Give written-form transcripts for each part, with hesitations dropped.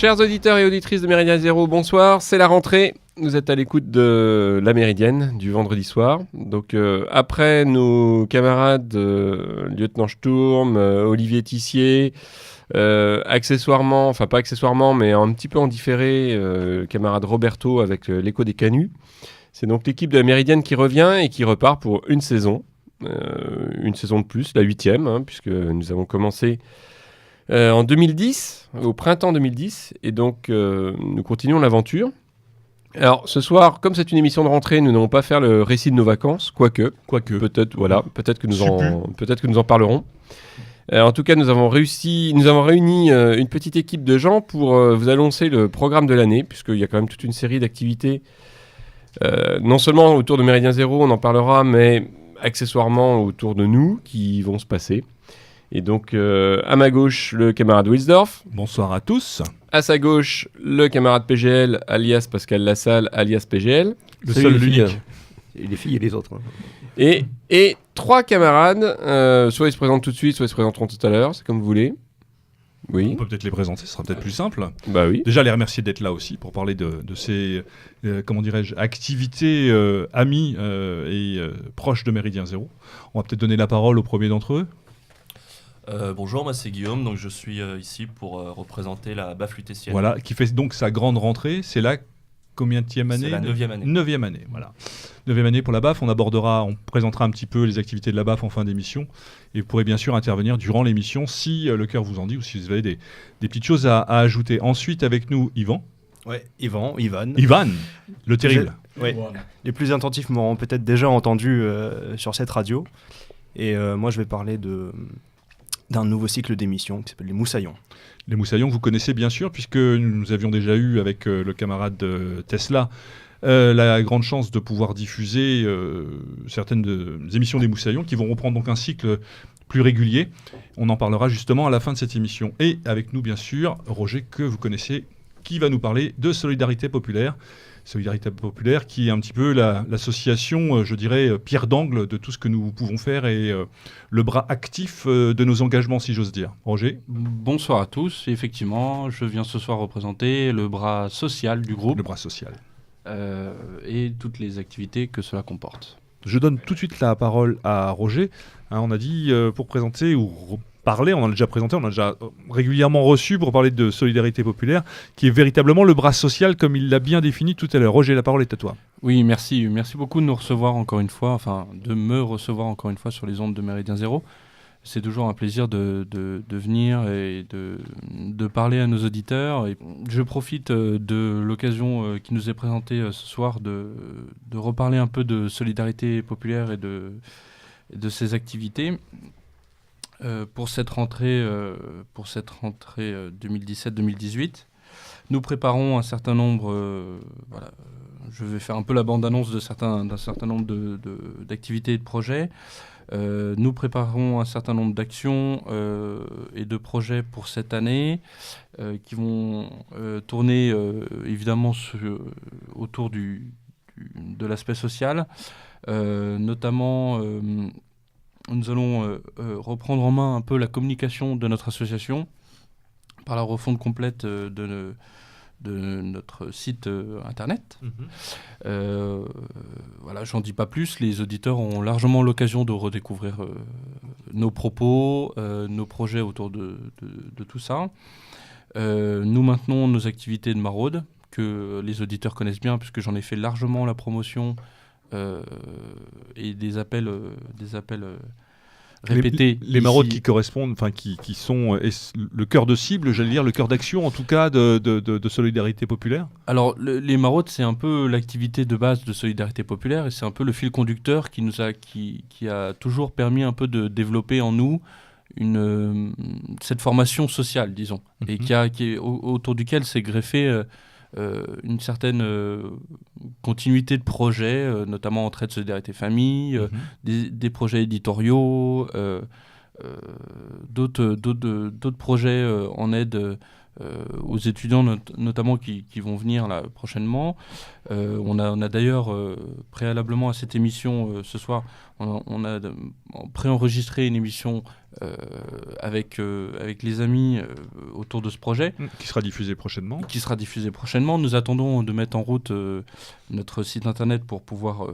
Chers auditeurs et auditrices de Méridien Zéro, bonsoir, c'est la rentrée. Vous êtes à l'écoute de La Méridienne du vendredi soir. Donc après nos camarades Lieutenant Sturm, Olivier Tissier, accessoirement, enfin pas accessoirement, mais un petit peu en différé, camarade Roberto avec l'écho des canuts. C'est donc l'équipe de La Méridienne qui revient et qui repart pour une saison de plus, la 8e, hein, puisque nous avons commencé en 2010, au printemps 2010, et donc nous continuons l'aventure. Alors ce soir, comme c'est une émission de rentrée, nous n'allons pas faire le récit de nos vacances, quoique. Peut-être que nous en parlerons. En tout cas, nous avons réuni une petite équipe de gens pour vous annoncer le programme de l'année, puisqu'il y a quand même toute une série d'activités, non seulement autour de Méridien Zéro, on en parlera, mais accessoirement autour de nous, qui vont se passer. Et donc, à ma gauche, le camarade Wilsdorf. Bonsoir à tous. À sa gauche, le camarade PGL, alias Pascal Lassalle, alias PGL. Le seul, l'unique. Et les filles et les autres. Et trois camarades, soit ils se présentent tout de suite, soit ils se présenteront tout à l'heure, c'est comme vous voulez. Oui. On peut peut-être les présenter, ce sera peut-être plus simple. Bah oui. Déjà, les remercier d'être là aussi pour parler de ces activités amies et proches de Méridien Zéro. On va peut-être donner la parole au premier d'entre eux. Bonjour, moi c'est Guillaume, donc je suis ici pour représenter la BAF lutétienne. Voilà, qui fait donc sa grande rentrée. C'est la combienième année ? C'est la 9e année. 9e année, voilà. 9e année pour la BAF. On présentera un petit peu les activités de la BAF en fin d'émission. Et vous pourrez bien sûr intervenir durant l'émission si le cœur vous en dit ou si vous avez des petites choses à ajouter. Ensuite, avec nous, Yvan. Ouais, Ivan, le terrible. Ouais. Les plus attentifs m'auront peut-être déjà entendu sur cette radio. Et moi, je vais parler d'un nouveau cycle d'émissions qui s'appelle Les Moussaillons. Les Moussaillons, vous connaissez bien sûr, puisque nous avions déjà eu avec le camarade de Tesla la grande chance de pouvoir diffuser certaines émissions des Moussaillons qui vont reprendre donc un cycle plus régulier. On en parlera justement à la fin de cette émission. Et avec nous, bien sûr, Roger, que vous connaissez, qui va nous parler de Solidarité Populaire. Solidarité Populaire qui est un petit peu l'association, je dirais, pierre d'angle de tout ce que nous pouvons faire et le bras actif de nos engagements, si j'ose dire. Roger ? Bonsoir à tous. Effectivement, je viens ce soir représenter le bras social du groupe. Le bras social. Et toutes les activités que cela comporte. Je donne tout de suite la parole à Roger. On a dit pour présenter ou parler, on a déjà présenté, on a déjà régulièrement reçu pour parler de Solidarité Populaire, qui est véritablement le bras social comme il l'a bien défini tout à l'heure. Roger, la parole est à toi. Oui, merci. Merci beaucoup de nous recevoir encore une fois, enfin de me recevoir encore une fois sur les ondes de Méridien Zéro. C'est toujours un plaisir de venir et de parler à nos auditeurs. Et je profite de l'occasion qui nous est présentée ce soir de reparler un peu de Solidarité Populaire et de ses activités. Pour cette rentrée 2017-2018, nous préparons un certain nombre. Je vais faire un peu la bande-annonce d'un certain nombre d'activités et de projets. Nous préparons un certain nombre d'actions et de projets pour cette année qui vont tourner évidemment autour de l'aspect social, notamment. Nous allons reprendre en main un peu la communication de notre association par la refonte complète de notre site internet. Voilà, j'en dis pas plus. Les auditeurs ont largement l'occasion de redécouvrir nos propos, nos projets autour de tout ça. Nous maintenons nos activités de maraude que les auditeurs connaissent bien puisque j'en ai fait largement la promotion et des appels répétés. Les maraudes qui correspondent, enfin qui sont le cœur de cible, j'allais dire le cœur d'action en tout cas de Solidarité Populaire. Alors les maraudes, c'est un peu l'activité de base de Solidarité Populaire et c'est un peu le fil conducteur qui a toujours permis un peu de développer en nous cette formation sociale, disons, et autour duquel s'est greffé une certaine continuité de projets, notamment Entraide Solidarité Famille, des projets éditoriaux, d'autres projets en aide aux étudiants notamment qui vont venir là prochainement. On a d'ailleurs préalablement à cette émission ce soir, on a préenregistré une émission avec les amis autour de ce projet. Qui sera diffusé prochainement. Nous attendons de mettre en route notre site internet pour pouvoir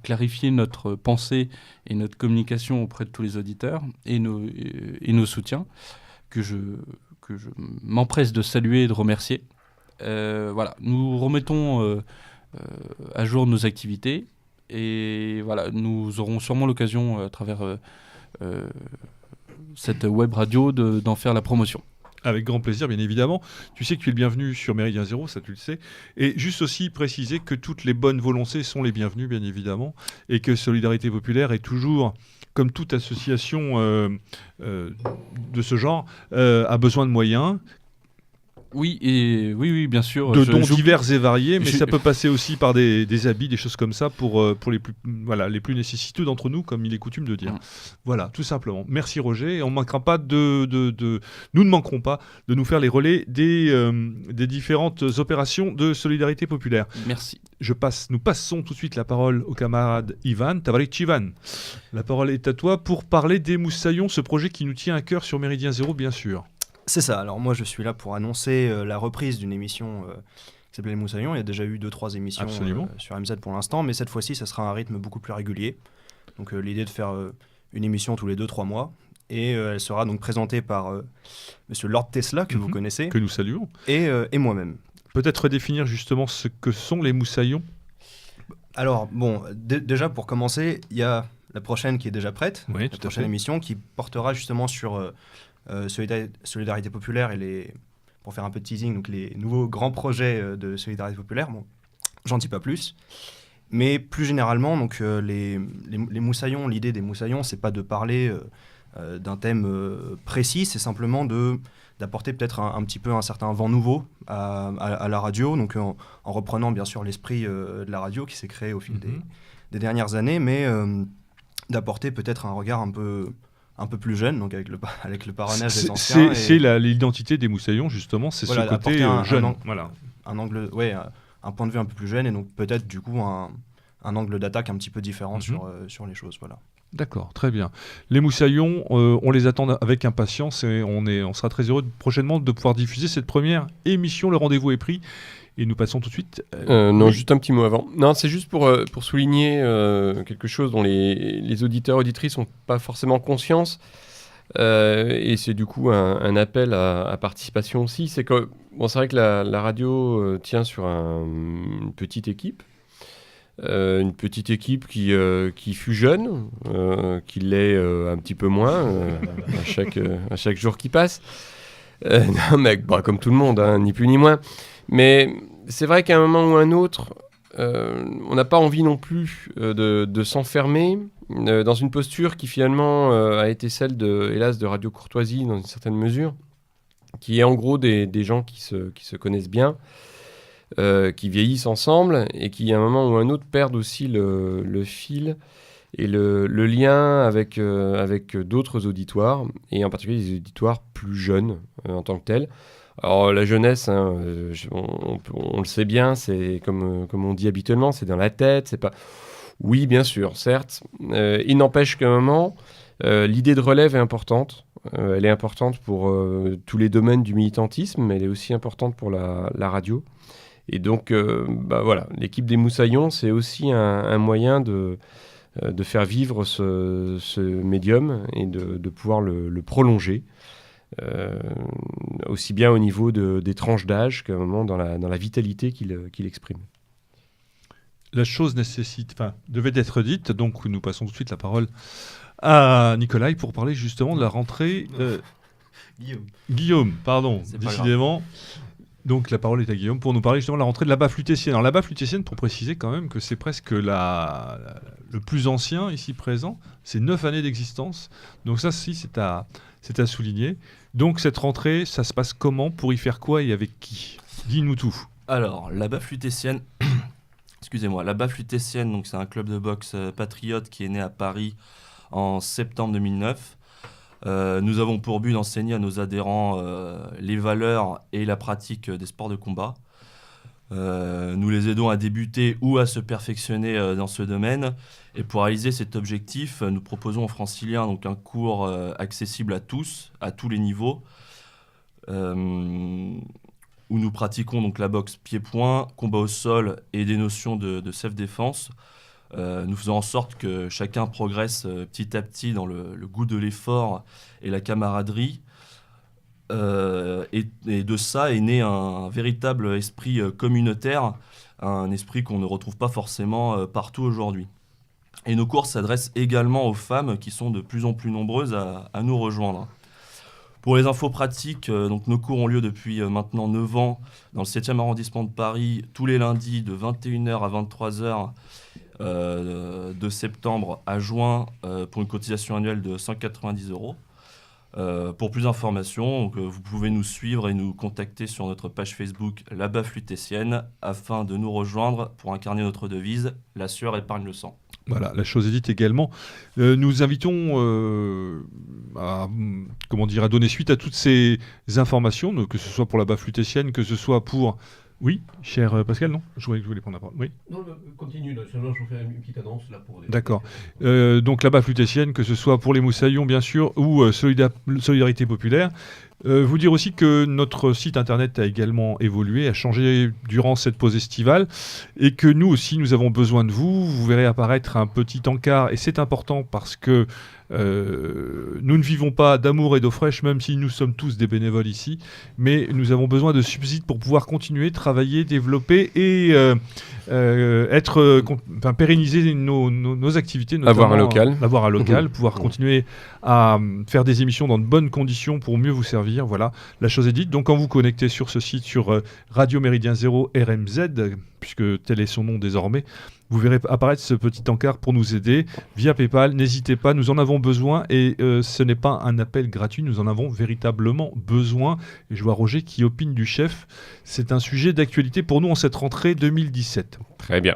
clarifier notre pensée et notre communication auprès de tous les auditeurs et nos soutiens que je m'empresse de saluer et de remercier. Nous remettons à jour nos activités et nous aurons sûrement l'occasion à travers cette web radio d'en faire la promotion. Avec grand plaisir, bien évidemment. Tu sais que tu es le bienvenu sur Méridien Zéro, ça tu le sais. Et juste aussi préciser que toutes les bonnes volontés sont les bienvenues, bien évidemment, et que Solidarité Populaire est toujours, comme toute association de ce genre, a besoin de moyens. Oui, bien sûr. De dons divers et variés, mais ça peut passer aussi par des habits, des choses comme ça pour les plus nécessiteux d'entre nous, comme il est coutume de dire. Voilà, tout simplement. Merci Roger. Et on manquera pas nous ne manquerons pas de nous faire les relais des différentes opérations de Solidarité Populaire. Merci. Nous passons tout de suite la parole au camarade Ivan Tavarich-Ivan. La parole est à toi pour parler des Moussaillons, ce projet qui nous tient à cœur sur Méridien Zéro, bien sûr. C'est ça, alors moi je suis là pour annoncer la reprise d'une émission qui s'appelait Les Moussaillons. Il y a déjà eu 2-3 émissions sur MZ pour l'instant, mais cette fois-ci ça sera un rythme beaucoup plus régulier. Donc l'idée de faire une émission tous les 2-3 mois, et elle sera donc présentée par Monsieur Lord Tesla, que vous connaissez. Que nous saluons. Et moi-même. Peut-être redéfinir justement ce que sont les Moussaillons. Alors bon, déjà pour commencer, il y a la prochaine qui est déjà prête, la prochaine émission qui portera justement sur... Solidarité Populaire et pour faire un peu de teasing, donc les nouveaux grands projets de Solidarité Populaire. Bon, j'en dis pas plus. Mais plus généralement, donc, les Moussaillons, l'idée des Moussaillons, c'est pas de parler d'un thème précis, c'est simplement d'apporter peut-être un petit peu un certain vent nouveau à la radio, donc en reprenant bien sûr l'esprit de la radio qui s'est créé au fil des dernières années, mais d'apporter peut-être un regard un peu plus jeune, donc avec le parrainage des anciens. C'est l'identité des Moussaillons, justement, c'est ce côté jeune. Un angle, un point de vue un peu plus jeune, et donc peut-être du coup un angle d'attaque un petit peu différent sur les choses. Voilà. D'accord, très bien. Les Moussaillons, on les attend avec impatience et on sera très heureux prochainement de pouvoir diffuser cette première émission. Le rendez-vous est pris. Et nous passons tout de suite... juste un petit mot avant. Non, c'est juste pour souligner quelque chose dont les auditeurs, auditrices n'ont pas forcément conscience. Et c'est du coup un appel à participation aussi. C'est que, c'est vrai que la radio tient sur une petite équipe. Une petite équipe qui fut jeune, qui l'est un petit peu moins à chaque jour qui passe. Non, mais comme tout le monde, ni plus ni moins. Mais c'est vrai qu'à un moment ou un autre, on n'a pas envie non plus de s'enfermer dans une posture qui finalement a été celle hélas, de Radio Courtoisie dans une certaine mesure, qui est en gros des gens qui se connaissent bien, qui vieillissent ensemble et qui à un moment ou un autre perdent aussi le fil et le lien avec d'autres auditoires, et en particulier des auditoires plus jeunes en tant que tels. Alors la jeunesse, on le sait bien, c'est comme on dit habituellement, c'est dans la tête, c'est pas... Oui, bien sûr, certes. Il n'empêche qu'à un moment, l'idée de relève est importante. Elle est importante pour tous les domaines du militantisme, mais elle est aussi importante pour la radio. Et donc, voilà, l'équipe des Moussaillons, c'est aussi un moyen de faire vivre ce médium et de pouvoir le prolonger. Aussi bien au niveau des tranches d'âge qu'à un moment dans la vitalité qu'il exprime. La chose devait être dite, donc nous passons tout de suite la parole à Nicolas pour parler justement de la rentrée... Guillaume, pardon, décidément. Donc la parole est à Guillaume pour nous parler justement de la rentrée de la baffe lutétienne. Alors la baffe lutétienne, pour préciser quand même que c'est presque le plus ancien ici présent, c'est 9 années d'existence. Donc ça, c'est à souligner. Donc cette rentrée, ça se passe comment, pour y faire quoi et avec qui? Dis-nous tout. Alors, la baffe lutétienne, excusez-moi, la baffe lutétienne, donc c'est un club de boxe patriote qui est né à Paris en septembre 2009. Nous avons pour but d'enseigner à nos adhérents les valeurs et la pratique des sports de combat. Nous les aidons à débuter ou à se perfectionner dans ce domaine. Et pour réaliser cet objectif, nous proposons en francilien donc un cours accessible à tous les niveaux, où nous pratiquons donc la boxe pied-point, combat au sol et des notions de self-défense. Nous faisons en sorte que chacun progresse petit à petit dans le goût de l'effort et la camaraderie. Et de ça est né un véritable esprit communautaire, un esprit qu'on ne retrouve pas forcément partout aujourd'hui. Et nos cours s'adressent également aux femmes qui sont de plus en plus nombreuses à nous rejoindre. Pour les infos pratiques, donc nos cours ont lieu depuis maintenant 9 ans dans le 7e arrondissement de Paris, tous les lundis de 21h à 23h, de septembre à juin, pour une cotisation annuelle de 190 €. Pour plus d'informations, vous pouvez nous suivre et nous contacter sur notre page Facebook La Baffe Lutétienne afin de nous rejoindre pour incarner notre devise « La sueur épargne le sang ». Voilà, la chose est dite également. Nous invitons à donner suite à toutes ces informations, que ce soit pour la Baffe Lutétienne, que ce soit pour... Oui, cher Pascal, non ? Je voulais que vous vouliez prendre la parole. Oui. Non, continue, sinon je vais faire une petite annonce là pour... D'accord. Donc la Baffe Lutétienne, que ce soit pour les Moussaillons, bien sûr, ou Solidarité Populaire. Vous dire aussi que notre site internet a également évolué, a changé durant cette pause estivale, et que nous aussi, nous avons besoin de vous. Vous verrez apparaître un petit encart, et c'est important parce que nous ne vivons pas d'amour et d'eau fraîche, même si nous sommes tous des bénévoles ici, mais nous avons besoin de subsides pour pouvoir continuer, travailler, développer et pérenniser nos activités. Avoir un local. Avoir un local, pouvoir continuer à faire des émissions dans de bonnes conditions pour mieux vous servir. Voilà, la chose est dite. Donc quand vous connectez sur ce site, sur Radio Méridien 0 RMZ, puisque tel est son nom désormais, vous verrez apparaître ce petit encart pour nous aider via PayPal. N'hésitez pas, nous en avons besoin et ce n'est pas un appel gratuit, nous en avons véritablement besoin. Et je vois Roger qui opine du chef. C'est un sujet d'actualité pour nous en cette rentrée 2017. Très bien.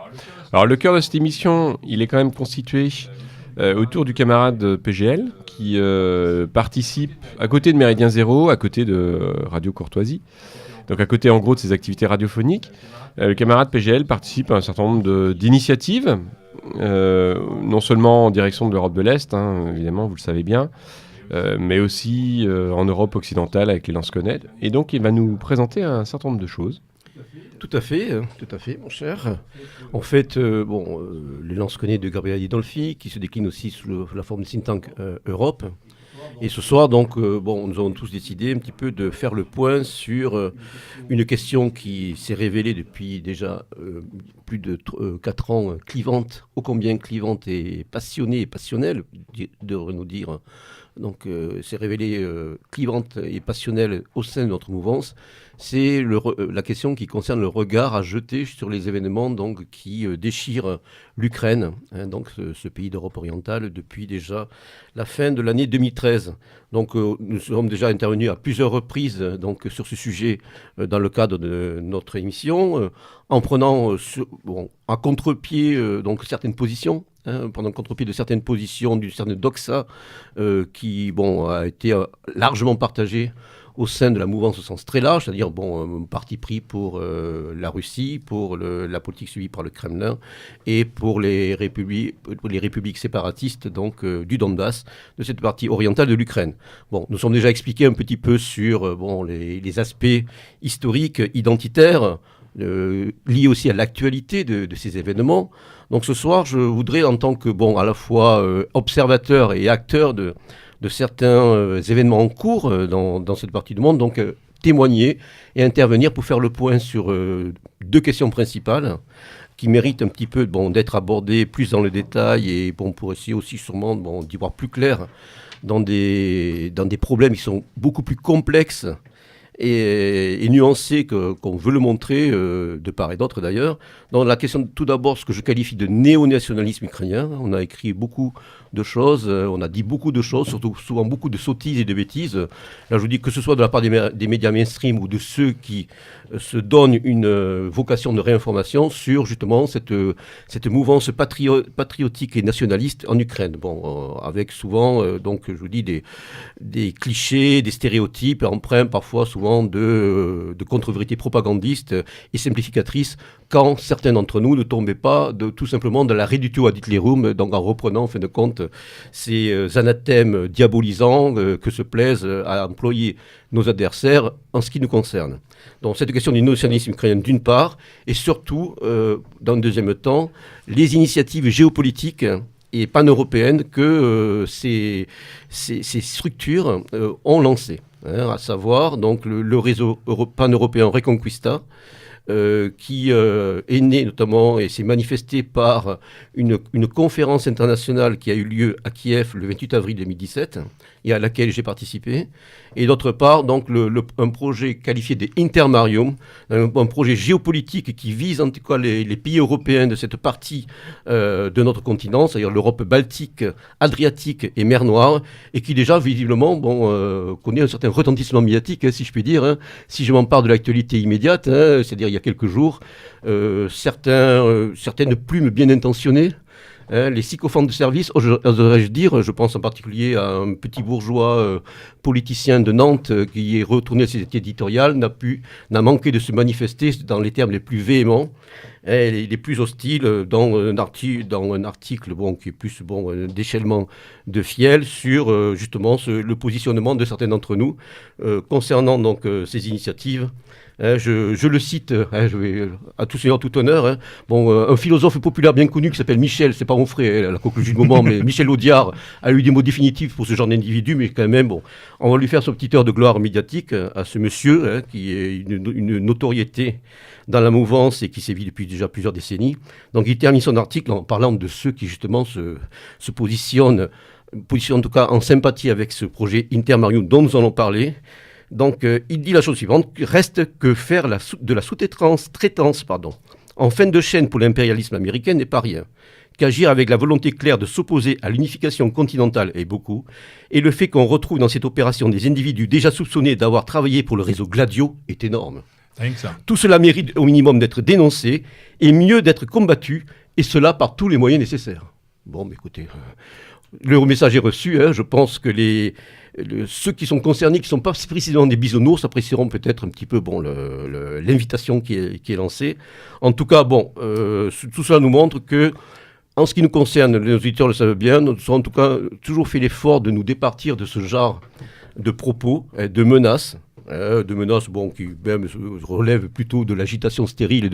Alors le cœur de cette émission, il est quand même constitué autour du camarade PGL qui participe à côté de Méridien Zéro, à côté de Radio Courtoisie. Donc à côté en gros de ses activités radiophoniques. Le camarade PGL participe à un certain nombre d'initiatives, non seulement en direction de l'Europe de l'Est, évidemment, vous le savez bien, mais aussi en Europe occidentale avec les Lansquenets. Et donc, il va nous présenter un certain nombre de choses. Tout à fait, mon cher. En fait, les Lansquenets de Gabriel Adinolfi, qui se déclinent aussi sous la forme de think tank Europe. Et ce soir, donc, nous avons tous décidé un petit peu de faire le point sur une question qui s'est révélée depuis déjà plus de 4 ans clivante, ô combien clivante et passionnée et passionnelle, devrait-nous dire. Donc, s'est révélée clivante et passionnelle au sein de notre mouvance. C'est la question qui concerne le regard à jeter sur les événements donc, qui déchirent l'Ukraine, donc ce pays d'Europe orientale, depuis déjà la fin de l'année 2013. Donc nous sommes déjà intervenus à plusieurs reprises donc, sur ce sujet dans le cadre de notre émission, en prenant à contre-pied donc, certaines positions, pendant le contre-pied de certaines positions d'une certaine doxa qui a été largement partagée au sein de la mouvance au sens très large, c'est-à-dire un parti pris pour la Russie, pour la politique suivie par le Kremlin et pour les républiques séparatistes donc, du Donbass, de cette partie orientale de l'Ukraine. Nous sommes déjà expliqués un petit peu sur les aspects historiques, identitaires, liés aussi à l'actualité de ces événements. Donc ce soir, je voudrais, en tant que, à la fois observateur et acteur de certains événements en cours dans cette partie du monde, donc témoigner et intervenir pour faire le point sur 2 questions principales qui méritent un petit peu d'être abordées plus dans le détail et pour essayer aussi sûrement d'y voir plus clair dans des problèmes qui sont beaucoup plus complexes et nuancé qu'on veut le montrer, de part et d'autre d'ailleurs. Dans la question, tout d'abord, ce que je qualifie de néo-nationalisme ukrainien. On a écrit beaucoup de choses, on a dit beaucoup de choses, surtout souvent beaucoup de sottises et de bêtises. Là, je vous dis que ce soit de la part des médias mainstream ou de ceux qui se donnent une vocation de réinformation sur justement cette mouvance patriotique et nationaliste en Ukraine. Bon, avec souvent, donc, je vous dis, des clichés, des stéréotypes, empreints parfois souvent de contre-vérités propagandistes et simplificatrices, quand certains d'entre nous ne tombaient pas tout simplement de la réductio ad Hitlerum, donc en reprenant en fin de compte ces anathèmes diabolisants que se plaisent à employer nos adversaires en ce qui nous concerne. Donc cette question du nationalisme ukrainien d'une part, et surtout, dans le deuxième temps, les initiatives géopolitiques et pan-européennes que ces structures ont lancées, à savoir donc le réseau pan-européen Reconquista, qui est né notamment et s'est manifesté par une conférence internationale qui a eu lieu à Kiev le 28 avril 2017 et à laquelle j'ai participé. Et d'autre part, donc, un projet qualifié d'Intermarium, un projet géopolitique qui vise en tout cas les pays européens de cette partie de notre continent, c'est-à-dire l'Europe baltique, adriatique et mer Noire, et qui déjà visiblement connaît un certain retentissement médiatique, si je puis dire. Si je m'empare de l'actualité immédiate, c'est-à-dire il y a quelques jours, certaines plumes bien intentionnées, les sycophantes de service, oserais-je dire, je pense en particulier à un petit bourgeois politicien de Nantes qui est retourné à ses éditoriales, n'a manqué de se manifester dans les termes les plus véhéments, les plus hostiles, dans un article qui est plus un déchaînement de fiel sur justement le positionnement de certains d'entre nous concernant donc ces initiatives. Je le cite, je vais à tout seigneur, tout honneur. Un philosophe populaire bien connu qui s'appelle Michel, c'est pas mon frère, la conclusion du moment, mais Michel Audiard a eu des mots définitifs pour ce genre d'individu, mais quand même, on va lui faire son petit heure de gloire médiatique à ce monsieur, qui est une notoriété dans la mouvance et qui sévit depuis déjà plusieurs décennies. Donc il termine son article en parlant de ceux qui justement se positionnent en tout cas en sympathie avec ce projet Intermarium dont nous allons parler. Donc, il dit la chose suivante, reste que faire de la sous-traitance en fin de chaîne pour l'impérialisme américain n'est pas rien. Qu'agir avec la volonté claire de s'opposer à l'unification continentale est beaucoup, et le fait qu'on retrouve dans cette opération des individus déjà soupçonnés d'avoir travaillé pour le réseau Gladio est énorme. Rien que ça. Tout cela mérite au minimum d'être dénoncé, et mieux d'être combattu, et cela par tous les moyens nécessaires. Bon, mais écoutez, le message est reçu, je pense que ceux qui sont concernés, qui ne sont pas précisément des bisounours, apprécieront peut-être un petit peu l'invitation qui est lancée. En tout cas, tout cela nous montre que, en ce qui nous concerne, les auditeurs le savent bien, nous avons en tout cas toujours fait l'effort de nous départir de ce genre de propos, de menaces qui même relèvent plutôt de l'agitation stérile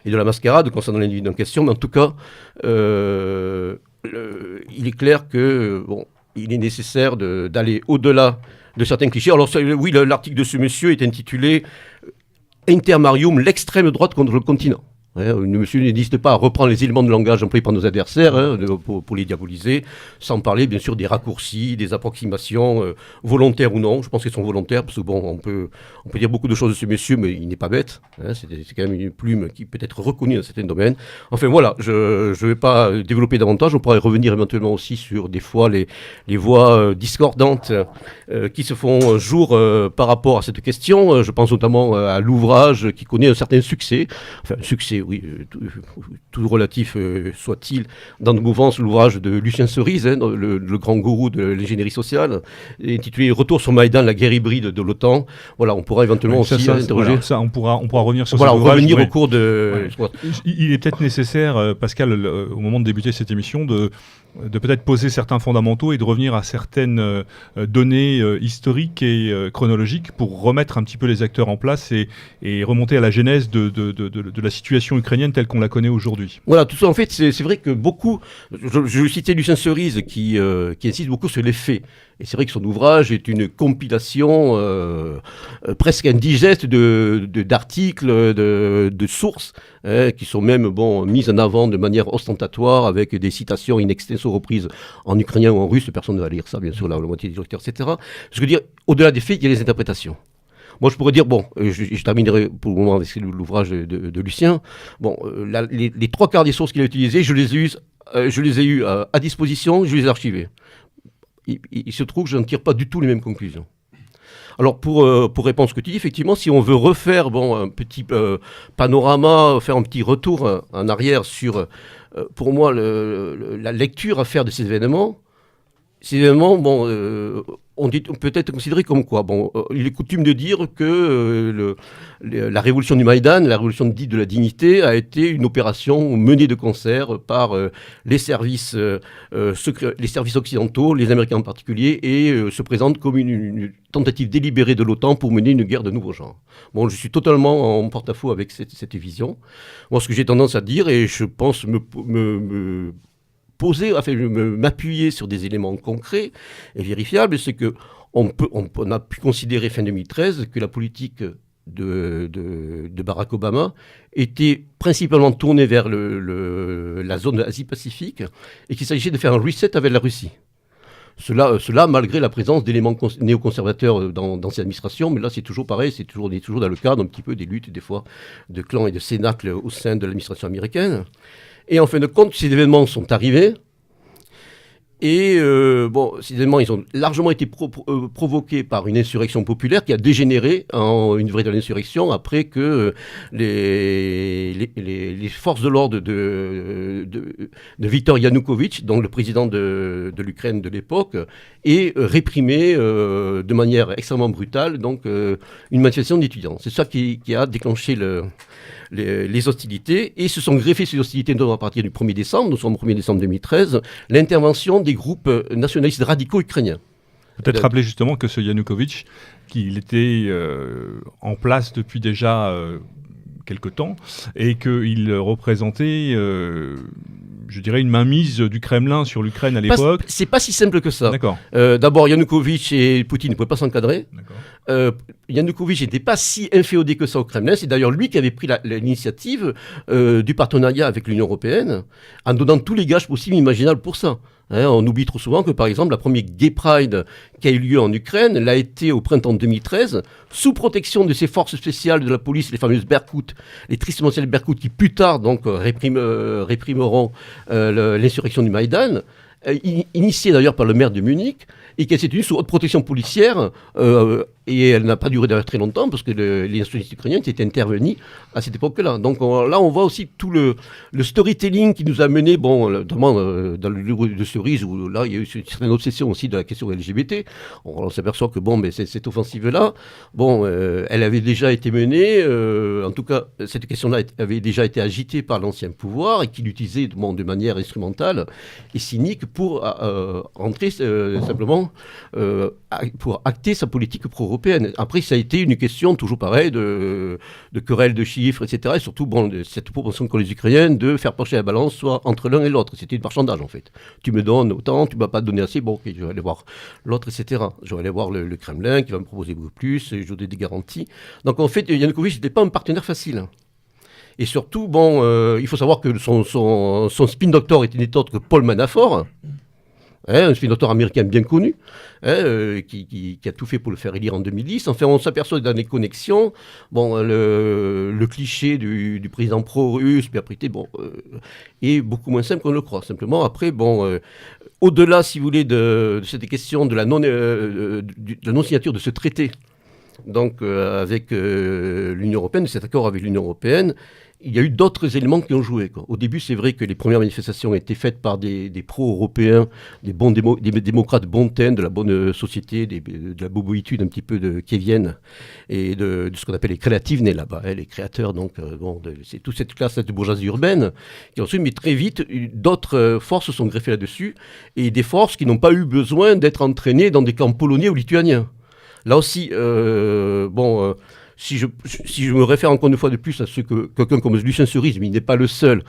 et de la mascarade concernant l'individu en question. Mais en tout cas, il est clair que il est nécessaire d'aller au-delà de certains clichés. Alors oui, l'article de ce monsieur est intitulé « Intermarium, l'extrême droite contre le continent ». Monsieur n'hésite pas à reprendre les éléments de langage employés par nos adversaires pour les diaboliser, sans parler bien sûr des raccourcis, des approximations volontaires ou non. Je pense qu'elles sont volontaires parce que on peut dire beaucoup de choses de ce monsieur, mais il n'est pas bête. C'est quand même une plume qui peut être reconnue dans certains domaines. Enfin voilà, je ne vais pas développer davantage. On pourrait revenir éventuellement aussi sur des fois les voix discordantes qui se font jour par rapport à cette question. Je pense notamment à l'ouvrage qui connaît un certain succès, oui, tout relatif soit-il, dans nos mouvances, l'ouvrage de Lucien Cerise, le grand gourou de l'ingénierie sociale, intitulé « Retour sur Maïdan, la guerre hybride de l'OTAN ». Voilà, on pourra éventuellement aussi interroger. Ça, on pourra revenir sur cet ouvrage. Revenir au cours de... Ouais. Il est peut-être nécessaire, Pascal, au moment de débuter cette émission, de peut-être poser certains fondamentaux et de revenir à certaines données historiques et chronologiques pour remettre un petit peu les acteurs en place et remonter à la genèse de la situation ukrainienne telle qu'on la connaît aujourd'hui. Voilà, tout ça, en fait, c'est vrai que beaucoup... Je citais Lucien Cerise qui insiste beaucoup sur les faits. Et c'est vrai que son ouvrage est une compilation presque indigeste d'articles, de sources, qui sont même mises en avant de manière ostentatoire avec des citations in extenso reprises en ukrainien ou en russe. Personne ne va lire ça, bien sûr, la moitié des lecteurs, etc. Je veux dire, au-delà des faits, il y a les interprétations. Moi, je pourrais dire, bon, je terminerai pour le moment avec l'ouvrage de Lucien. Bon, les 3 quarts des sources qu'il a utilisées, je les ai eues à disposition, je les ai archivées. Il se trouve que je ne tire pas du tout les mêmes conclusions. Alors, pour répondre à ce que tu dis, effectivement, si on veut refaire un petit panorama, faire un petit retour en arrière sur, pour moi, la lecture à faire de ces événements, on peut être considéré comme quoi. Bon, il est coutume de dire que la révolution du Maïdan, la révolution dite de la dignité, a été une opération menée de concert par les services secrets, les services occidentaux, les Américains en particulier, et se présente comme une tentative délibérée de l'OTAN pour mener une guerre de nouveau genre. Bon, je suis totalement en porte-à-faux avec cette vision. Moi, ce que j'ai tendance à dire, et je pense m'appuyer sur des éléments concrets et vérifiables, c'est que on a pu considérer fin 2013 que la politique de Barack Obama était principalement tournée vers la zone de l'Asie-Pacifique et qu'il s'agissait de faire un reset avec la Russie. Cela malgré la présence d'éléments néoconservateurs dans ces administrations, mais là c'est toujours pareil, on est toujours dans le cadre un petit peu des luttes des fois de clans et de cénacles au sein de l'administration américaine. Et en fin de compte, ces événements sont arrivés. Et ces événements, ils ont largement été provoqués par une insurrection populaire qui a dégénéré en une véritable insurrection après que les forces de l'ordre de Viktor Yanukovych, donc le président de l'Ukraine de l'époque, aient réprimé de manière extrêmement brutale donc, une manifestation d'étudiants. C'est ça qui a déclenché les hostilités, et se sont greffées ces hostilités à partir du 1er décembre, nous sommes au 1er décembre 2013, l'intervention des groupes nationalistes radicaux ukrainiens. Peut-être rappeler justement que ce Yanukovych, qu'il était en place depuis déjà quelque temps, et qu'il représentait, je dirais, une mainmise du Kremlin sur l'Ukraine à l'époque. C'est pas si simple que ça. D'accord. D'abord, Yanukovych et Poutine ne pouvaient pas s'encadrer. D'accord. Yanukovych n'était pas si inféodé que ça au Kremlin. C'est d'ailleurs lui qui avait pris l'initiative du partenariat avec l'Union européenne, en donnant tous les gages possibles et imaginables pour ça. On oublie trop souvent que, par exemple, la première Gay Pride qui a eu lieu en Ukraine l'a été au printemps 2013, sous protection de ces forces spéciales de la police, les fameuses Berkut, les tristement célèbres Berkut, qui plus tard donc, réprimeront l'insurrection du Maïdan, initiée d'ailleurs par le maire de Munich, et qui s'est tenue sous haute protection policière, et elle n'a pas duré d'ailleurs très longtemps, parce que les nationalistes ukrainiens étaient intervenus à cette époque-là. Donc là, on voit aussi tout le storytelling qui nous a mené, notamment dans le livre de Cerise, où là, il y a eu une certaine obsession aussi de la question LGBT. On s'aperçoit que cette offensive-là, elle avait déjà été menée, en tout cas, cette question-là avait déjà été agitée par l'ancien pouvoir, et qu'il utilisait de manière instrumentale et cynique pour rentrer simplement, pour acter sa politique pro-européenne. Après, ça a été une question, toujours pareil, de querelles de chiffres, etc. Et surtout, cette proposition qu'ont les Ukrainiens de faire pencher la balance soit entre l'un et l'autre. C'était du marchandage, en fait. Tu me donnes autant, tu ne m'as pas donné assez, ok, je vais aller voir l'autre, etc. Je vais aller voir le Kremlin qui va me proposer beaucoup plus, je donne des garanties. Donc, en fait, Yanukovych n'était pas un partenaire facile. Et surtout, il faut savoir que son spin doctor était n'est autre que Paul Manafort, un spin doctor américain bien connu, qui a tout fait pour le faire élire en 2010. Enfin, on s'aperçoit dans les connexions, le cliché du président pro-russe, puis après, est beaucoup moins simple qu'on le croit. Simplement, après, au-delà, si vous voulez, de cette question de la non-signature de ce traité, donc avec l'Union européenne, de cet accord avec l'Union européenne, il y a eu d'autres éléments qui ont joué. Au début, c'est vrai que les premières manifestations ont été faites par des pro-européens, des démocrates bontaines, de la bonne société, de la boboïtude un petit peu qui viennent, et de ce qu'on appelle les créatives nés là-bas, les créateurs. Donc, c'est toute cette classe de bourgeoisie urbaine qui ont su, mais très vite, d'autres forces se sont greffées là-dessus, et des forces qui n'ont pas eu besoin d'être entraînées dans des camps polonais ou lituaniens. Là aussi, si je me réfère encore une fois de plus à ce que quelqu'un comme Lucien Cerise, mais il n'est pas le seul,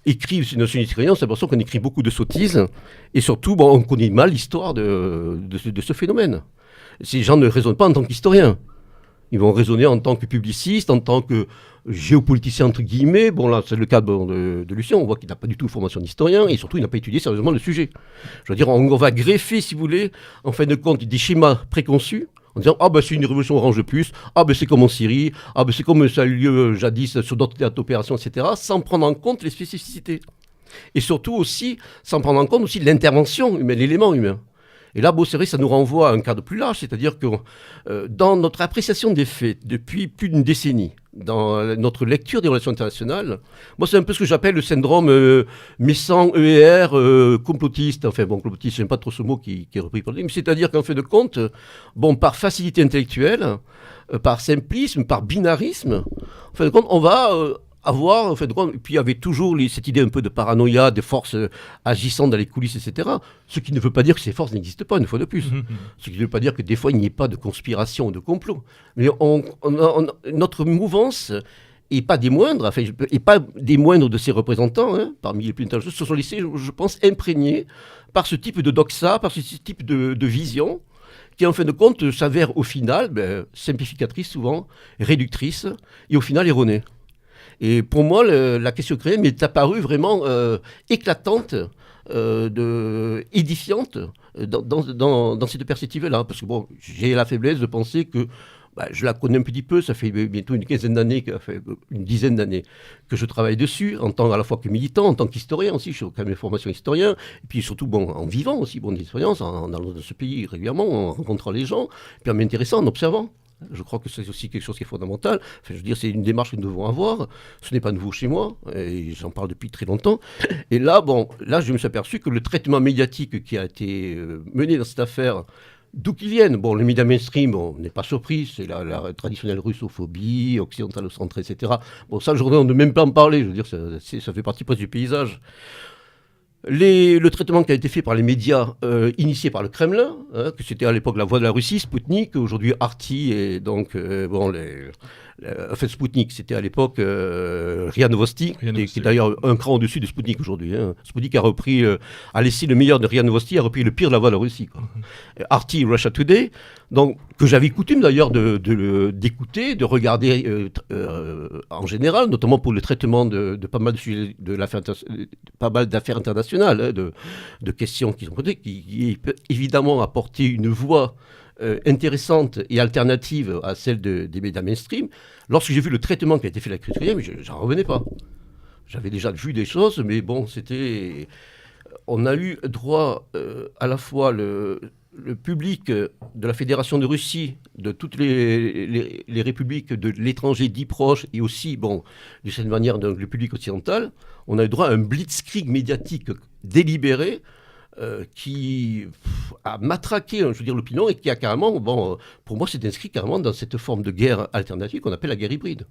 écrive sur les nationalistes ukrainiens, c'est l'impression qu'on écrit beaucoup de sottises, et surtout, on connaît mal l'histoire de ce phénomène. Ces gens ne raisonnent pas en tant qu'historiens. Ils vont raisonner en tant que publicistes, en tant que géopoliticiens, entre guillemets. Là, c'est le cas de Lucien, on voit qu'il n'a pas du tout de formation d'historien, et surtout, il n'a pas étudié sérieusement le sujet. Je veux dire, on va greffer, si vous voulez, en fin de compte, des schémas préconçus, en disant ah ben c'est une révolution orange de plus, ah ben c'est comme en Syrie, ah ben c'est comme ça a eu lieu jadis sur d'autres théâtres d'opération, etc., sans prendre en compte les spécificités. Et surtout aussi, sans prendre en compte aussi l'intervention humaine, l'élément humain. Et là, c'est vrai, ça nous renvoie à un cadre plus large, c'est-à-dire que dans notre appréciation des faits, depuis plus d'une décennie, dans notre lecture des relations internationales, moi, c'est un peu ce que j'appelle le syndrome Messan, EER, complotiste. Enfin, bon, complotiste, j'aime pas trop ce mot qui est repris par lui, mais c'est-à-dire qu'en fait de compte, bon, par facilité intellectuelle, par simplisme, par binarisme, en fait de compte, on va... avoir, en fait, et puis il y avait toujours cette idée un peu de paranoïa, des forces agissant dans les coulisses, etc. Ce qui ne veut pas dire que ces forces n'existent pas, une fois de plus. Ce qui ne veut pas dire que des fois, il n'y ait pas de conspiration, de complot. Mais notre mouvance n'est pas des moindres, enfin, et pas des moindres de ses représentants, hein, parmi les plus intelligents, se sont laissés, je pense, imprégnés par ce type de doxa, par ce type de vision, qui en fin de compte s'avère au final simplificatrice souvent, réductrice, et au final erronée. Et pour moi, la question ukrainienne m'est apparue vraiment éclatante, édifiante dans cette perspective-là. Parce que bon, j'ai la faiblesse de penser que je la connais un petit peu, ça fait bientôt une dizaine d'années que je travaille dessus, en tant à la fois que militant, en tant qu'historien aussi, je suis quand même une formation historien, et puis surtout en vivant aussi, des expériences, en allant dans ce pays régulièrement, en rencontrant les gens, et puis en m'intéressant, en observant. Je crois que c'est aussi quelque chose qui est fondamental. Enfin, je veux dire, c'est une démarche que nous devons avoir. Ce n'est pas nouveau chez moi, et j'en parle depuis très longtemps. Et là, je me suis aperçu que le traitement médiatique qui a été mené dans cette affaire, d'où qu'il vienne, le média mainstream, on n'est pas surpris, c'est la traditionnelle russophobie, occidentalocentrée, etc. Ça, aujourd'hui, on ne peut même pas en parler. Je veux dire, ça fait partie presque du paysage. Le traitement qui a été fait par les médias initiés par le Kremlin, que c'était à l'époque la voix de la Russie, Sputnik, aujourd'hui RT, et donc Sputnik, c'était à l'époque RIA Novosti, qui est d'ailleurs un cran au-dessus de Sputnik aujourd'hui. Sputnik a laissé le meilleur de RIA Novosti, a repris le pire de la voix de la Russie. RT, Russia Today, donc, que j'avais coutume d'ailleurs d'écouter, de regarder en général, notamment pour le traitement de pas mal de sujets, pas mal d'affaires internationales, de questions qui sont posées, qui évidemment apporté une voix intéressante et alternative à celle des médias mainstream. Lorsque j'ai vu le traitement qui a été fait de la crise ukrainienne, j'en revenais pas. J'avais déjà vu des choses, mais on a eu droit à la fois le public de la Fédération de Russie, de toutes les républiques de l'étranger dit proche, et aussi, de cette manière, le public occidental, on a eu droit à un blitzkrieg médiatique délibéré qui a matraqué, l'opinion, et qui a carrément, pour moi, c'est inscrit carrément dans cette forme de guerre alternative qu'on appelle la guerre hybride.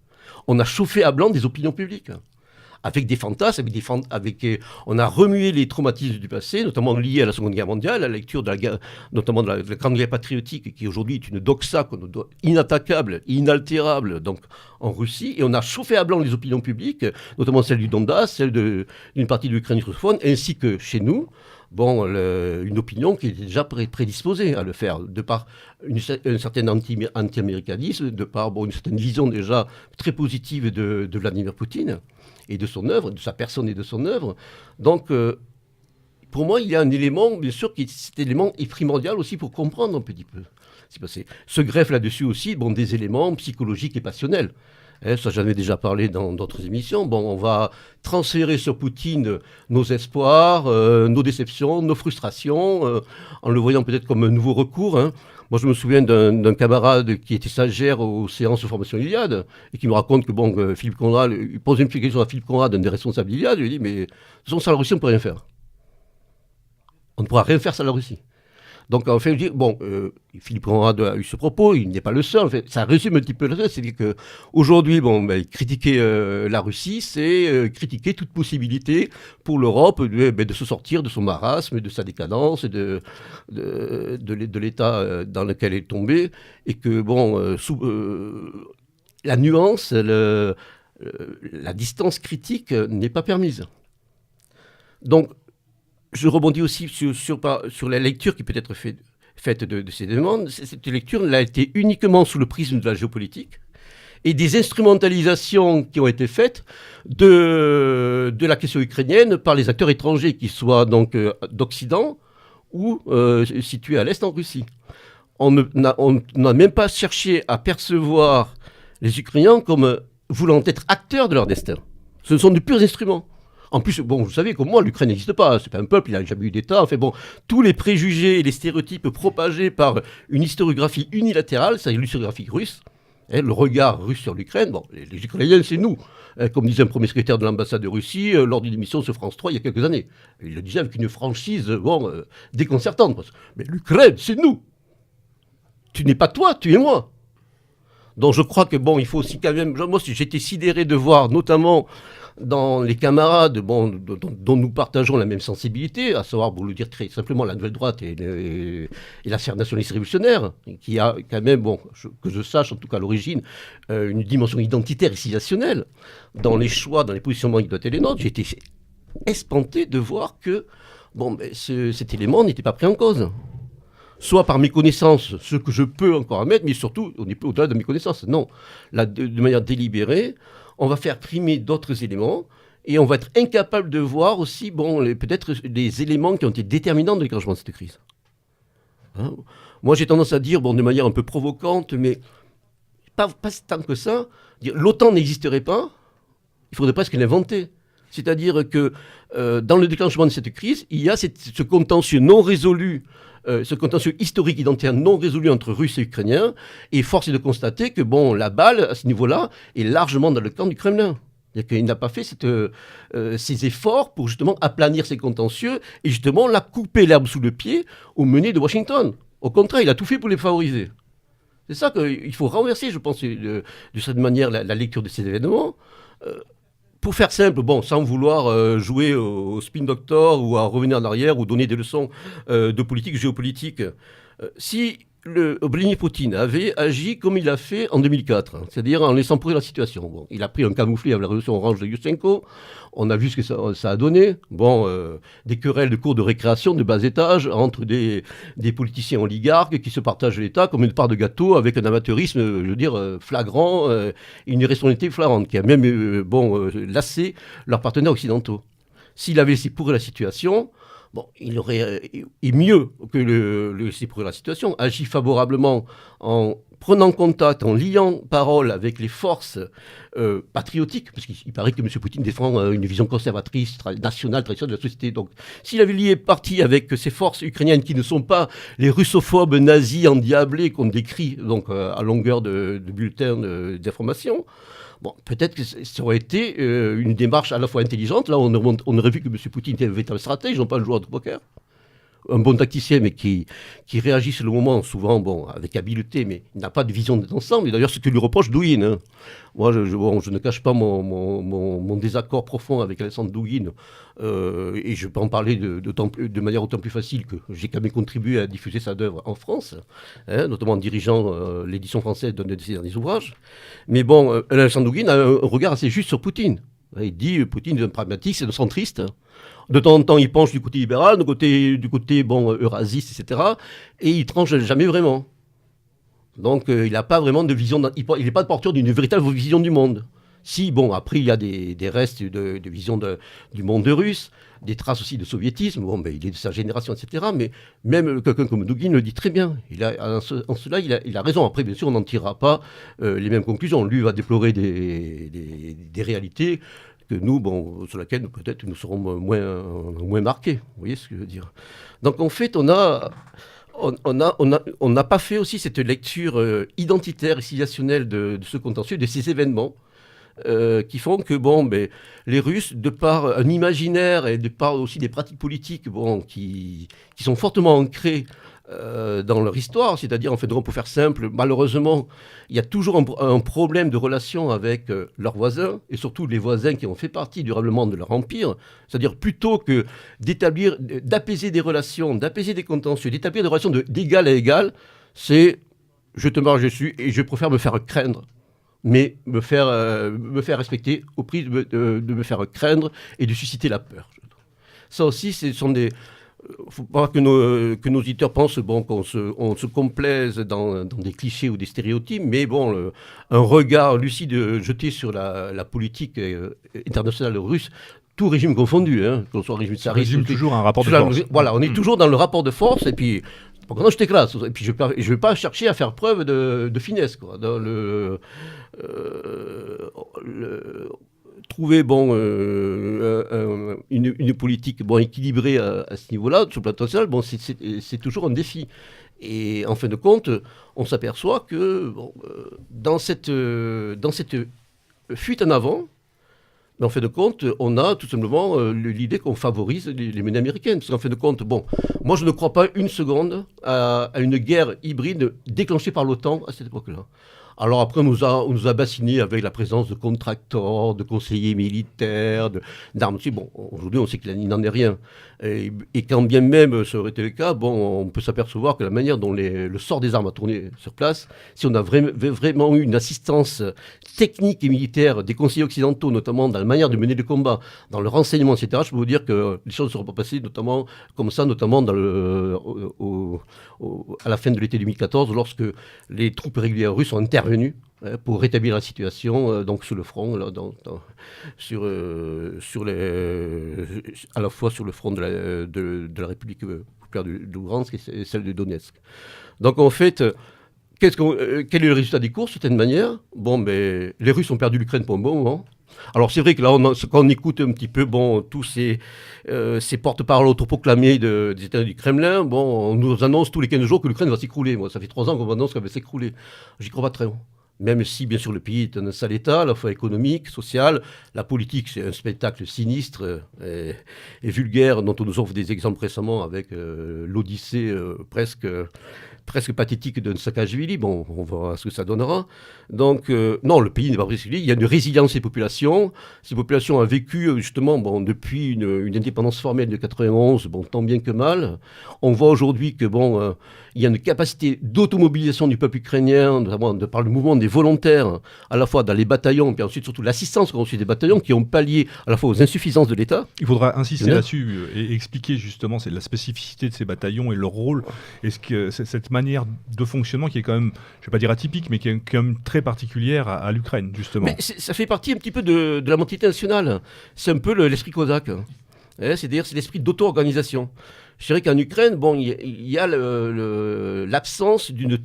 On a chauffé à blanc des opinions publiques. Avec des fantasmes, on a remué les traumatismes du passé, notamment liés à la Seconde Guerre mondiale, à la lecture de la guerre, notamment de la Grande Guerre patriotique, qui aujourd'hui est une doxa inattaquable, inaltérable, donc en Russie, et on a chauffé à blanc les opinions publiques, notamment celle du Donbass, celle d'une partie de l'Ukraine russophone, ainsi que chez nous, une opinion qui était déjà prédisposée à le faire, de par un certain anti-américanisme, de par une certaine vision déjà très positive de Vladimir Poutine et de son œuvre, de sa personne et de son œuvre. Donc, pour moi, il y a un élément, bien sûr, cet élément est primordial aussi pour comprendre un petit peu ce qui s'est passé. Se greffe là-dessus aussi des éléments psychologiques et passionnels. Ça, j'en ai déjà parlé dans d'autres émissions. On va transférer sur Poutine nos espoirs, nos déceptions, nos frustrations, en le voyant peut-être comme un nouveau recours. Moi, je me souviens d'un camarade qui était stagiaire aux séances de formation Iliade et qui me raconte que Philippe Conrad, il pose une question à Philippe Conrad, un des responsables d'Iliade, il lui dit, mais de toute façon, sans la Russie, on ne peut rien faire. On ne pourra rien faire sans la Russie. Donc, en fait, Philippe Conrad a eu ce propos, il n'est pas le seul. En fait, ça résume un petit peu le reste. C'est-à-dire qu'aujourd'hui, critiquer la Russie, c'est critiquer toute possibilité pour l'Europe de se sortir de son marasme, de sa décadence, de l'état dans lequel elle est tombée. Et que, la nuance, la distance critique n'est pas permise. Donc, je rebondis aussi sur la lecture qui peut être faite de ces demandes. Cette lecture elle a été uniquement sous le prisme de la géopolitique et des instrumentalisations qui ont été faites de la question ukrainienne par les acteurs étrangers, qui soient donc d'Occident ou situés à l'Est en Russie. on n'a même pas cherché à percevoir les Ukrainiens comme voulant être acteurs de leur destin. Ce sont de purs instruments. En plus, bon, vous savez, comme moi, l'Ukraine n'existe pas. C'est pas un peuple, il n'a jamais eu d'État. Enfin bon, tous les préjugés et les stéréotypes propagés par une historiographie unilatérale, c'est-à-dire l'historiographie russe, le regard russe sur l'Ukraine, bon, les Ukrainiens, c'est nous. Comme disait un premier secrétaire de l'ambassade de Russie lors d'une émission sur France 3 il y a quelques années. Il le disait avec une franchise déconcertante. Mais l'Ukraine, c'est nous. Tu n'es pas toi, tu es moi. Donc je crois que bon, il faut aussi quand même. Moi, j'étais sidéré de voir, notamment dans les camarades dont nous partageons la même sensibilité, à savoir, pour le dire très simplement, la Nouvelle Droite et la sphère nationaliste révolutionnaire, qui a quand même, que je sache en tout cas à l'origine, une dimension identitaire et civilisationnelle dans les choix, dans les positionnements qui doivent être les nôtres. J'ai été espanté de voir que cet élément n'était pas pris en cause. Soit par mes connaissances, ce que je peux encore admettre, mais surtout, on n'est pas au-delà de mes connaissances. Non, là, de manière délibérée, on va faire primer d'autres éléments et on va être incapable de voir aussi, peut-être les éléments qui ont été déterminants de déclenchement de cette crise. Hein, moi, j'ai tendance à dire, de manière un peu provocante, mais pas tant que ça, l'OTAN n'existerait pas, il faudrait presque l'inventer. C'est-à-dire que dans le déclenchement de cette crise, il y a ce contentieux non résolu, ce contentieux historique identitaire non résolu entre Russes et Ukrainiens, et force est de constater que la balle, à ce niveau-là, est largement dans le camp du Kremlin. C'est-à-dire qu'il n'a pas fait ces efforts pour justement aplanir ces contentieux et justement la couper l'herbe sous le pied aux menées de Washington. Au contraire, il a tout fait pour les favoriser. C'est ça qu'il faut renverser, je pense, de cette manière, la lecture de ces événements. Pour faire simple, sans vouloir jouer au spin doctor ou à revenir en arrière ou donner des leçons de politique, géopolitique, si Vladimir Poutine avait agi comme il l'a fait en 2004, c'est-à-dire en laissant pourrir la situation. Il a pris un camouflet avec la révolution orange de Yushchenko, on a vu ce que ça a donné. Des querelles de cours de récréation de bas étage entre des politiciens oligarques qui se partagent l'État comme une part de gâteau avec un amateurisme, je veux dire, flagrant, une irresponsabilité flagrante qui a même lassé leurs partenaires occidentaux. S'il avait laissé pourrir la situation, il aurait, et mieux que le laisser pourrir la situation, agi favorablement en prenant contact, en liant parole avec les forces patriotiques, parce qu'il paraît que M. Poutine défend une vision conservatrice, nationale, traditionnelle de la société. Donc, s'il avait lié parti avec ces forces ukrainiennes qui ne sont pas les russophobes nazis endiablés qu'on décrit à longueur de bulletins d'information, peut-être que ça aurait été une démarche à la fois intelligente. Là, on aurait vu que M. Poutine était un véritable stratège, non pas un joueur de poker. Un bon tacticien, mais qui réagit sur le moment, souvent avec habileté, mais il n'a pas de vision d'ensemble. Et d'ailleurs, ce que lui reproche Douguine. Hein. Moi, je ne cache pas mon désaccord profond avec Alexandre Douguine. Et je peux en parler de manière autant plus facile que j'ai quand même contribué à diffuser sa œuvre en France, notamment en dirigeant l'édition française d'un de ses derniers ouvrages. Mais Alexandre Douguine a un regard assez juste sur Poutine. Il dit Poutine est un pragmatique, c'est un centriste. De temps en temps, il penche du côté libéral, du côté eurasiste, etc. Et il tranche jamais vraiment. Donc, il n'a pas vraiment de vision. Il n'est pas porteur d'une véritable vision du monde. Si, après, il y a des restes de vision du monde russe, des traces aussi de soviétisme. Il est de sa génération, etc. Mais même quelqu'un comme Douguine le dit très bien. En cela, il a raison. Après, bien sûr, on n'en tirera pas les mêmes conclusions. Lui va déplorer des réalités que nous, sur laquelle peut-être nous serons moins marqués. Vous voyez ce que je veux dire? Donc en fait, on n'a pas fait aussi cette lecture identitaire et civilisationnelle de ce contentieux, de ces événements qui font que les Russes, de par un imaginaire et de par aussi des pratiques politiques qui sont fortement ancrées dans leur histoire, c'est-à-dire, en fait, pour faire simple, malheureusement, il y a toujours un problème de relation avec leurs voisins, et surtout les voisins qui ont fait partie durablement de leur empire, c'est-à-dire plutôt que d'apaiser des relations, d'apaiser des contentieux, d'établir des relations d'égal à égal, c'est je te marche dessus et je préfère me faire craindre, mais me faire respecter au prix de me faire craindre et de susciter la peur. Ça aussi, ce sont des... Il ne faut pas que nos auditeurs pensent qu'on se complaise dans des clichés ou des stéréotypes, mais un regard lucide jeté sur la politique internationale russe, tout régime confondu, qu'on soit régime tsariste. Ça résume toujours un rapport de force. Voilà, on est toujours dans le rapport de force, et puis Donc non, je t'écrase. Et puis je vais pas chercher à faire preuve de finesse, quoi. Dans trouver une politique équilibrée à ce niveau-là, sur le plan national, c'est toujours un défi. Et en fin de compte, on s'aperçoit que dans cette fuite en avant, mais en fin de compte, on a tout simplement l'idée qu'on favorise les menées américaines. Parce qu'en fin de compte, moi je ne crois pas une seconde à une guerre hybride déclenchée par l'OTAN à cette époque-là. Alors après, on nous a bassinés avec la présence de contracteurs, de conseillers militaires, d'armes. Aujourd'hui, on sait qu'il n'en est rien. Et quand bien même ça aurait été le cas, on peut s'apercevoir que la manière dont le sort des armes a tourné sur place, si on a vraiment eu une assistance technique et militaire des conseillers occidentaux, notamment dans la manière de mener le combat, dans le renseignement, etc., je peux vous dire que les choses ne seront pas passées notamment à la fin de l'été 2014, lorsque les troupes régulières russes ont intervenu pour rétablir la situation donc sur le front, là, à la fois sur le front de la République populaire de Lugansk et celle de Donetsk. Donc en fait, quel est le résultat des courses, d'une certaine manière? Les Russes ont perdu l'Ukraine pour un bon moment. Alors c'est vrai que là, quand on écoute un petit peu tous ces porte-paroles autoproclamés des États du Kremlin, on nous annonce tous les 15 jours que l'Ukraine va s'écrouler. Moi, ça fait 3 ans qu'on m'annonce qu'elle va s'écrouler. J'y crois pas très haut. Même si, bien sûr, le pays est un sale état, à la fois économique, social. La politique, c'est un spectacle sinistre et vulgaire, dont on nous offre des exemples récemment avec l'odyssée presque pathétique d'un Saakashvili. On verra ce que ça donnera. Donc, non, le pays n'est pas brisé. Il y a une résilience des populations. Ces populations ont vécu, justement, depuis une indépendance formelle de 91, tant bien que mal. On voit aujourd'hui que, il y a une capacité d'automobilisation du peuple ukrainien, notamment par le mouvement des volontaires, à la fois dans les bataillons, puis ensuite surtout l'assistance qu'on a reçue des bataillons, qui ont pallié à la fois aux insuffisances de l'État. Il faudra insister là-dessus et expliquer justement la spécificité de ces bataillons et leur rôle, et cette manière de fonctionnement qui est quand même, je ne vais pas dire atypique, mais qui est quand même très particulière à l'Ukraine, justement. Mais ça fait partie un petit peu de la mentalité nationale. C'est un peu l'esprit cosaque. C'est-à-dire, c'est l'esprit d'auto-organisation. Je dirais qu'en Ukraine, il y a l'absence d'une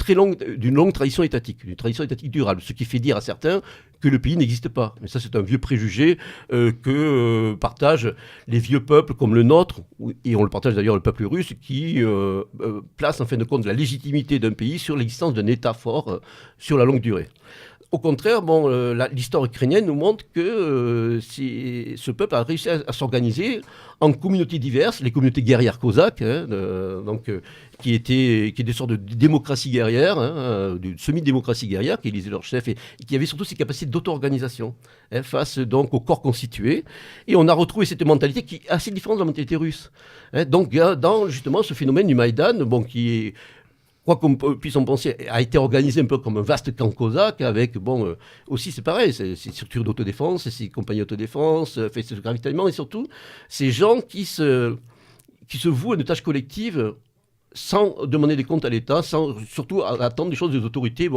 longue tradition étatique, une tradition étatique durable, ce qui fait dire à certains que le pays n'existe pas. Mais ça, c'est un vieux préjugé que partagent les vieux peuples comme le nôtre, et on le partage d'ailleurs le peuple russe, qui place en fin de compte la légitimité d'un pays sur l'existence d'un État fort sur la longue durée. Au contraire, l'histoire ukrainienne nous montre que ce peuple a réussi à s'organiser en communautés diverses, les communautés guerrières cosaques, qui étaient des sortes de démocratie guerrière, de semi-démocratie guerrière, qui élisaient leur chef et qui avaient surtout ces capacités d'auto-organisation face donc au corps constitué. Et on a retrouvé cette mentalité qui est assez différente de la mentalité russe. Donc, dans justement ce phénomène du Maïdan, qui est, quoi qu'on puisse en penser, a été organisé un peu comme un vaste camp cosaque avec, aussi c'est pareil, ces structures d'autodéfense, ces compagnies d'autodéfense, ces ravitaillements, et surtout ces gens qui se vouent à une tâche collective sans demander des comptes à l'État, sans surtout attendre des choses des autorités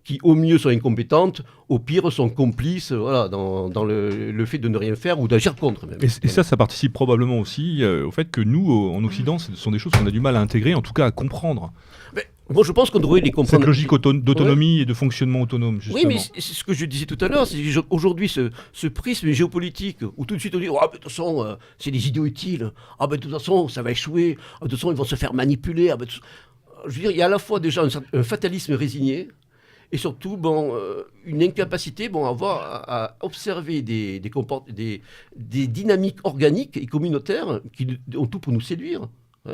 qui au mieux sont incompétentes, au pire sont complices dans le fait de ne rien faire ou d'agir contre même. Et ça participe probablement aussi au fait que nous, en Occident, ce sont des choses qu'on a du mal à intégrer, en tout cas à comprendre. Mais, je pense qu'on devrait les comprendre. Cette logique d'autonomie et de fonctionnement autonome, justement. Oui, mais c'est ce que je disais tout à l'heure. Aujourd'hui, ce prisme géopolitique, où tout de suite on dit de toute façon, c'est des idiots utiles. De toute façon, ça va échouer. De toute façon, ils vont se faire manipuler. Je veux dire, il y a à la fois déjà un fatalisme résigné, et surtout une incapacité à observer des dynamiques organiques et communautaires qui ont tout pour nous séduire.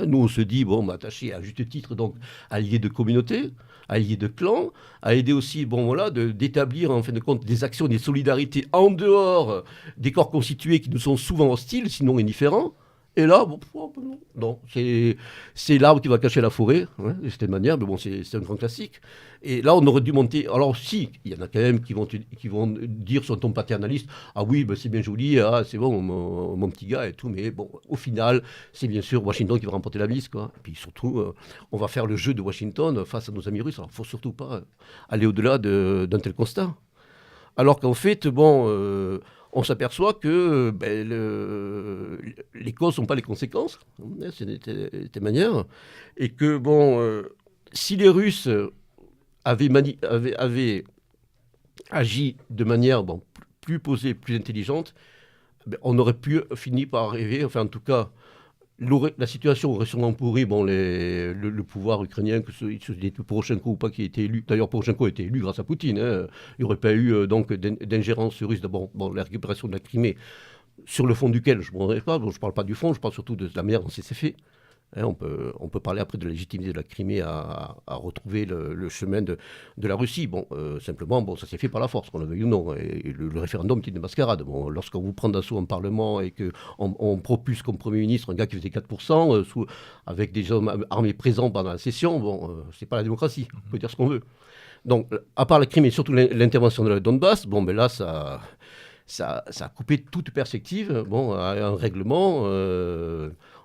Nous, on se dit, attaché à juste titre donc, à l'idée de communauté, à l'idée de clan, à aider aussi d'établir en fin de compte des actions, des solidarités en dehors des corps constitués qui nous sont souvent hostiles, sinon indifférents. Et là, non, c'est l'arbre qui va cacher la forêt, de cette manière, mais c'est un grand classique. Et là, on aurait dû monter. Alors, si, il y en a quand même qui vont dire sur un ton paternaliste, ah oui, c'est bien joli, c'est bon, mon petit gars et tout, mais au final, c'est bien sûr Washington qui va remporter la mise, quoi. Et puis surtout, on va faire le jeu de Washington face à nos amis russes. Alors, il ne faut surtout pas aller au-delà d'un tel constat. Alors qu'en fait, on s'aperçoit que les causes ne sont pas les conséquences, c'est des manières, et que si les Russes avaient agi de manière plus posée, plus intelligente, on aurait pu finir par arriver, enfin en tout cas, la situation aurait sûrement pourri le pouvoir ukrainien, que c'était Poroshenko ou pas qui a été élu. D'ailleurs, Poroshenko a été élu grâce à Poutine. Hein. Il n'y aurait pas eu d'ingérence russe. D'abord, la récupération de la Crimée, sur le fond duquel je ne parle pas du fond, je parle surtout de la manière dont c'est fait. Hein, on peut parler après de la légitimité de la Crimée à retrouver le chemin de la Russie. Simplement, ça s'est fait par la force, qu'on le veuille ou non. Et le référendum était une mascarade. Lorsqu'on vous prend d'assaut en Parlement et qu'on propulse comme Premier ministre un gars qui faisait 4%, avec des hommes armés présents pendant la session, c'est pas la démocratie. On peut dire ce qu'on veut. Donc, à part la Crimée, surtout l'intervention de la Donbass, là, ça a coupé toute perspective à un règlement,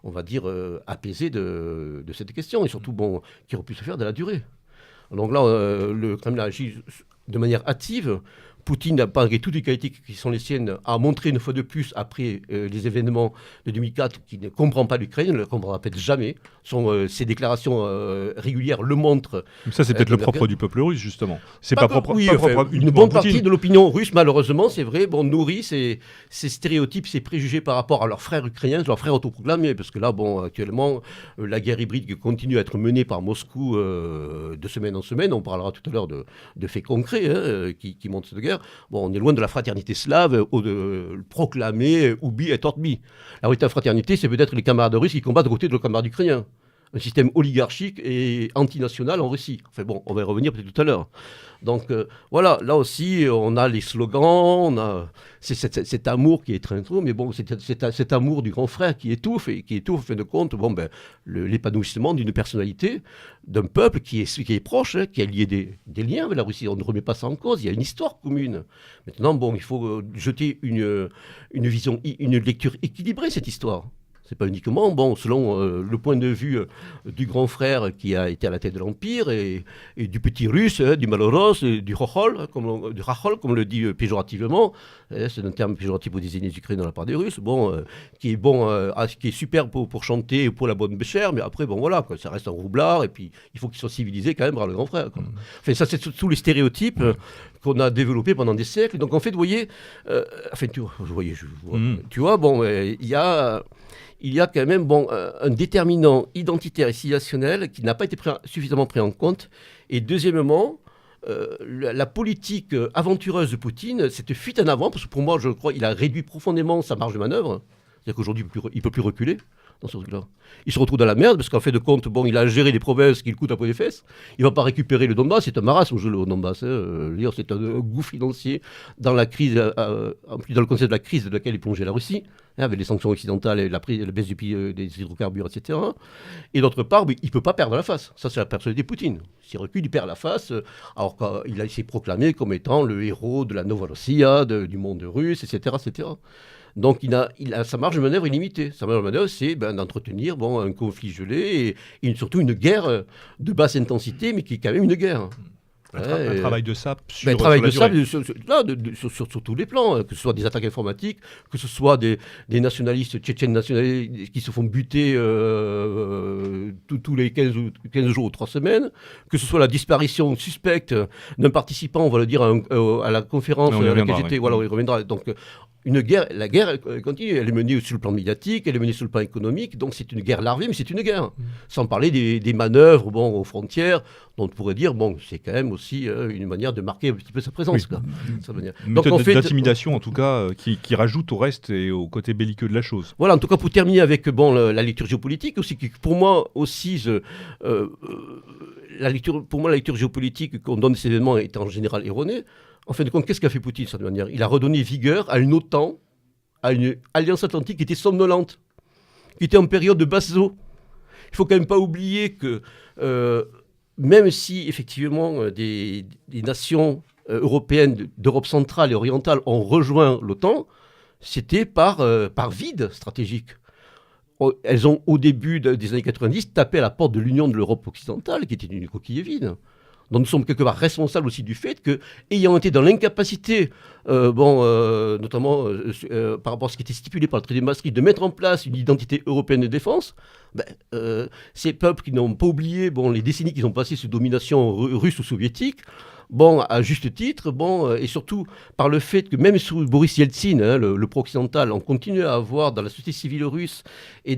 on va dire, apaisé de cette question, et surtout qui aurait pu se faire de la durée. Donc là, le Kremlin agit de manière hâtive. Poutine, malgré toutes les qualités qui sont les siennes, a montré une fois de plus, après les événements de 2004, qu'il ne comprend pas l'Ukraine, ne le comprendra peut-être jamais. Ses déclarations régulières le montrent. Mais ça, c'est peut-être le propre du peuple russe, justement. C'est pas propre. Oui, propre une bonne partie de l'opinion russe, malheureusement, c'est vrai, nourrit ces stéréotypes, ces préjugés par rapport à leurs frères ukrainiens, leurs frères autoproclamés. Parce que là, actuellement, la guerre hybride qui continue à être menée par Moscou de semaine en semaine, on parlera tout à l'heure de faits concrets qui montrent cette guerre. On est loin de la fraternité slave, de proclamer Ubi et Orbi. La véritable fraternité, c'est peut-être les camarades russes qui combattent aux côtés de leurs camarades ukrainiens. Un système oligarchique et antinational en Russie. Enfin on va y revenir peut-être tout à l'heure. Donc voilà, là aussi, on a les slogans, on a cet amour qui est très trop, mais cet amour du grand frère qui étouffe, en fin de compte, l'épanouissement d'une personnalité, d'un peuple qui est proche, qui a lié des liens avec la Russie. On ne remet pas ça en cause, il y a une histoire commune. Maintenant, il faut jeter une vision, une lecture équilibrée, cette histoire. C'est pas uniquement, selon le point de vue du grand frère qui a été à la tête de l'Empire et du petit russe, du Maloros, du Rachol, comme le dit péjorativement. C'est un terme péjoratif pour désigner les Ukrainiens de la part des Russes, qui est super pour chanter pour la bonne béchère, mais après, ça reste un roublard, et puis il faut qu'il soit civilisé quand même par le grand frère. Enfin, ça, c'est tous les stéréotypes qu'on a développés pendant des siècles. Donc en fait, vous voyez, tu vois, il y a quand même un déterminant identitaire et civilisationnel qui n'a pas été suffisamment pris en compte. Et deuxièmement, la politique aventureuse de Poutine, cette fuite en avant, parce que pour moi, je crois qu'il a réduit profondément sa marge de manœuvre. C'est-à-dire qu'aujourd'hui, il ne peut plus reculer dans ce truc-là. Il se retrouve dans la merde, parce qu'en fait de compte, il a géré des provinces qui le coûtent un peu les fesses. Il ne va pas récupérer le Donbass, c'est un marasme, le Donbass. C'est un gouffre financier dans la crise, en plus dans le concept de la crise de laquelle est plongée la Russie, avec les sanctions occidentales et la baisse du prix des hydrocarbures, etc. Et d'autre part, il ne peut pas perdre la face. Ça, c'est la personnalité de Poutine. S'il recule, il perd la face, alors qu'il s'est proclamé comme étant le héros de la Novorossia, du monde russe, etc., etc. Donc il a sa marge de manœuvre illimitée. Sa marge de manœuvre, c'est d'entretenir un conflit gelé et surtout une guerre de basse intensité, mais qui est quand même une guerre. Un travail de sape sur tous les plans, que ce soit des attaques informatiques, que ce soit des nationalistes tchétchènes nationalistes qui se font buter tous les 15 jours ou 3 semaines, que ce soit la disparition suspecte d'un participant, on va le dire, à la conférence à laquelle j'étais. Voilà, il reviendra. Donc, la guerre continue, elle est menée sur le plan médiatique, elle est menée sur le plan économique, donc c'est une guerre larvée, mais c'est une guerre. Sans parler des manœuvres aux frontières, dont on pourrait dire, c'est quand même aussi une manière de marquer un petit peu sa présence. Oui. Une méthode d'intimidation, en tout cas, qui rajoute au reste et au côté belliqueux de la chose. Voilà, en tout cas, pour terminer avec la lecture géopolitique, aussi, qui pour moi aussi, la lecture géopolitique qu'on donne de ces événements est en général erronée. En fin de compte, qu'est-ce qu'a fait Poutine de cette manière ? Il a redonné vigueur à une OTAN, à une alliance atlantique qui était somnolente, qui était en période de basse eau. Il ne faut quand même pas oublier que même si effectivement des nations européennes d'Europe centrale et orientale ont rejoint l'OTAN, c'était par vide stratégique. Elles ont, au début des années 90, tapé à la porte de l'Union de l'Europe occidentale, qui était une coquille vide. Donc nous sommes quelque part responsables aussi du fait que, ayant été dans l'incapacité, notamment par rapport à ce qui était stipulé par le traité de Maastricht, de mettre en place une identité européenne de défense, ces peuples qui n'ont pas oublié les décennies qu'ils ont passées sous domination russe ou soviétique, à juste titre, et surtout par le fait que même sous Boris Yeltsin, le pro-occidental, on continue à avoir dans la société civile russe et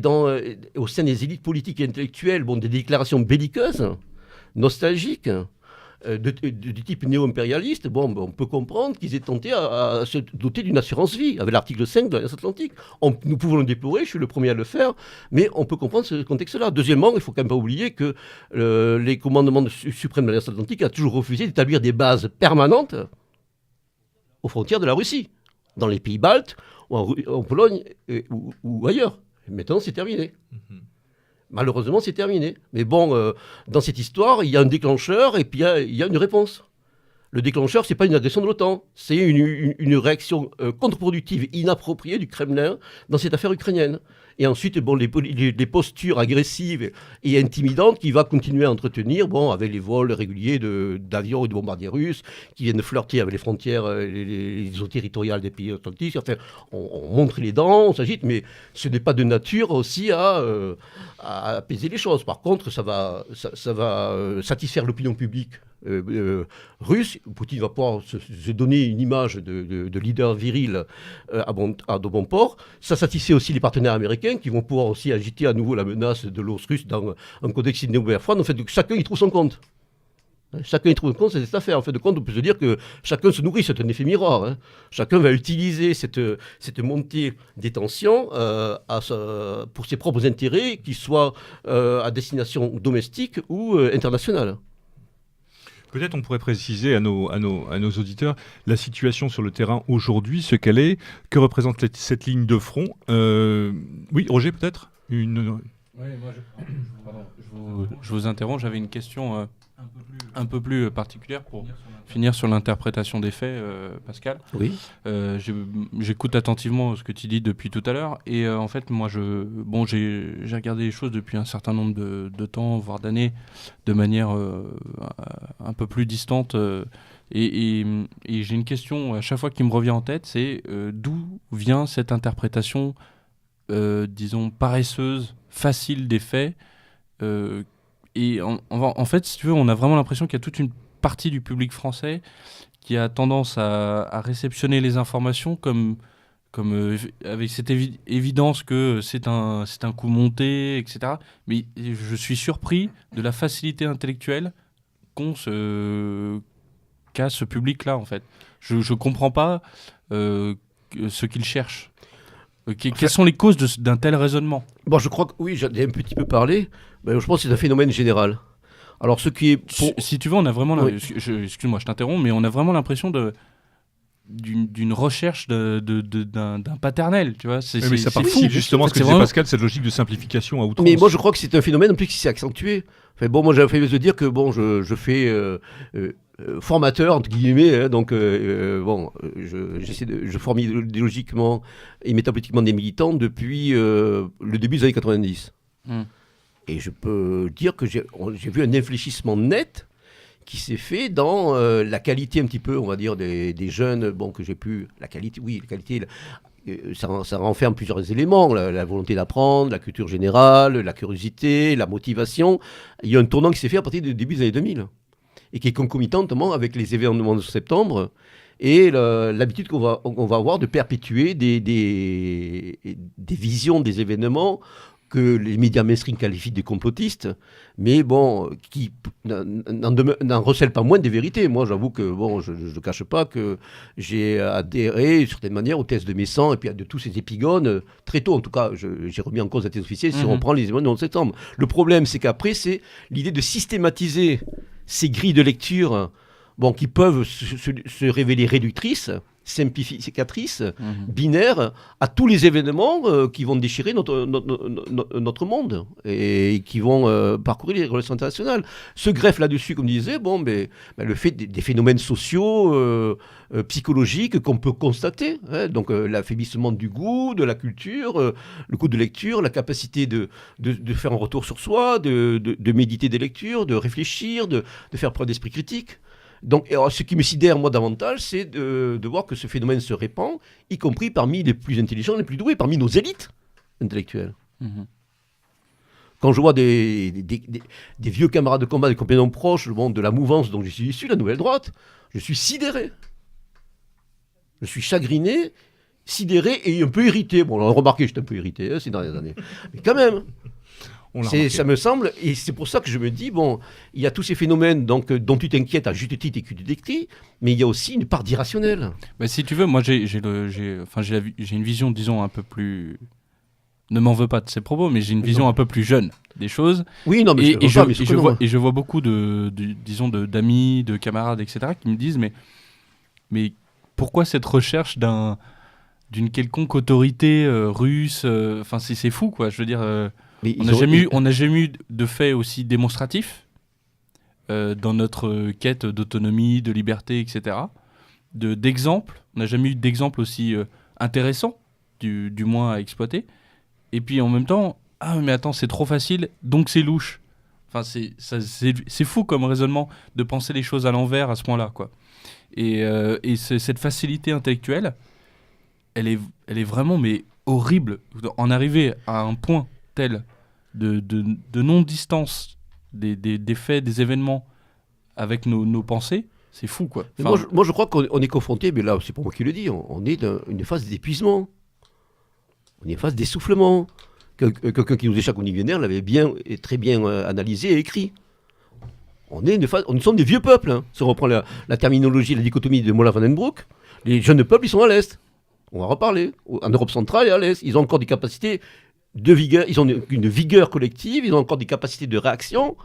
au sein des élites politiques et intellectuelles des déclarations belliqueuses, nostalgiques, du type néo-impérialiste, on peut comprendre qu'ils aient tenté à se doter d'une assurance vie, avec l'article 5 de l'Alliance Atlantique. Nous pouvons le déplorer, je suis le premier à le faire, mais on peut comprendre ce contexte-là. Deuxièmement, il ne faut quand même pas oublier que les commandements suprêmes de l'Alliance Atlantique ont toujours refusé d'établir des bases permanentes aux frontières de la Russie, dans les pays baltes, ou en Pologne, ou ailleurs. Et maintenant, c'est terminé. Malheureusement, c'est terminé. Mais dans cette histoire, il y a un déclencheur et puis il y a une réponse. Le déclencheur, ce n'est pas une agression de l'OTAN, c'est une réaction contre-productive, inappropriée du Kremlin dans cette affaire ukrainienne. Et ensuite, les postures agressives et intimidantes qu'il va continuer à entretenir avec les vols réguliers d'avions et de bombardiers russes qui viennent flirter avec les frontières, les eaux territoriales des pays atlantiques. Enfin, on montre les dents, on s'agite, mais ce n'est pas de nature aussi à apaiser les choses. Par contre, ça va satisfaire l'opinion publique russe. Poutine va pouvoir se donner une image de leader viril à de bon port. Ça satisfait aussi les partenaires américains qui vont pouvoir aussi agiter à nouveau la menace de l'ours russe dans un contexte néo-froid. En fait, chacun y trouve son compte. Chacun y trouve son compte, c'est cette affaire. En fait de compte, on peut se dire que chacun se nourrit, c'est un effet miroir. Chacun va utiliser cette montée des tensions pour ses propres intérêts, qu'ils soient à destination domestique ou internationale. Peut-être on pourrait préciser à nos auditeurs la situation sur le terrain aujourd'hui, ce qu'elle est, que représente cette ligne de front. Oui, Roger, peut-être Oui, moi je vous interromps, j'avais une question un peu plus particulière pour finir sur l'interprétation des faits, Pascal. Oui. J'écoute attentivement ce que tu dis depuis tout à l'heure et en fait moi j'ai regardé les choses depuis un certain nombre de temps, voire d'années, de manière un peu plus distante et j'ai une question à chaque fois qui me revient en tête, c'est d'où vient cette interprétation disons paresseuse, facile des faits et en fait, si tu veux, on a vraiment l'impression qu'il y a toute une partie du public français qui a tendance à réceptionner les informations comme avec cette évidence que c'est un coup monté, etc. Mais je suis surpris de la facilité intellectuelle qu'a ce public-là, en fait. Je ne comprends pas ce qu'il cherche. Quelles sont les causes d'un tel raisonnement ? Je crois que oui, j'en ai un petit peu parlé. Je pense que c'est un phénomène général. Alors, ce qui est si tu veux, on a vraiment excuse-moi, je t'interromps, mais on a vraiment l'impression d'une recherche d'un paternel, tu vois. Mais ça participe justement, ce que disait Pascal, cette logique de simplification à outrance. Mais moi, je crois que c'est un phénomène en plus qui s'est accentué. Enfin, moi, j'avais fait de dire que je fais formateur entre guillemets, donc je forme idéologiquement et métapolitiquement des militants depuis le début des années 90. Et je peux dire que j'ai vu un infléchissement net qui s'est fait dans la qualité un petit peu, on va dire, des jeunes, que j'ai pu... La qualité, ça renferme plusieurs éléments, la volonté d'apprendre, la culture générale, la curiosité, la motivation. Il y a un tournant qui s'est fait à partir du début des années 2000 et qui est concomitant notamment avec les événements de septembre et l'habitude qu'on va avoir de perpétuer des visions des événements que les médias mainstream qualifient de complotistes, mais qui n'en recèlent pas moins des vérités. Moi, j'avoue que, je ne cache pas que j'ai adhéré, d'une certaine manière, aux thèses de Messan et puis de tous ces épigones, très tôt. En tout cas, j'ai remis en cause la thèse officielle si on prend les événements du 11 septembre. Le problème, c'est qu'après, c'est l'idée de systématiser ces grilles de lecture bon, qui peuvent se révéler réductrices, simplificatrices, binaires, à tous les événements qui vont déchirer notre monde et qui vont parcourir les relations internationales. Se greffe là-dessus, comme disait, le fait des phénomènes sociaux, psychologiques qu'on peut constater. Hein, donc l'affaiblissement du goût, de la culture, le goût de lecture, la capacité de faire un retour sur soi, de méditer des lectures, de réfléchir, de faire preuve d'esprit critique. Donc, alors, ce qui me sidère, moi, davantage, c'est de voir que ce phénomène se répand, y compris parmi les plus intelligents, les plus doués, parmi nos élites intellectuelles. Quand je vois des vieux camarades de combat, des compagnons proches de la mouvance dont je suis issu, la Nouvelle Droite, je suis sidéré. Je suis chagriné, sidéré et un peu irrité. Bon, on a remarqué que j'étais un peu irrité ces dernières années. Mais quand même... Ça me semble, et c'est pour ça que je me dis, il y a tous ces phénomènes dont tu t'inquiètes à juste titre et que tu décris, mais il y a aussi une part d'irrationnel. Si tu veux, moi j'ai une vision, disons, un peu plus... Ne m'en veux pas de ces propos, mais j'ai une vision un peu plus jeune des choses. Oui, non, mais je vois beaucoup d'amis, de camarades, etc., qui me disent, mais pourquoi cette recherche d'une quelconque autorité russe, c'est fou, quoi, je veux dire... On n'a jamais eu de fait aussi démonstratif dans notre quête d'autonomie, de liberté, etc. D'exemples. On n'a jamais eu d'exemple aussi intéressant, du moins à exploiter. Et puis en même temps, mais attends, c'est trop facile, donc c'est louche. C'est fou comme raisonnement de penser les choses à l'envers à ce point-là, quoi. Et cette facilité intellectuelle, elle est vraiment horrible. En arriver à un point tel de non-distance des faits, des événements avec nos pensées, c'est fou, quoi. Moi, je crois qu'on est confronté, mais là, c'est pas moi qui le dis, on est dans une phase d'épuisement. On est en phase d'essoufflement. Quelqu'un qui nous échappe au Vénère l'avait très bien analysé et écrit. Nous sommes des vieux peuples. Hein. Si on reprend la terminologie, la dichotomie de Mola van den Broek, les jeunes peuples, ils sont à l'Est. On va reparler. En Europe centrale et à l'Est. Ils ont encore des capacités de vigueur, ils ont une vigueur collective, ils ont encore des capacités de réaction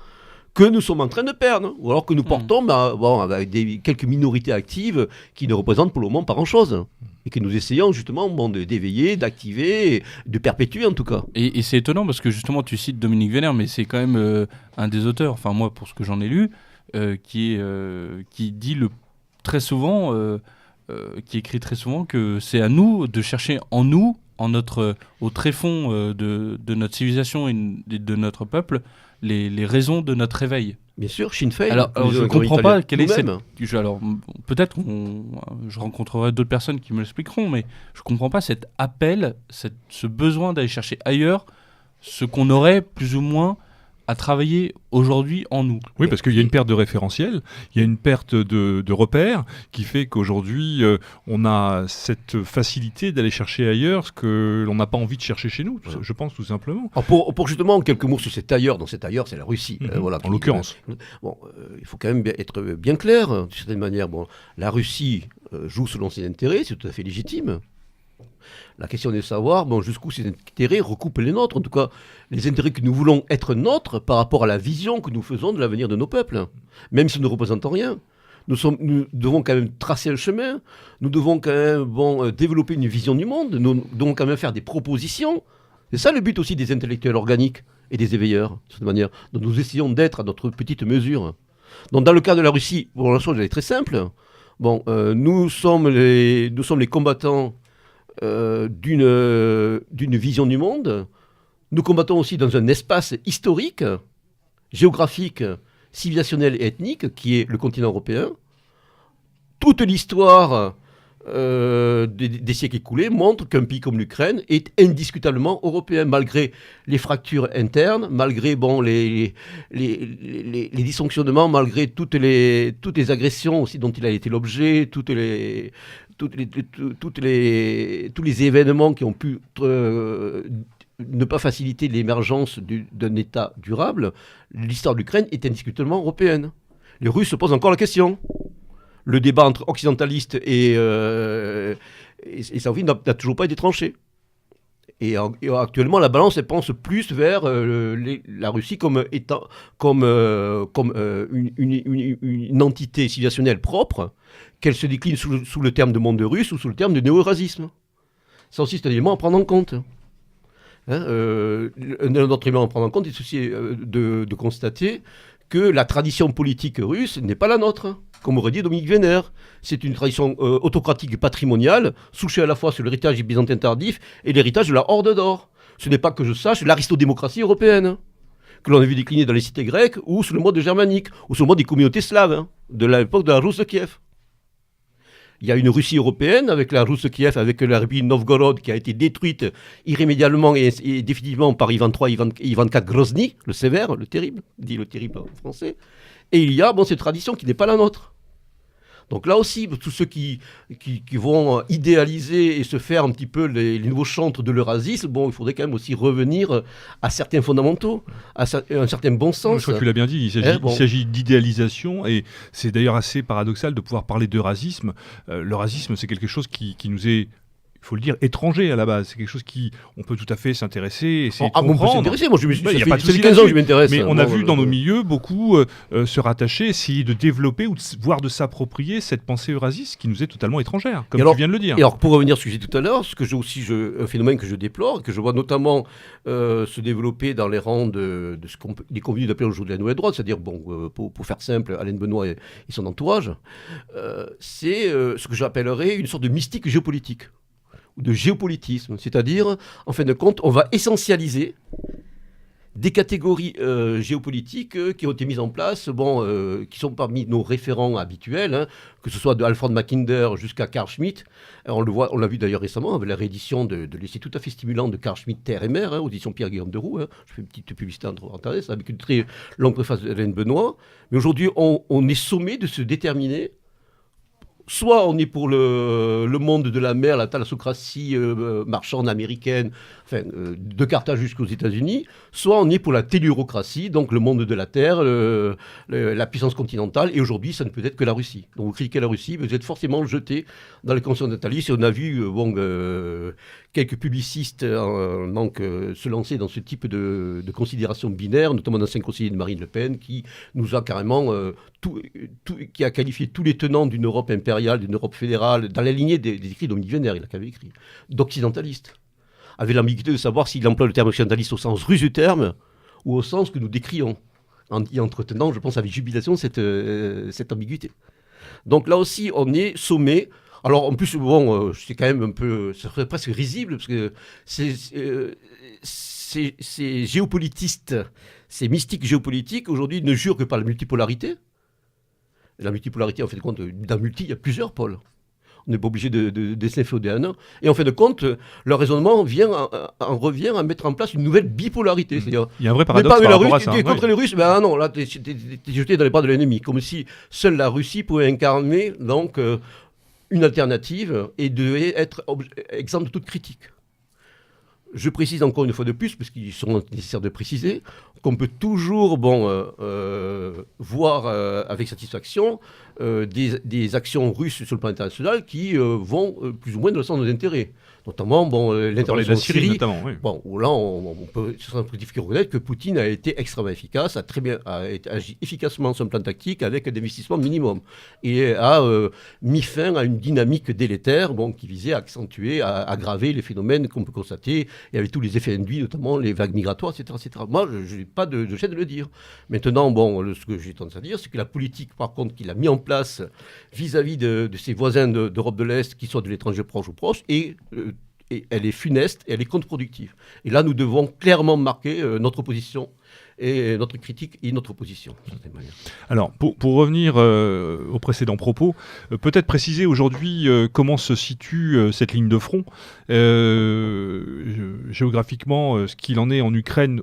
que nous sommes en train de perdre, ou alors que nous portons avec quelques minorités actives qui ne représentent pour le moment pas grand-chose, et que nous essayons justement d'éveiller, d'activer, de perpétuer en tout cas. Et c'est étonnant parce que justement tu cites Dominique Vénère, mais c'est quand même un des auteurs, enfin moi pour ce que j'en ai lu, qui dit très souvent, qui écrit très souvent que c'est à nous de chercher en nous, au tréfond de notre civilisation et de notre peuple, les raisons de notre réveil. Bien sûr, Sinn Féin. Alors je ne comprends pas quelle est cette... Alors peut-être je rencontrerai d'autres personnes qui me l'expliqueront, mais je ne comprends pas cet appel, ce besoin d'aller chercher ailleurs ce qu'on aurait plus ou moins à travailler aujourd'hui en nous. Oui, parce qu'il y a une perte de référentiel, il y a une perte de repères qui fait qu'aujourd'hui, on a cette facilité d'aller chercher ailleurs ce que l'on n'a pas envie de chercher chez nous, je pense tout simplement. Alors pour justement, quelques mots sur cet ailleurs, dans cet ailleurs, c'est la Russie. En l'occurrence. Il faut quand même être bien clair, d'une certaine manière. La Russie joue selon ses intérêts, c'est tout à fait légitime. La question est de savoir jusqu'où ces intérêts recoupent les nôtres, en tout cas les intérêts que nous voulons être nôtres par rapport à la vision que nous faisons de l'avenir de nos peuples, même si nous ne représentons rien. Nous devons quand même tracer un chemin, nous devons quand même développer une vision du monde, nous devons quand même faire des propositions. C'est ça le but aussi des intellectuels organiques et des éveilleurs, de cette manière, dont nous essayons d'être à notre petite mesure. Donc dans le cas de la Russie, la chose est très simple. Nous sommes les combattants d'une vision du monde. Nous combattons aussi dans un espace historique, géographique, civilisationnel et ethnique qui est le continent européen. Toute l'histoire des siècles écoulés montre qu'un pays comme l'Ukraine est indiscutablement européen, malgré les fractures internes, malgré les dysfonctionnements, malgré toutes les agressions aussi dont il a été l'objet, tous les événements qui ont pu ne pas faciliter l'émergence d'un État durable. L'histoire de l'Ukraine est indiscutablement européenne. Les Russes se posent encore la question. Le débat entre occidentalistes et salafistes n'a toujours pas été tranché. Et actuellement, la balance, elle pense plus vers la Russie comme une entité civilisationnelle propre, qu'elle se décline sous le terme de monde russe ou sous le terme de néo-eurasisme. Ça aussi, c'est un élément à prendre en compte. Un autre élément à prendre en compte est aussi de constater que la tradition politique russe n'est pas la nôtre, comme aurait dit Dominique Vénère. C'est une tradition autocratique et patrimoniale, souchée à la fois sur l'héritage du byzantin tardif et l'héritage de la Horde d'Or. Ce n'est pas que je sache l'aristodémocratie européenne, que l'on a vu décliner dans les cités grecques ou sous le mode germanique, ou sous le mode des communautés slaves, de l'époque de la Rus de Kiev. Il y a une Russie européenne avec la Rus de Kiev, avec la République Novgorod qui a été détruite irrémédiablement et définitivement par Ivan III, Ivan IV Grozny, le sévère, le terrible, dit le terrible en français. Et il y a cette tradition qui n'est pas la nôtre. Donc là aussi, tous ceux qui vont idéaliser et se faire un petit peu les nouveaux chantres de l'eurasisme, il faudrait quand même aussi revenir à certains fondamentaux, à un certain bon sens. Je crois que tu l'as bien dit, il s'agit d'idéalisation, et c'est d'ailleurs assez paradoxal de pouvoir parler d'eurasisme. L'eurasisme, c'est quelque chose qui nous est, il faut le dire, étranger à la base. C'est quelque chose on peut tout à fait s'intéresser, essayer de comprendre. On peut s'intéresser, moi ça fait 15 ans que je m'intéresse. Mais on a vu dans nos milieux beaucoup se rattacher, essayer de développer ou voire de s'approprier cette pensée eurasiste qui nous est totalement étrangère, comme tu viens de le dire. Et alors, pour revenir à ce que j'ai dit tout à l'heure, un phénomène que je déplore, que je vois notamment se développer dans les rangs des convenus d'appeler aujourd'hui la nouvelle droite, c'est-à-dire, pour faire simple, Alain Benoît et son entourage, c'est ce que j'appellerais une sorte de mystique géopolitique, ou de géopolitisme, c'est-à-dire, en fin de compte, on va essentialiser des catégories géopolitiques qui ont été mises en place, qui sont parmi nos référents habituels, que ce soit de Alfred Mackinder jusqu'à Carl Schmitt. On l'a vu d'ailleurs récemment avec la réédition de l'essai tout à fait stimulant de Carl Schmitt, Terre et Mer, audition Pierre-Guillaume Deroux. Je fais une petite publicité entre parenthèses, avec une très longue préface d'Hélène Benoît. Mais aujourd'hui, on est sommé de se déterminer. Soit on est pour le monde de la mer, la thalassocratie marchande américaine, de Carthage jusqu'aux États-Unis, soit on est pour la tellurocratie, donc le monde de la terre, la puissance continentale, et aujourd'hui ça ne peut être que la Russie. Donc vous critiquez la Russie, vous êtes forcément jeté dans les continentalistes, et on a vu quelques publicistes se lancer dans ce type de considération binaire, notamment l'ancien conseiller de Marine Le Pen, qui nous a carrément qui a qualifié tous les tenants d'une Europe impériale, d'une Europe fédérale, dans la lignée des écrits de Dominique Vénère, il avait écrit, d'occidentalistes, avec l'ambiguïté de savoir s'il emploie le terme occidentaliste au sens russe du terme ou au sens que nous décrions, en y entretenant, je pense, avec jubilation cette ambiguïté. Donc là aussi, on est sommé. Alors en plus, c'est quand même un peu, ça serait presque risible, parce que ces géopolitistes, ces mystiques géopolitiques, aujourd'hui, ne jurent que par la multipolarité. La multipolarité, en fait de compte, d'un multi, il y a plusieurs pôles. On n'est pas obligé de s'inféoder à un. Et en fin de compte, leur raisonnement revient à mettre en place une nouvelle bipolarité. C'est-à-dire, il y a un vrai paradoxe par rapport à ça. Tu es contre les Russes, non, là, tu es jeté dans les bras de l'ennemi. Comme si seule la Russie pouvait incarner donc, une alternative et devait être exempte de toute critique. Je précise encore une fois de plus, parce qu'il sera nécessaire de préciser, qu'on peut toujours voir avec satisfaction des actions russes sur le plan international qui vont plus ou moins dans le sens de nos intérêts. Notamment l'intervention en Syrie, notamment, oui. Où là on peut sans critique reconnaître que Poutine a été extrêmement efficace, a agi efficacement sur le plan tactique avec un investissement minimum et a mis fin à une dynamique délétère qui visait à accentuer, à aggraver les phénomènes qu'on peut constater et avec tous les effets induits, notamment les vagues migratoires, etc. etc. Moi, je n'ai pas de gêne de le dire. Maintenant, ce que j'ai tendance à dire, c'est que la politique, par contre, qu'il a mis en place vis-à-vis de ses voisins d'Europe de l'Est, qu'ils soient de l'étranger proche ou proche, et elle est funeste et elle est contre-productive. Et là, nous devons clairement marquer notre position et notre critique et notre opposition. Alors, pour revenir aux précédents propos, peut-être préciser aujourd'hui comment se situe cette ligne de front, géographiquement, ce qu'il en est en Ukraine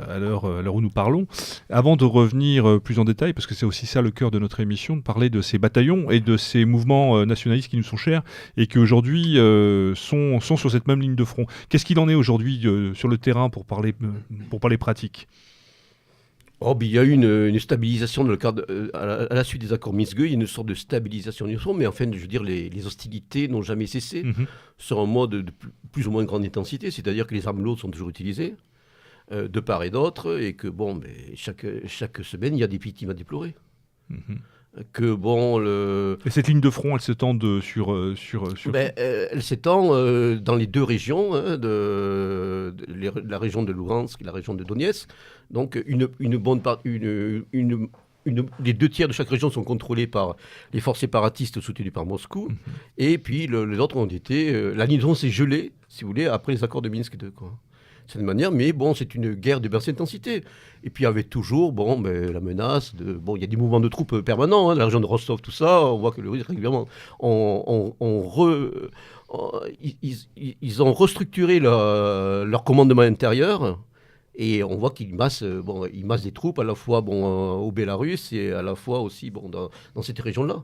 à l'heure où nous parlons, avant de revenir plus en détail, parce que c'est aussi ça le cœur de notre émission, de parler de ces bataillons et de ces mouvements nationalistes qui nous sont chers et qui aujourd'hui sont sur cette même ligne de front. Qu'est-ce qu'il en est aujourd'hui sur le terrain pour parler pratique ? Oh, il y a eu une stabilisation dans le cadre, à la suite des accords Minsk, il y a une sorte de stabilisation du front, mais enfin, je veux dire, les hostilités n'ont jamais cessé sur un mode de plus ou moins grande intensité, c'est-à-dire que les armes lourdes sont toujours utilisées, de part et d'autre, et que bon, mais chaque semaine, il y a des victimes à déplorer. Que bon, Et cette ligne de front, elle s'étend sur... elle s'étend dans les deux régions, hein, la région de Luhansk et la région de Donetsk. Donc une bonne partie, les 2 tiers de chaque région sont contrôlés par les forces séparatistes soutenues par Moscou. Et puis les autres ont été... la ligne de front s'est gelée, si vous voulez, après les accords de Minsk 2, quoi. De cette manière, mais bon, c'est une guerre de basse intensité. Et puis, il y avait toujours la menace de... Bon, il y a des mouvements de troupes permanents, hein, la région de Rostov, tout ça. On voit que régulièrement, ils ont restructuré leur commandement intérieur. Et on voit qu'ils massent des troupes à la fois au Bélarus et à la fois aussi dans cette région-là,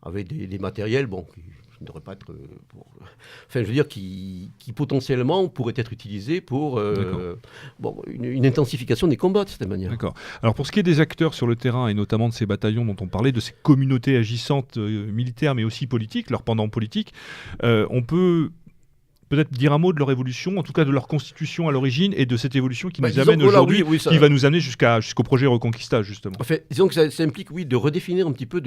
avec des matériels qui ne devraient pas être... enfin, je veux dire, qui potentiellement pourraient être utilisés pour une intensification des combats de cette manière. D'accord. Alors pour ce qui est des acteurs sur le terrain, et notamment de ces bataillons dont on parlait, de ces communautés agissantes militaires, mais aussi politiques, leurs pendants politiques, on peut... peut-être dire un mot de leur évolution, en tout cas de leur constitution à l'origine, et de cette évolution qui nous amène aujourd'hui, qui va nous amener jusqu'au projet Reconquista, justement. En fait, disons que ça implique, de redéfinir un petit peu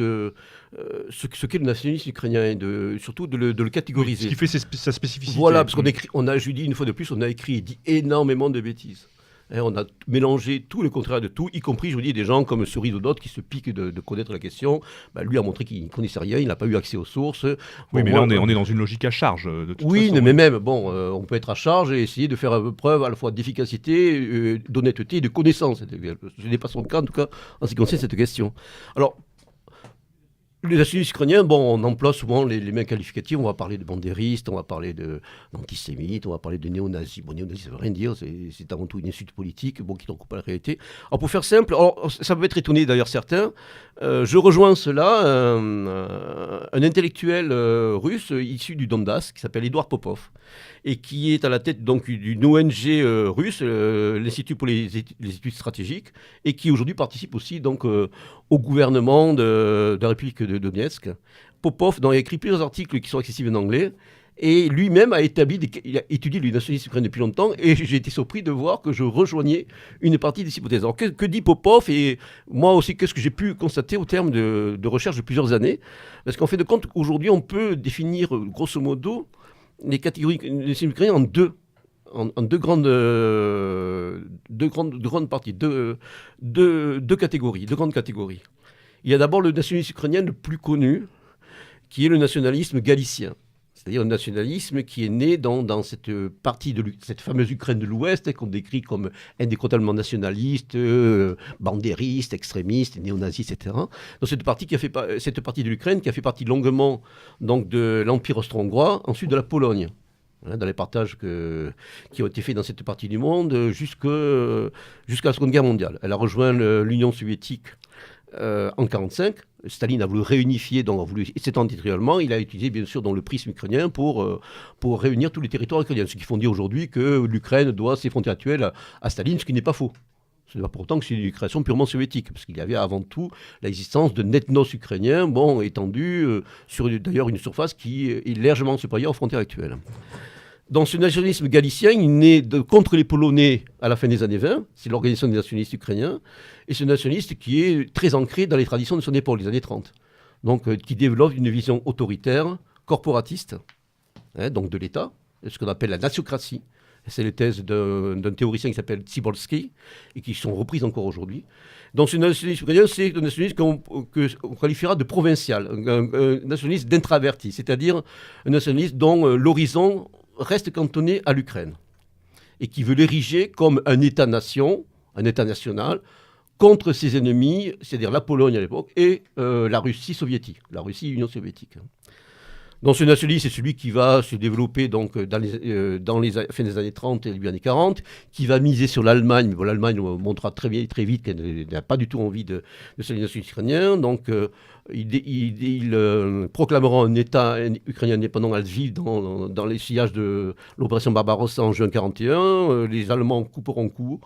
ce qu'est le nationalisme ukrainien, et surtout de le catégoriser. Ce qui fait sa spécificité. Voilà, parce je dis une fois de plus, on a écrit et dit énormément de bêtises. On a mélangé tout le contraire de tout, y compris, je vous dis, des gens comme Cerise ou d'autres qui se piquent de connaître la question. Lui a montré qu'il ne connaissait rien, il n'a pas eu accès aux sources. Oui, mais là, on est dans une logique à charge, de toute façon. Oui, mais même, on peut être à charge et essayer de faire preuve à la fois d'efficacité, d'honnêteté et de connaissance. Ce n'est pas son cas, en tout cas, en ce qui concerne cette question. Alors, les nationalistes ukrainiens, on emploie souvent les mêmes qualificatifs. On va parler de bandéristes, on va parler d'antisémites, on va parler de néo-nazis. Néo-nazis, ça ne veut rien dire, c'est avant tout une insulte politique qui ne recoupe pas la réalité. Alors, pour faire simple, ça peut être étonné d'ailleurs certains, je rejoins cela, un intellectuel russe issu du Donbass qui s'appelle Edouard Popov et qui est à la tête donc d'une ONG russe, l'Institut pour les études stratégiques, et qui aujourd'hui participe aussi donc au gouvernement de la République de Donetsk. Popov a écrit plusieurs articles qui sont accessibles en anglais, et lui-même a étudié le nationalisme ukrainien depuis longtemps, et j'ai été surpris de voir que je rejoignais une partie des hypothèses. Alors que dit Popov, et moi aussi, qu'est-ce que j'ai pu constater au terme de recherche de plusieurs années? Parce qu'en fait de compte, aujourd'hui, on peut définir grosso modo les catégories ukrainiennes en deux grandes parties, deux grandes catégories. Il y a d'abord le nationalisme ukrainien le plus connu, qui est le nationalisme galicien. C'est-à-dire un nationalisme qui est né dans cette partie de cette fameuse Ukraine de l'Ouest, qu'on décrit comme indécrotablement nationaliste, bandériste, extrémiste, néo-nazi, etc. Dans cette partie de l'Ukraine qui a fait partie longuement donc, de l'Empire austro-hongrois, ensuite de la Pologne, dans les partages qui ont été faits dans cette partie du monde jusqu'à la Seconde Guerre mondiale. Elle a rejoint l'Union soviétique en 1945. Staline a voulu réunifier, donc a voulu s'étendre territorialement. Il a utilisé bien sûr le prisme ukrainien pour réunir tous les territoires ukrainiens. Ce qui font dire aujourd'hui que l'Ukraine doit ses frontières actuelles à Staline, ce qui n'est pas faux. Ce n'est pas pour autant que c'est une création purement soviétique, parce qu'il y avait avant tout l'existence d'un ethnos ukrainien, étendu sur d'ailleurs une surface qui est largement supérieure aux frontières actuelles. Dans ce nationalisme galicien, il naît contre les Polonais à la fin des années 20, c'est l'organisation des nationalistes ukrainiens, et ce nationaliste qui est très ancré dans les traditions de son époque, les années 30, donc qui développe une vision autoritaire, corporatiste, donc de l'État, ce qu'on appelle la nationocratie. C'est les thèses d'un théoricien qui s'appelle Tsibolsky, et qui sont reprises encore aujourd'hui. Donc ce nationalisme ukrainien, c'est un nationalisme qu'on qualifiera de provincial, un nationalisme d'intraverti, c'est-à-dire un nationalisme dont l'horizon reste cantonné à l'Ukraine et qui veut l'ériger comme un État-nation, un État national, contre ses ennemis, c'est-à-dire la Pologne à l'époque et la Russie soviétique, la Russie Union soviétique. Donc ce nationalisme, c'est celui qui va se développer donc, dans les fin des années 30 et début des années 40, qui va miser sur l'Allemagne, mais l'Allemagne montrera très vite qu'elle n'a pas du tout envie de ce nationalisme ukrainien. Donc ils proclameront un État ukrainien indépendant à Lviv dans les sillages de l'opération Barbarossa en juin 1941. Les Allemands couperont court.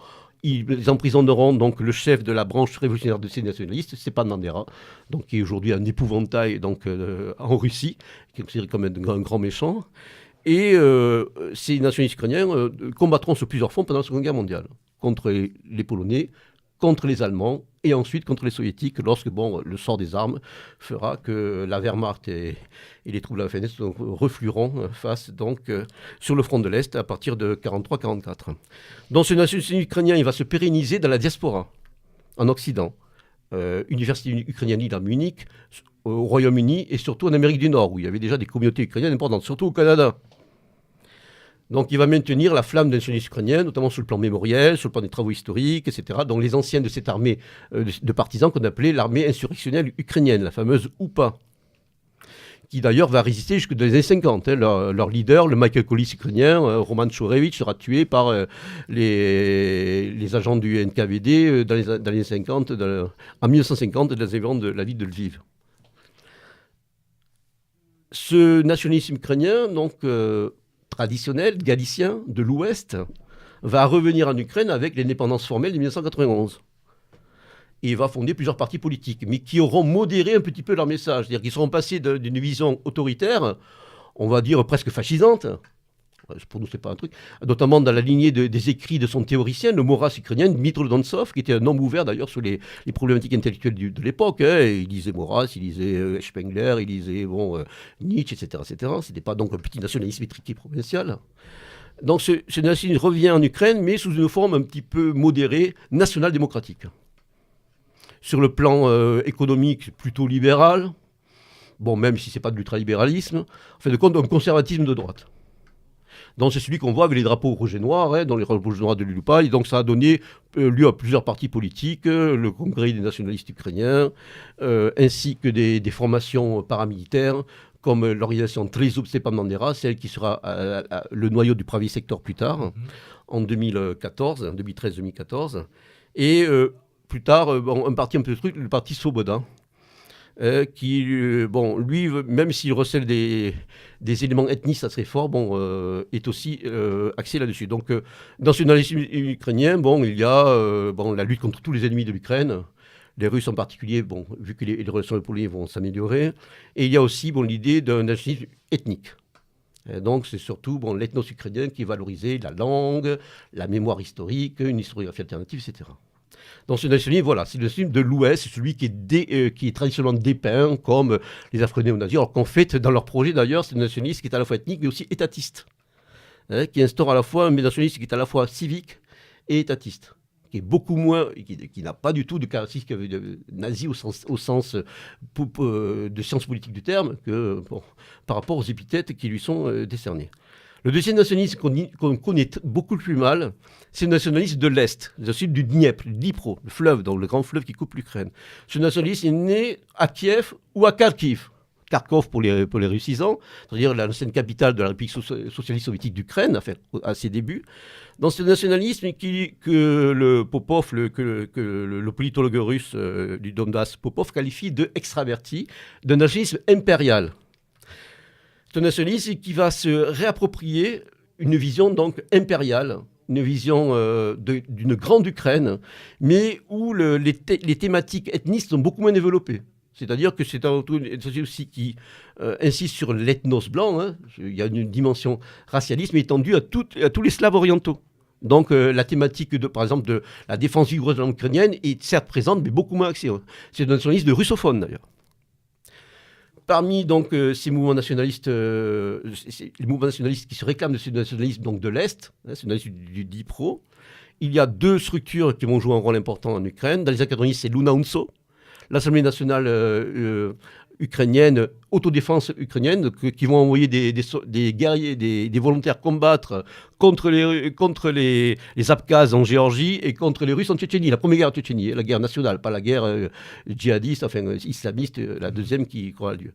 ils emprisonneront donc le chef de la branche révolutionnaire de ces nationalistes, Stepan Bandera, donc qui est aujourd'hui un épouvantail donc en Russie, qui est considéré comme un grand méchant. Et ces nationalistes ukrainiens combattront sur plusieurs fronts pendant la Seconde Guerre mondiale, contre les Polonais, contre les Allemands et ensuite contre les Soviétiques, lorsque le sort des armes fera que la Wehrmacht et les troupes de la FNS reflueront face sur le front de l'Est à partir de 1943-1944. Donc ce nationalisme ukrainien, il va se pérenniser dans la diaspora, en Occident. Université ukrainienne à Munich, au Royaume-Uni et surtout en Amérique du Nord, où il y avait déjà des communautés ukrainiennes importantes, surtout au Canada. Donc il va maintenir la flamme de nationalisme ukrainien, notamment sur le plan mémoriel, sur le plan des travaux historiques, etc. Donc les anciens de cette armée de partisans qu'on appelait l'armée insurrectionnelle ukrainienne, la fameuse UPA, qui d'ailleurs va résister jusque dans les années 50. Leur leader, le Michael Kolis ukrainien, Roman Chorevitch, sera tué par les agents du NKVD dans les années 50, en 1950, dans les environs de la ville de Lviv. Ce nationalisme ukrainien, donc traditionnel, galicien, de l'Ouest, va revenir en Ukraine avec l'indépendance formelle de 1991. Et il va fonder plusieurs partis politiques, mais qui auront modéré un petit peu leur message. C'est-à-dire qu'ils seront passés d'une vision autoritaire, on va dire presque fascisante, pour nous c'est pas un truc, notamment dans la lignée des écrits de son théoricien, le Moras ukrainien, Dmitro Dontsov, qui était un homme ouvert d'ailleurs sur les problématiques intellectuelles de l'époque. Il lisait Moras, il lisait Spengler, il lisait Nietzsche, etc. C'était pas donc un petit nationalisme étriqué provincial. Donc ce nationalisme revient en Ukraine, mais sous une forme un petit peu modérée, national-démocratique. Sur le plan économique, plutôt libéral, même si ce n'est pas de l'ultralibéralisme, en fin de compte, un conservatisme de droite. Donc c'est celui qu'on voit avec les drapeaux rouges et noirs, dans les drapeaux rouges et noirs de l'ULUPA. Et donc ça a donné lieu à plusieurs partis politiques, le Congrès des nationalistes ukrainiens, ainsi que des formations paramilitaires, comme l'organisation Trezub Stepan Bandera, celle qui sera le noyau du Pravi Sector plus tard, en 2013-2014. Et plus tard, un parti un peu truc, le parti Svoboda, qui, lui, même s'il recèle des éléments ethniques assez forts, est aussi axé là-dessus. Donc, dans ce nationalisme ukrainien, il y a la lutte contre tous les ennemis de l'Ukraine, les Russes en particulier, vu que les relations avec les Polonais vont s'améliorer, et il y a aussi l'idée d'un nationalisme ethnique. Et donc, c'est surtout l'ethnos ukrainien qui est valorisé, la langue, la mémoire historique, une historiographie alternative, etc. Donc ce nationalisme, c'est le nationalisme de l'Ouest, c'est celui qui est traditionnellement dépeint comme les Afro-néo-nazis, alors qu'en fait, dans leur projet d'ailleurs, c'est un nationalisme qui est à la fois ethnique mais aussi étatiste, qui instaure à la fois un nationalisme qui est à la fois civique et étatiste, qui est beaucoup moins, qui n'a pas du tout de caractéristiques nazi au sens de science politique du terme, par rapport aux épithètes qui lui sont décernés. Le deuxième nationalisme qu'on connaît beaucoup plus mal, c'est le nationalisme de l'Est, le nationalisme du Dnipro, le fleuve, donc le grand fleuve qui coupe l'Ukraine. Ce nationalisme est né à Kiev ou à Kharkiv. Kharkov pour les russisants, c'est-à-dire l'ancienne capitale de la République socialiste soviétique d'Ukraine, à ses débuts. Dans ce nationalisme que le Popov, le politologue russe du Donbass, Popov, qualifie de extraverti, d'un nationalisme impérial. C'est un nationalisme qui va se réapproprier une vision donc impériale, une vision d'une grande Ukraine, mais où les thématiques ethniques sont beaucoup moins développées. C'est-à-dire que c'est aussi qui insiste sur l'ethnos blanc. Il y a une dimension racialisme étendue à tous les Slaves orientaux. Donc la thématique, par exemple, de la défense vigoureuse de la langue ukrainienne est certes présente, mais beaucoup moins axée. C'est un nationalisme de russophone, d'ailleurs. Parmi donc ces mouvements nationalistes, les mouvements nationalistes qui se réclament de ce nationalisme donc de l'Est, ce nationalisme du Dnipro, il y a deux structures qui vont jouer un rôle important en Ukraine. Dans les années 90, c'est l'UNAUNSO, l'Assemblée nationale ukrainienne, autodéfense ukrainienne, qui vont envoyer des guerriers, des volontaires combattre contre les Abkhazes en Géorgie et contre les Russes en Tchétchénie. La première guerre en Tchétchénie, la guerre nationale, pas la guerre djihadiste, islamiste, la deuxième qui aura lieu.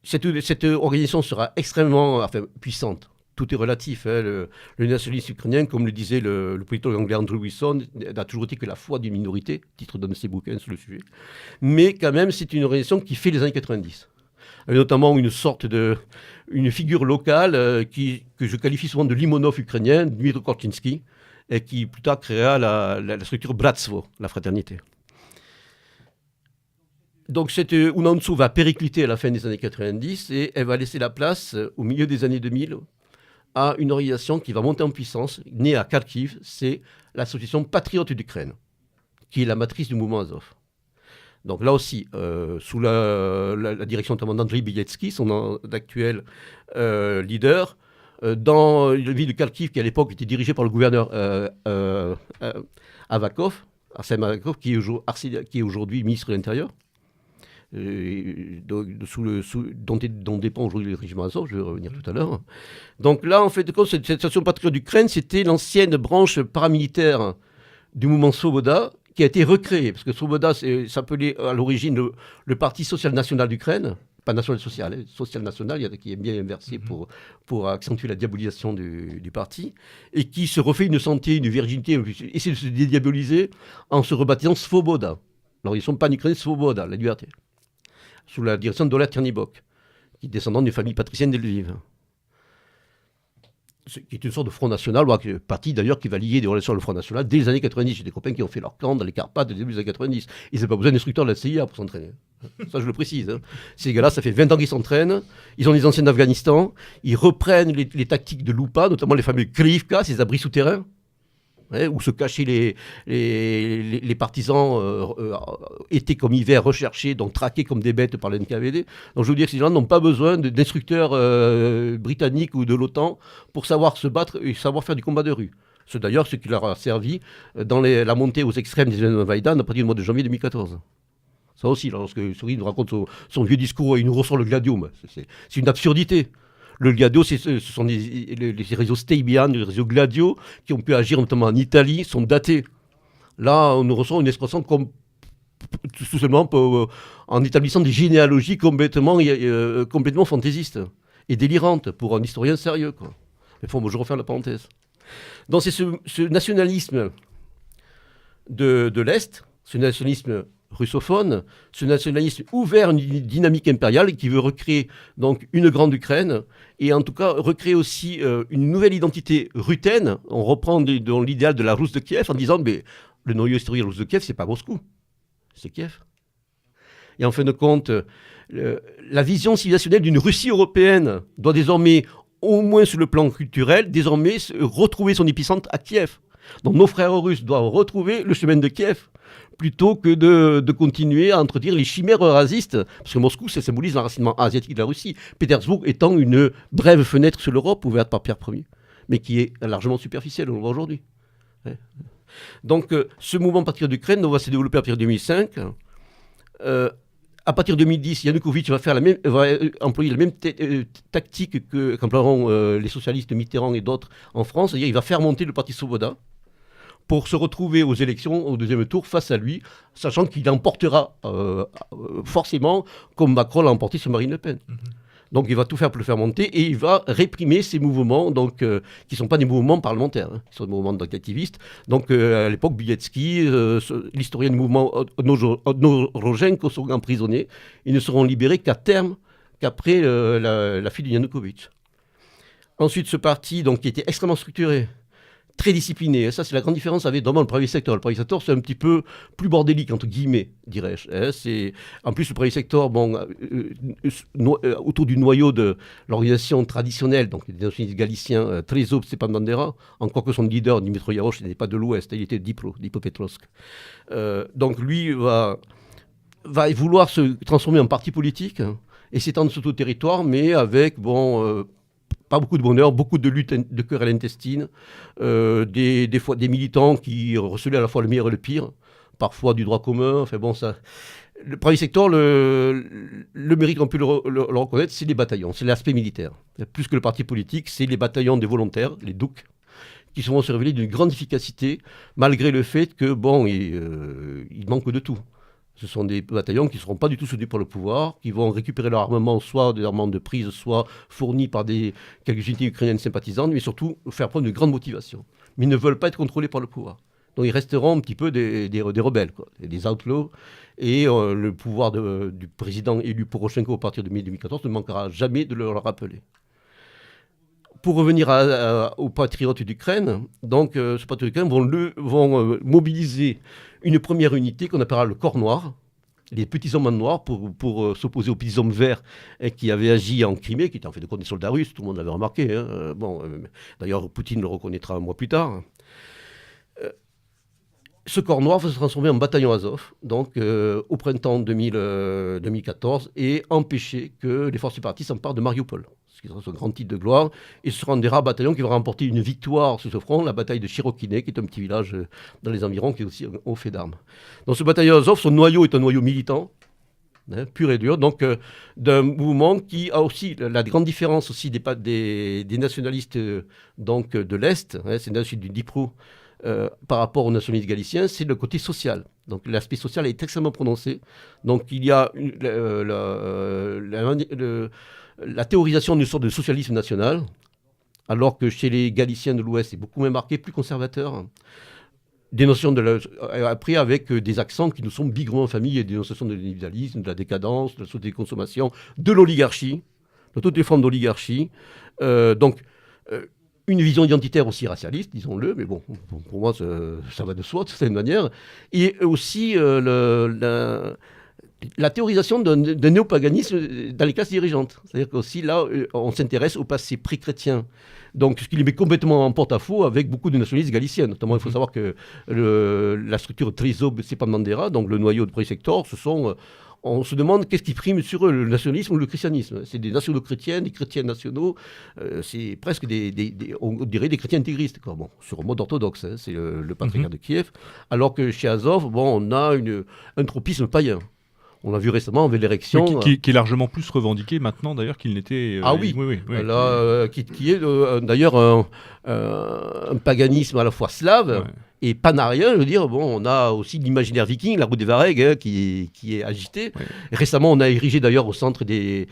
Cette organisation sera extrêmement puissante. Tout est relatif. Le nationalisme ukrainien, comme le disait le politologue anglais Andrew Wilson, n'a toujours été que la foi d'une minorité, titre d'un de ses bouquins sur le sujet. Mais quand même, c'est une organisation qui fait les années 90. Avec notamment une figure locale que je qualifie souvent de Limonov ukrainien, Dmitro Korchinski, et qui plus tard créera la structure Bratstvo, la fraternité. Donc cette Unansu va péricliter à la fin des années 90 et elle va laisser la place au milieu des années 2000 à une organisation qui va monter en puissance, née à Kharkiv, c'est l'association Patriotes d'Ukraine, qui est la matrice du mouvement Azov. Donc là aussi, sous la direction notamment d'Andriy Bieletsky, son actuel leader, dans la ville de Kharkiv, qui à l'époque était dirigée par le gouverneur Avakov, Arsène Avakov, qui est aujourd'hui ministre de l'Intérieur, dont dépend aujourd'hui le régiment Azov, je vais revenir tout à l'heure. Donc là, en fait, cette association Patriote d'Ukraine, c'était l'ancienne branche paramilitaire du mouvement Svoboda, qui a été recréée, parce que Svoboda s'appelait à l'origine le Parti social-national d'Ukraine, pas national-social, social-national, qui est bien inversé pour accentuer la diabolisation du parti, et qui se refait une santé, une virginité, essaie de se dédiaboliser en se rebaptisant Svoboda. Alors ils ne sont pas en Ukraine, Svoboda, la liberté, sous la direction d'Ola Tchernibok, qui est descendant d'une famille patricienne de Lviv. Qui est une sorte de Front National, parti d'ailleurs qui va lier des relations avec le Front National dès les années 90. J'ai des copains qui ont fait leur camp dans les Carpates au début des années 90. Ils n'ont pas besoin d'instructeurs de la CIA pour s'entraîner. Ça, je le précise. Hein. Ces gars-là, ça fait 20 ans qu'ils s'entraînent. Ils ont des anciens d'Afghanistan. Ils reprennent les tactiques de l'UPA, notamment les fameux Kryivka, ces abris souterrains, où se cachaient les partisans été comme hiver recherchés, donc traqués comme des bêtes par l'NKVD. Donc je veux dire que ces gens n'ont pas besoin d'instructeurs britanniques ou de l'OTAN pour savoir se battre et savoir faire du combat de rue. C'est d'ailleurs ce qui leur a servi dans la montée aux extrêmes des événements de Maïdan à partir du mois de janvier 2014. Ça aussi, lorsque Souris nous raconte son vieux discours, il nous ressort le gladium. C'est une absurdité. Le Gladio, ce sont les réseaux Steibian, les réseaux Gladio, qui ont pu agir notamment en Italie, sont datés. Là, on nous ressort une expression comme, tout simplement en établissant des généalogies complètement fantaisistes et délirantes pour un historien sérieux, quoi. Mais bon, je refais la parenthèse. Donc c'est ce nationalisme de l'Est, ce nationalisme russophone, ce nationalisme ouvert à une dynamique impériale qui veut recréer donc une grande Ukraine et en tout cas recréer aussi une nouvelle identité ruthène. On reprend dans l'idéal de la Russe de Kiev en disant mais le noyau historique de la Russe de Kiev, c'est pas Moscou, c'est Kiev. Et en fin de compte, la vision civilisationnelle d'une Russie européenne doit désormais, au moins sur le plan culturel, désormais retrouver son épicentre à Kiev. Donc nos frères russes doivent retrouver le chemin de Kiev, plutôt que de continuer à entretenir les chimères eurasistes, parce que Moscou, ça symbolise l'enracinement asiatique de la Russie, Pétersbourg étant une brève fenêtre sur l'Europe ouverte par Pierre Ier, mais qui est largement superficielle, on le voit aujourd'hui. Donc ce mouvement patriote d'Ukraine va se développer à partir de 2005. À partir de 2010, Yanukovych va employer la même tactique qu'emploieront les socialistes Mitterrand et d'autres en France, c'est-à-dire il va faire monter le parti Svoboda pour se retrouver aux élections au deuxième tour face à lui, sachant qu'il emportera forcément, comme Macron l'a emporté sur Marine Le Pen. Donc il va tout faire pour le faire monter et il va réprimer ces mouvements qui ne sont pas des mouvements parlementaires, qui sont des mouvements d'activistes. Donc à l'époque, Bieletsky, l'historien du mouvement Odnorozhenko seront emprisonnés. Ils ne seront libérés qu'après la fuite de Yanukovych. Ensuite, ce parti qui était extrêmement structuré, très discipliné. Ça, c'est la grande différence avec le premier secteur. Le premier secteur, c'est un petit peu plus bordélique, entre guillemets, dirais-je. En plus, le premier secteur, autour du noyau de l'organisation traditionnelle, donc des nationalistes galiciens, Trezov, Stepan Bandera, encore que son leader, Dimitro Yarosh, n'était pas de l'Ouest, il était d'Hippopetrovsk. Donc lui va vouloir se transformer en parti politique et s'étendre sur tout le territoire, mais avec, pas beaucoup de bonheur, beaucoup de luttes de querelles intestines, des fois des militants qui recelaient à la fois le meilleur et le pire, parfois du droit commun. Enfin bon, ça. Le premier secteur, le mérite qu'on peut le reconnaître, c'est les bataillons, c'est l'aspect militaire. Plus que le parti politique, c'est les bataillons des volontaires, les douks, qui vont se révéler d'une grande efficacité, malgré le fait que il manque de tout. Ce sont des bataillons qui ne seront pas du tout soutenus par le pouvoir, qui vont récupérer leur armement, soit des armements de prise, soit fournis par quelques unités ukrainiennes sympathisantes, mais surtout faire preuve de grande motivation. Mais ils ne veulent pas être contrôlés par le pouvoir. Donc ils resteront un petit peu des rebelles, des outlaws. Et le pouvoir du président élu Poroshenko à partir de 2014 ne manquera jamais de le rappeler. pour revenir aux patriotes d'Ukraine, donc ces patriotes d'Ukraine vont mobiliser une première unité qu'on appellera le Corps Noir, les petits hommes en noir, pour s'opposer aux petits hommes verts qui avaient agi en Crimée, qui étaient en fait de compte des soldats russes, tout le monde l'avait remarqué. D'ailleurs, Poutine le reconnaîtra un mois plus tard. Ce Corps Noir va se transformer en bataillon Azov, donc au printemps 2014, et empêcher que les forces séparatistes s'emparent de Mariupol, ce qui sera son grand titre de gloire. Et ce sera un des rares bataillons qui va remporter une victoire sur ce front, la bataille de Chirokine, qui est un petit village dans les environs, qui est aussi un haut fait d'armes. Donc ce bataillon Azov, son noyau est un noyau militant, pur et dur, donc d'un mouvement qui a aussi la grande différence aussi des nationalistes donc, de l'Est, c'est dans le sud du Dnipro, par rapport aux nationalistes galiciens, c'est le côté social. Donc l'aspect social est extrêmement prononcé. Donc il y a la théorisation d'une sorte de socialisme national, alors que chez les Galiciens de l'Ouest, c'est beaucoup moins marqué, plus conservateur. Des notions après avec des accents qui nous sont bigrement en famille, et des notions de l'individualisme, de la décadence, de la société de consommation, de l'oligarchie, de toutes les formes d'oligarchie. Une vision identitaire aussi racialiste, disons-le, mais bon, pour moi, ça va de soi, de certaine manière. Et aussi la théorisation d'un néopaganisme dans les classes dirigeantes. C'est-à-dire qu'aussi, là, on s'intéresse au passé pré-chrétien. Donc, ce qui les met complètement en porte-à-faux avec beaucoup de nationalistes galiciens. Notamment, il faut savoir que la structure Trizob-Stepan-Bandera, donc le noyau de Premier Sector, on se demande qu'est-ce qui prime sur eux, le nationalisme ou le christianisme. C'est des nationaux chrétiens, des chrétiens nationaux, c'est presque on dirait des chrétiens intégristes, quoi. Bon, sur un mode orthodoxe, c'est le patriarcat de Kiev. Alors que chez Azov, on a un tropisme païen. On l'a vu récemment avec l'érection. Qui est largement plus revendiqué maintenant d'ailleurs qu'il n'était. Oui. Là, qui est d'ailleurs un paganisme à la fois slave. Ouais. Et panarien, je veux dire, on a aussi l'imaginaire viking, la route des Varegs, qui est agitée. Ouais. Récemment, on a érigé d'ailleurs au centre des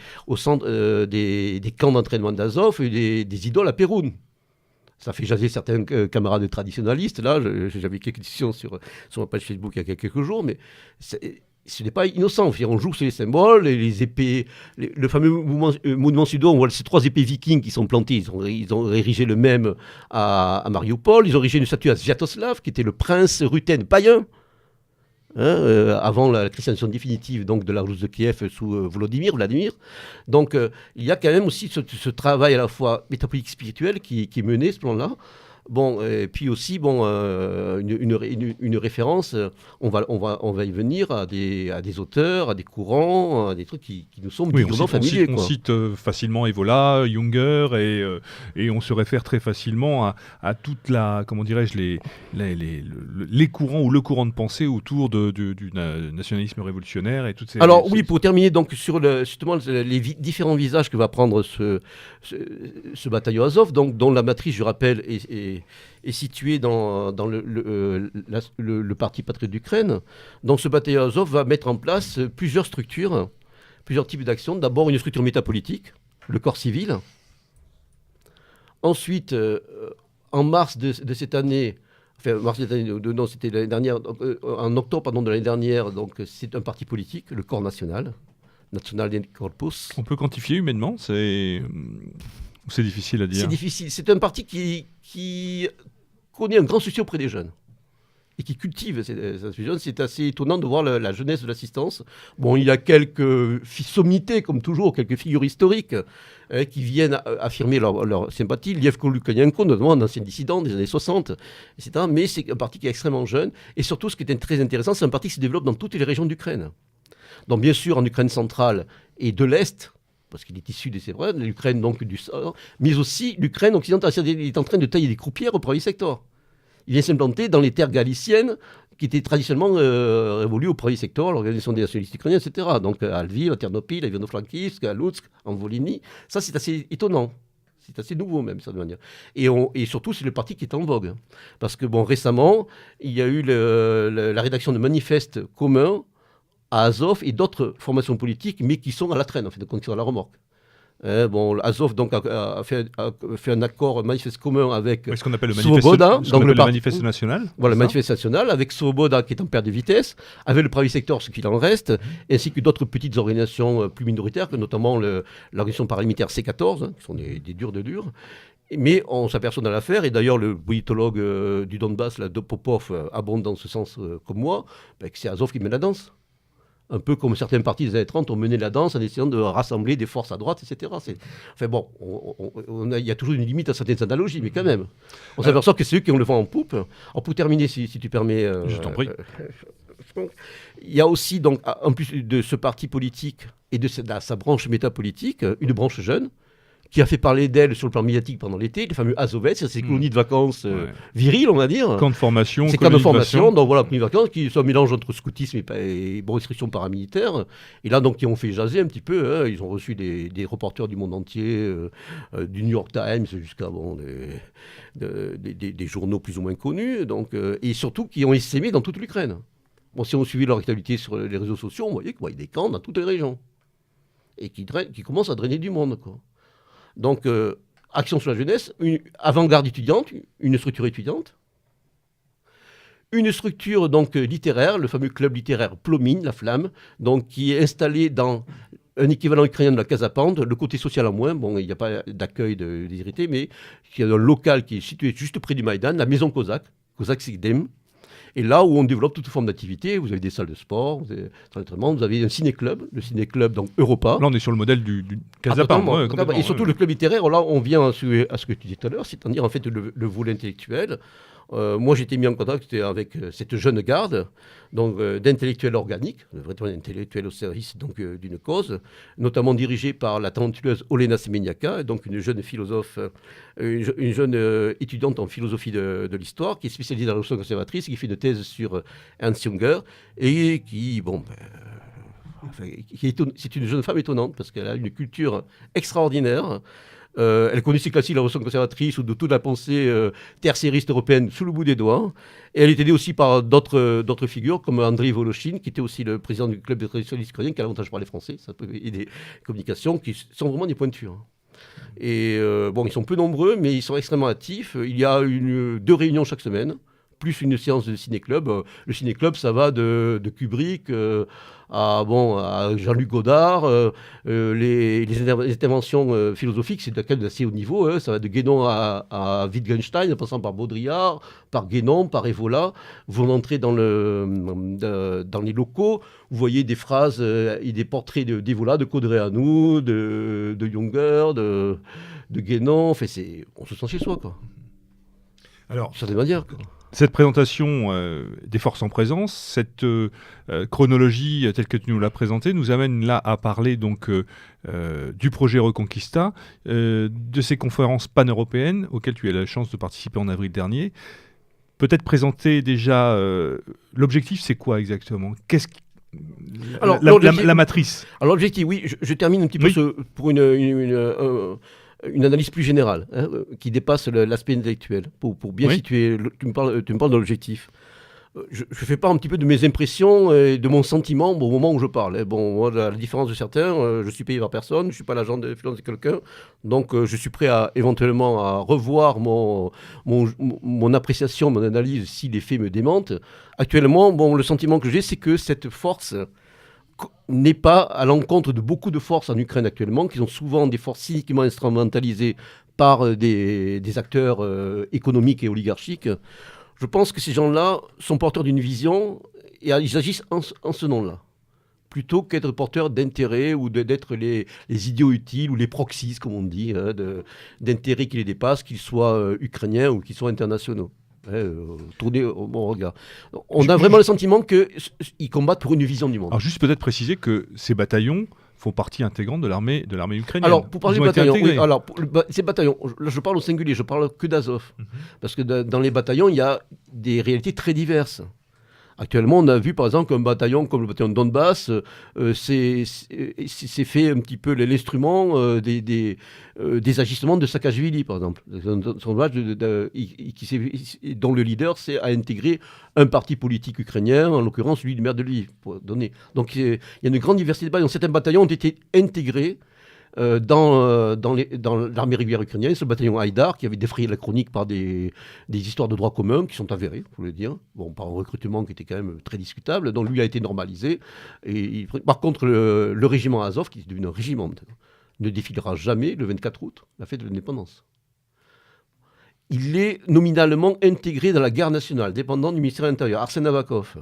camps d'entraînement d'Azov des idoles à Péroun. Ça fait jaser certains camarades traditionnalistes. Là, j'avais quelques discussions sur ma page Facebook il y a quelques jours, mais ce n'est pas innocent. On joue sur les symboles, les épées, le fameux monument sudo, on voit ces 3 épées vikings qui sont plantées. Ils ont érigé le même à Mariupol. Ils ont érigé une statue à Sviatoslav, qui était le prince ruthène païen, avant la christianisation définitive donc, de la Rus de Kiev sous Vladimir. Donc il y a quand même aussi ce travail à la fois métapolitique spirituel qui est mené, ce plan-là. Et puis aussi, une référence, on va y venir à des auteurs, à des courants, à des trucs qui nous sont bigrement familiers. On cite facilement Evola, Junger, et on se réfère très facilement à toute la, comment dirais-je, les courants ou le courant de pensée autour du nationalisme révolutionnaire et toutes ces... Alors oui, pour terminer donc sur justement les différents visages que va prendre ce bataillon Azov, donc dont la matrice, je rappelle, est situé dans le parti patriote d'Ukraine. Donc ce bataillon Azov va mettre en place plusieurs structures, plusieurs types d'actions. D'abord une structure métapolitique, le corps civil. Ensuite, en mars de cette année, c'était l'année dernière, en octobre de l'année dernière, donc c'est un parti politique, le corps national, National Corpus. On peut quantifier humainement, c'est difficile à dire. C'est difficile. C'est un parti qui connaît un grand succès auprès des jeunes et qui cultive ces jeunes. C'est assez étonnant de voir la jeunesse de l'assistance. Bon, il y a quelques sommités, comme toujours, quelques figures historiques qui viennent affirmer leur sympathie. Lievko Lukyanenko, notamment un ancien dissident des années 60, etc. Mais c'est un parti qui est extrêmement jeune. Et surtout, ce qui est très intéressant, c'est un parti qui se développe dans toutes les régions d'Ukraine. Donc, bien sûr, en Ukraine centrale et de l'Est, parce qu'il est issu des Sévrades, l'Ukraine donc du Sud, mais aussi l'Ukraine occidentale. Il est en train de tailler des croupières au premier secteur. Il vient s'implanter dans les terres galiciennes qui étaient traditionnellement révolues au premier secteur, l'organisation des nationalistes ukrainiens, etc. Donc à Lviv, à Ternopil, à Ivano-Frankivsk, à Lutsk, en Volhynie. Ça, c'est assez étonnant. C'est assez nouveau même, de manière. Et surtout, c'est le parti qui est en vogue. Parce que récemment, il y a eu la rédaction de manifestes communs à Azov et d'autres formations politiques, mais qui sont à la traîne, en fait, de continuer à la remorque. Azov donc, a fait un accord, un manifeste commun avec ce qu'on appelle le Svoboda, le manifeste national. Voilà, le manifeste national, avec Svoboda qui est en perte de vitesse, avec le premier secteur, ce qu'il en reste, ainsi que d'autres petites organisations plus minoritaires, que notamment l'organisation paramilitaire C14, qui sont des durs de durs. Mais on s'aperçoit dans l'affaire, et d'ailleurs le politologue du Donbass, là, Popov, abonde dans ce sens comme moi, que c'est Azov qui mène la danse. Un peu comme certains partis des années 30 ont mené la danse en essayant de rassembler des forces à droite, etc. Enfin bon, il y a toujours une limite à certaines analogies, mais quand même. On s'aperçoit que c'est eux qui ont le vent en poupe. Alors pour terminer, si tu permets... Je t'en prie. Il y a aussi, donc, en plus de ce parti politique et de sa branche métapolitique, une branche jeune, qui a fait parler d'elle sur le plan médiatique pendant l'été, les fameux Azovets, c'est ces colonies de vacances viriles, on va dire. Camp de formation, c'est camps de formation, donc voilà, colonies de vacances, qui sont un mélange entre scoutisme et restrictions paramilitaires. Et là, donc, qui ont fait jaser un petit peu. Hein. Ils ont reçu des reporters du monde entier, du New York Times jusqu'à des journaux plus ou moins connus, donc, et surtout qui ont essaimé dans toute l'Ukraine. Bon, si on suivit leur actualité sur les réseaux sociaux, on voyait qu'il y a des camps dans toutes les régions. Et qui commencent à drainer du monde, quoi. Donc, Action sur la jeunesse, une avant-garde étudiante, une structure étudiante, une structure donc littéraire, le fameux club littéraire Plomine, la Flamme, donc qui est installé dans un équivalent ukrainien de la Casa Pound, le côté social en moins, bon, il n'y a pas d'accueil des irrités, mais il y a un local qui est situé juste près du Maïdan, la maison Kozak Sigdem. Et là où on développe toute forme d'activité, vous avez des salles de sport, vous avez un ciné-club, le ciné-club donc Europa. Là, on est sur le modèle du Casa Pound. Et surtout le club littéraire, là, on vient à ce que tu disais tout à l'heure, c'est-à-dire en fait le volet intellectuel. Moi, j'étais mis en contact avec cette jeune garde, donc d'intellectuels organiques, vraiment intellectuels au service donc d'une cause, notamment dirigée par la talentueuse Olena Semeniaka, donc une jeune philosophe, une jeune étudiante en philosophie de l'histoire, qui est spécialisée dans la révolution conservatrice, qui fait une thèse sur Ernst Junger, et qui, c'est une jeune femme étonnante, parce qu'elle a une culture extraordinaire. Elle connaissait classiques la révolution conservatrice ou de toute la pensée tertiairiste européenne sous le bout des doigts. Et elle est aidée aussi par d'autres figures, comme Andrei Voloshin, qui était aussi le président du club des traditionnalistes ukrainiens, qui a l'avantage de parler français, ça peut aider les communications, qui sont vraiment des pointures. Et ils sont peu nombreux, mais ils sont extrêmement actifs. Il y a 2 réunions chaque semaine, plus une séance de ciné-club. Le ciné-club, ça va de Kubrick à Jean-Luc Godard. Les interventions philosophiques, c'est quand même d'assez haut niveau. Hein. Ça va de Guénon à Wittgenstein, en passant par Baudrillard, par Guénon, par Evola. Vous entrez dans les locaux, vous voyez des phrases et des portraits d'Evola, de Codreanu, de Junger, de Guénon. Enfin, on se sent chez soi, quoi. Alors, sur des manières, quoi. Cette présentation des forces en présence, cette chronologie telle que tu nous l'as présentée, nous amène là à parler donc du projet Reconquista, de ces conférences pan-européennes auxquelles tu as eu la chance de participer en avril dernier. Peut-être présenter déjà l'objectif, c'est quoi exactement ? Qu'est-ce qui... Alors, la matrice. Alors l'objectif, oui, je termine un petit peu pour une analyse plus générale, qui dépasse l'aspect intellectuel, pour bien situer. Tu me parles de l'objectif. Je fais part un petit peu de mes impressions et de mon sentiment au moment où je parle. Bon, moi, à la différence de certains, je suis payé par personne, je ne suis pas l'agent de finance de quelqu'un, donc je suis prêt éventuellement à revoir mon appréciation, mon analyse, si les faits me démentent. Actuellement, le sentiment que j'ai, c'est que cette force n'est pas à l'encontre de beaucoup de forces en Ukraine actuellement, qui sont souvent des forces cyniquement instrumentalisées par des acteurs économiques et oligarchiques. Je pense que ces gens-là sont porteurs d'une vision et ils agissent en ce nom-là, plutôt qu'être porteurs d'intérêts ou d'être les idiots utiles ou les proxies, comme on dit, d'intérêts qui les dépassent, qu'ils soient ukrainiens ou qu'ils soient internationaux. Tourner au bon regard. On a vraiment le sentiment qu'ils combattent pour une vision du monde. Alors juste peut-être préciser que ces bataillons font partie intégrante de l'armée ukrainienne. Alors pour parler des bataillons, ces bataillons, là je parle au singulier, je parle que d'Azov, parce que dans les bataillons il y a des réalités très diverses. Actuellement, on a vu par exemple qu'un bataillon comme le bataillon de Donbass c'est fait un petit peu l'instrument des agissements de Saakashvili, par exemple. Dont le leader à intégrer un parti politique ukrainien, en l'occurrence celui du maire de Lviv, pour donner. Donc il y a une grande diversité de bataillons. Certains bataillons ont été intégrés dans l'armée régulière ukrainienne, ce bataillon Haïdar, qui avait défrayé la chronique par des histoires de droit commun qui sont avérées, il faut le dire, par un recrutement qui était quand même très discutable, dont lui a été normalisé. Par contre, le régiment Azov, qui est devenu un régiment, ne défilera jamais le 24 août, la fête de l'indépendance. il est nominalement intégré dans la garde nationale, dépendant du ministère de l'Intérieur. Arsène Avakov,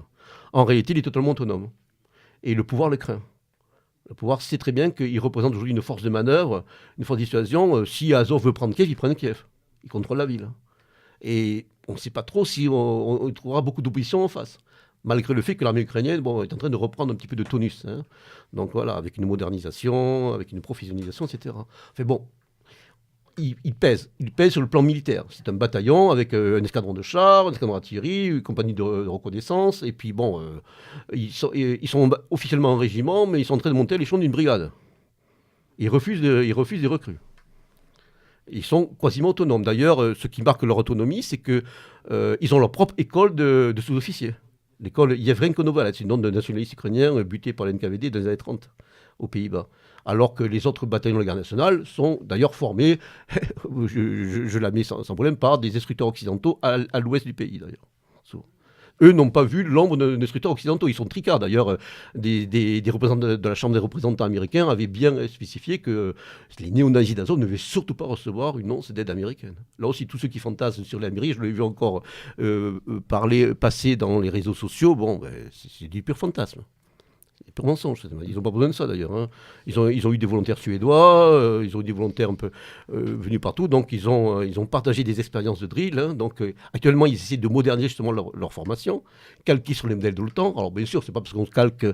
en réalité, il est totalement autonome. Et le pouvoir le craint. Le pouvoir sait très bien qu'il représente aujourd'hui une force de manœuvre, une force de dissuasion. Si Azov veut prendre Kiev, il prend Kiev. Il contrôle la ville. Et on ne sait pas trop si on trouvera beaucoup d'opposition en face. Malgré le fait que l'armée ukrainienne est en train de reprendre un petit peu de tonus. Hein. Donc voilà, avec une modernisation, avec une professionnalisation, etc. Enfin bon, il pèse sur le plan militaire. C'est un bataillon avec un escadron de chars, un escadron d'artillerie, une compagnie de reconnaissance. Et puis bon, ils sont officiellement en régiment, mais ils sont en train de monter à l'échelon d'une brigade. Ils refusent des recrues. Ils sont quasiment autonomes. D'ailleurs, ce qui marque leur autonomie, c'est qu'ils ont leur propre école de sous-officiers. L'école Yevrenko-Novalets, c'est une nom de nationaliste ukrainien buté par l'NKVD dans les années 30 aux Pays-Bas. Alors que les autres bataillons de la garde nationale sont d'ailleurs formés, je la mets sans problème, par des instructeurs occidentaux à l'ouest du pays d'ailleurs. Eux n'ont pas vu l'ombre d'instructeurs occidentaux. Ils sont tricards. D'ailleurs, des représentants de la Chambre des représentants américains avaient bien spécifié que les néo-nazis d'Azov ne devaient surtout pas recevoir une once d'aide américaine. Là aussi, tous ceux qui fantasment sur l'Amérique, je l'ai vu encore passer dans les réseaux sociaux, c'est du pur fantasme. C'est pur mensonge. Ils n'ont pas besoin de ça d'ailleurs. Hein. Ils ont eu des volontaires suédois, ils ont eu des volontaires un peu venus partout, donc ils ont partagé des expériences de drill. Hein. Donc actuellement, ils essaient de moderniser justement leur formation, calquer sur les modèles de l'OTAN. Alors bien sûr, c'est pas parce qu'on calque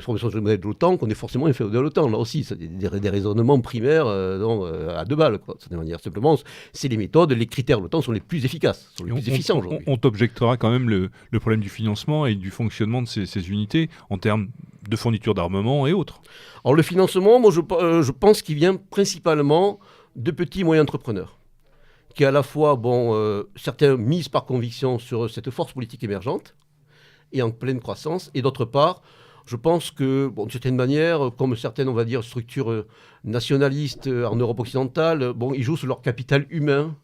formation sur les modèles de l'OTAN qu'on est forcément inférieur de l'OTAN. Là aussi, c'est des raisonnements primaires à deux balles. Quoi, de cette manière. Simplement, c'est les méthodes, les critères de l'OTAN sont les plus efficaces, sont les plus efficients aujourd'hui. On t'objectera quand même le problème du financement et du fonctionnement de ces unités en termes de fourniture d'armement et autres. Alors le financement, moi je pense qu'il vient principalement de petits et moyens entrepreneurs, qui à la fois, certains misent par conviction sur cette force politique émergente et en pleine croissance, et d'autre part, je pense que, d'une certaine manière, comme certaines, on va dire, structures nationalistes en Europe occidentale, ils jouent sur leur capital humain,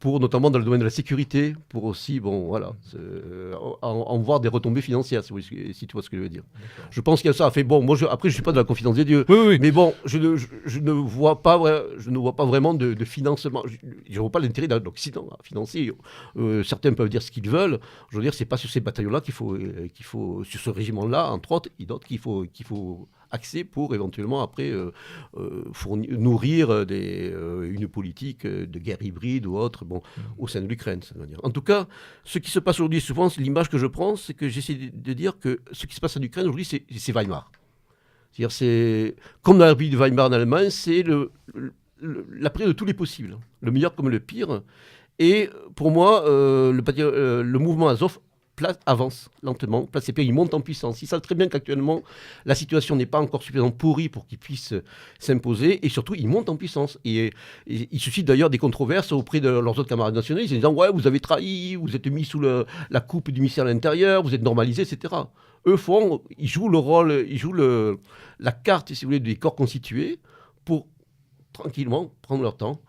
notamment dans le domaine de la sécurité, pour aussi, en voir des retombées financières, si tu vois ce que je veux dire. D'accord. Je pense qu'il y a ça. Après, je ne suis pas de la confidence des dieux. Oui. Mais je ne vois pas vraiment de financement. Je ne vois pas l'intérêt de l'Occident à financer. Certains peuvent dire ce qu'ils veulent. Je veux dire, ce n'est pas sur ces bataillons-là qu'il faut, sur ce régiment-là, entre autres, et d'autres qu'il faut accès pour éventuellement après nourrir une politique de guerre hybride ou autre au sein de l'Ukraine. En tout cas, ce qui se passe aujourd'hui, souvent, l'image que je prends, c'est que j'essaie de dire que ce qui se passe en Ukraine aujourd'hui, c'est Weimar. C'est-à-dire, c'est comme dans la République de Weimar en Allemagne, c'est la période de tous les possibles, le meilleur comme le pire. Et pour moi, le mouvement Azov avance lentement, place ses pieds, il monte en puissance. Ils savent très bien qu'actuellement, la situation n'est pas encore suffisamment pourrie pour qu'ils puissent s'imposer, et surtout, ils montent en puissance. Et ils suscitent d'ailleurs des controverses auprès de leurs autres camarades nationalistes, en disant « Ouais, vous avez trahi, vous êtes mis sous la coupe du ministère de l'Intérieur, vous êtes normalisés, etc. » Eux ils jouent le rôle, la carte, si vous voulez, des corps constitués pour tranquillement prendre leur temps,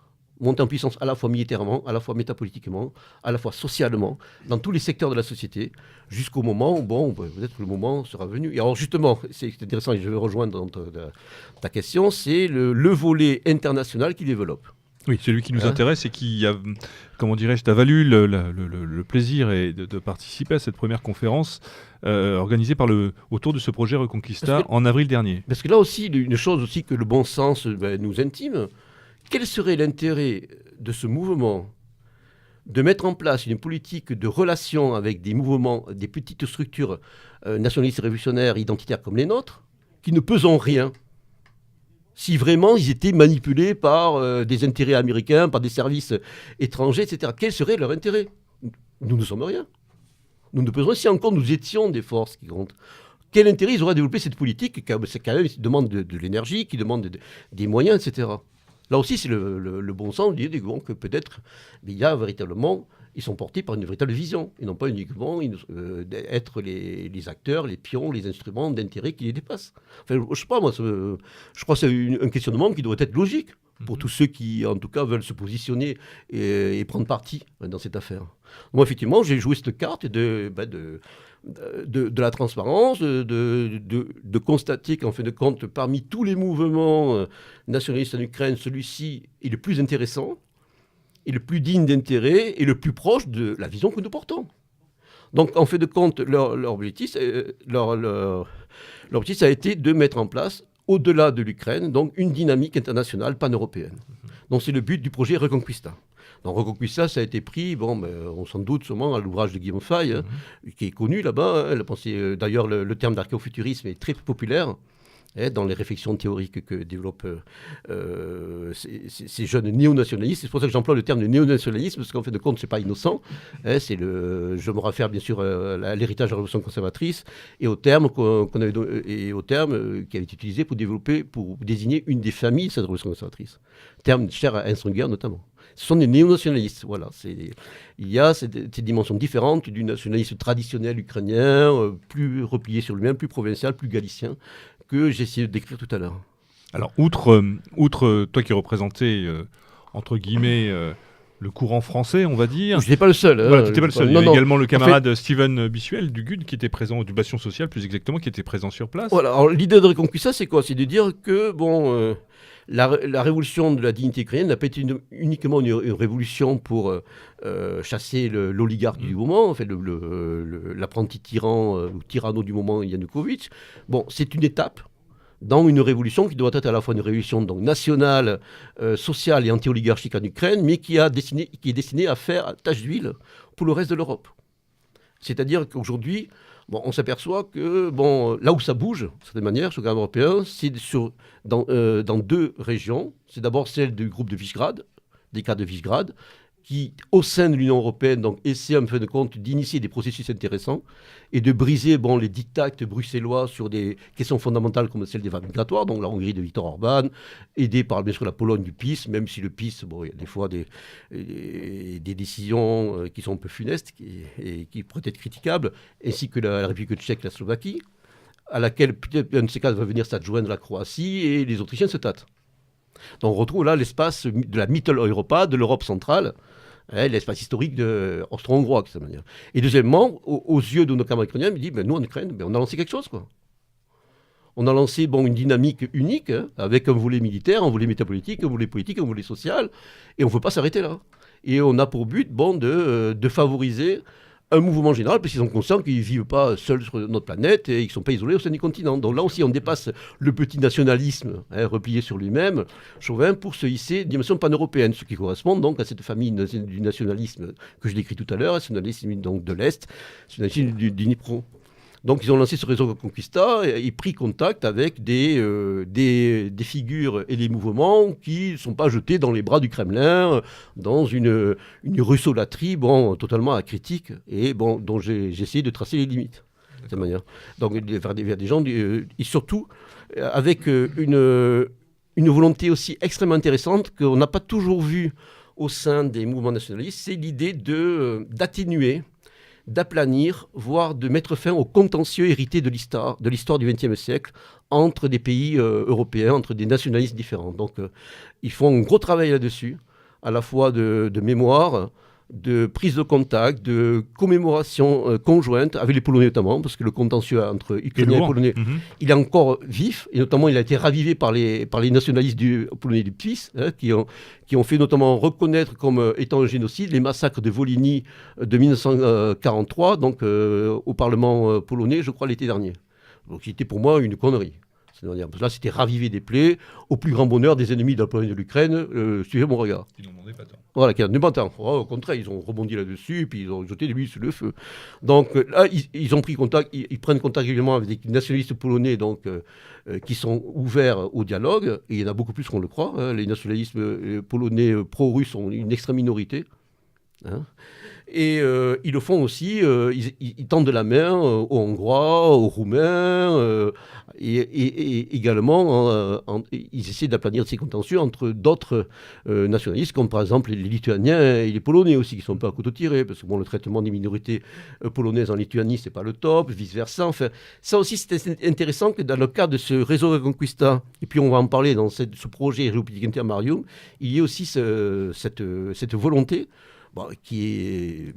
monter en puissance à la fois militairement, à la fois métapolitiquement, à la fois socialement, dans tous les secteurs de la société, jusqu'au moment où, peut-être que le moment sera venu. Et alors justement, c'est intéressant, et je vais rejoindre dans ta question, c'est le volet international qui développe. Oui, celui qui nous intéresse et qui a, t'a valu le plaisir de participer à cette première conférence organisée autour de ce projet Reconquista en avril dernier. Parce que là aussi, une chose aussi que le bon sens nous intime, quel serait l'intérêt de ce mouvement de mettre en place une politique de relation avec des mouvements, des petites structures nationalistes révolutionnaires, identitaires comme les nôtres, qui ne pesent rien, si vraiment ils étaient manipulés par des intérêts américains, par des services étrangers, etc. Quel serait leur intérêt ? Nous ne sommes rien. Nous ne pesons si encore nous étions des forces qui comptent. Quel intérêt ils auraient à développer cette politique qui demande de l'énergie, qui demande des moyens, etc. Là aussi, c'est le bon sens d'idée que peut-être il y a véritablement, ils sont portés par une véritable vision, et non pas uniquement être les acteurs, les pions, les instruments d'intérêt qui les dépassent. Enfin, je ne sais pas, moi, je crois que c'est un questionnement qui doit être logique pour tous ceux qui, en tout cas, veulent se positionner et prendre parti dans cette affaire. Moi, effectivement, j'ai joué cette carte de la transparence, de constater qu'en fin de compte, parmi tous les mouvements nationalistes en Ukraine, celui-ci est le plus intéressant. et le plus digne d'intérêt et le plus proche de la vision que nous portons. Donc, en fait de compte, leur objectif, leur objectif, ça a été de mettre en place, au-delà de l'Ukraine, donc une dynamique internationale pan-européenne. Donc, c'est le but du projet Reconquista. Donc, Reconquista, ça a été pris, on s'en doute sûrement, à l'ouvrage de Guillaume Fay, qui est connu là-bas. D'ailleurs, le terme d'archéofuturisme est très populaire dans les réflexions théoriques que développent ces jeunes néo-nationalistes. C'est pour ça que j'emploie le terme de néo-nationalisme, parce qu'en fait de compte, ce n'est pas innocent. Je me réfère bien sûr à l'héritage de la révolution conservatrice et au terme, qui a été utilisé pour désigner une des familles de cette révolution conservatrice. Terme cher à Ernst Unger notamment. Ce sont des néo-nationalistes. Voilà. Il y a ces dimensions différentes du nationalisme traditionnel ukrainien, plus replié sur lui-même, plus provincial, plus galicien, que j'ai essayé de décrire tout à l'heure. Alors, outre toi qui représentais, entre guillemets, le courant français, on va dire. Je n'étais pas le seul. Voilà, tu n'étais pas le seul. Il y avait également le camarade en fait, Steven Bissuel du GUD qui était présent, du Bastion Social plus exactement, qui était présent sur place. Voilà, alors, l'idée de Reconquista, c'est quoi? C'est de dire que, la révolution de la dignité ukrainienne n'a pas été uniquement une révolution pour chasser l'oligarque du moment, en fait, l'apprenti tyran ou tyranno du moment, Yanukovych. C'est une étape dans une révolution qui doit être à la fois une révolution donc, nationale, sociale et anti-oligarchique en Ukraine, mais qui est destinée à faire tâche d'huile pour le reste de l'Europe. C'est-à-dire qu'aujourd'hui, on s'aperçoit que là où ça bouge, de certaine manière, sur le cadre européen, c'est dans deux régions. C'est d'abord celle du groupe de Visegrad, des cas de Visegrad, qui, au sein de l'Union européenne, donc, essaie en fin de compte d'initier des processus intéressants et de briser les diktats bruxellois sur des questions fondamentales comme celle des vagues migratoires, donc la Hongrie de Viktor Orban, aidé par bien sûr la Pologne du PiS, même si le PiS, il y a des fois des décisions qui sont un peu funestes et qui pourraient être critiquables, ainsi que la République tchèque, la Slovaquie, à laquelle peut-être un de ces cas va venir s'adjoindre la Croatie, et les Autrichiens se tâtent. Donc on retrouve là l'espace de la Mitteleuropa, de l'Europe centrale, l'espace historique austro-hongrois de cette manière. Et deuxièmement, aux yeux de nos camarades ukrainiens, ils disent, nous en Ukraine, on a lancé quelque chose, quoi. On a lancé une dynamique unique, avec un volet militaire, un volet métapolitique, un volet politique, un volet social, et on ne veut pas s'arrêter là. Et on a pour but de favoriser un mouvement général, parce qu'ils sont conscients qu'ils ne vivent pas seuls sur notre planète et qu'ils ne sont pas isolés au sein du continent. Donc là aussi, on dépasse le petit nationalisme replié sur lui-même, chauvin, pour se hisser dimension pan-européenne, ce qui correspond donc à cette famille du nationalisme que je décris tout à l'heure, nationalisme donc de l'Est, nationalisme du Dnipro. Donc ils ont lancé ce réseau Reconquista et pris contact avec des figures et des mouvements qui ne sont pas jetés dans les bras du Kremlin, dans une russolatrie totalement acritique et dont j'ai essayé de tracer les limites de cette manière. Donc vers des gens, et surtout avec une volonté aussi extrêmement intéressante qu'on n'a pas toujours vue au sein des mouvements nationalistes, c'est l'idée d'atténuer, d'aplanir, voire de mettre fin au contentieux hérité de l'histoire du XXe siècle entre des pays européens, entre des nationalistes différents. Donc ils font un gros travail là-dessus, à la fois de mémoire, de prise de contact, de commémoration conjointe, avec les Polonais notamment, parce que le contentieux entre Ukrainiens et Polonais, il est encore vif, et notamment il a été ravivé par les nationalistes polonais du PiS, qui ont fait notamment reconnaître comme étant un génocide les massacres de Volhynie de 1943, donc au Parlement polonais, je crois l'été dernier. Donc c'était pour moi une connerie. Là, c'était raviver des plaies, au plus grand bonheur des ennemis de la Pologne et de l'Ukraine. Suivez mon regard. Ils n'en demandaient pas tant. Voilà, qui n'en demandaient pas tant. Au contraire, ils ont rebondi là-dessus, puis ils ont jeté de l'huile sur le feu. Donc là, ils ont pris contact, ils prennent contact régulièrement avec des nationalistes polonais qui sont ouverts au dialogue. Et il y en a beaucoup plus qu'on le croit. Les nationalistes polonais pro-russes sont une extrême minorité. Et ils le font aussi, ils tendent de la main aux Hongrois, aux Roumains, et également, ils essaient d'aplanir ces contentieux entre d'autres nationalistes, comme par exemple les Lituaniens et les Polonais aussi, qui sont un peu à couteau tiré, parce que le traitement des minorités polonaises en Lituanie, c'est pas le top, vice-versa. Enfin, ça aussi, c'est intéressant que dans le cadre de ce réseau Reconquista, et puis on va en parler dans ce projet République Intermarium, il y ait aussi cette volonté qui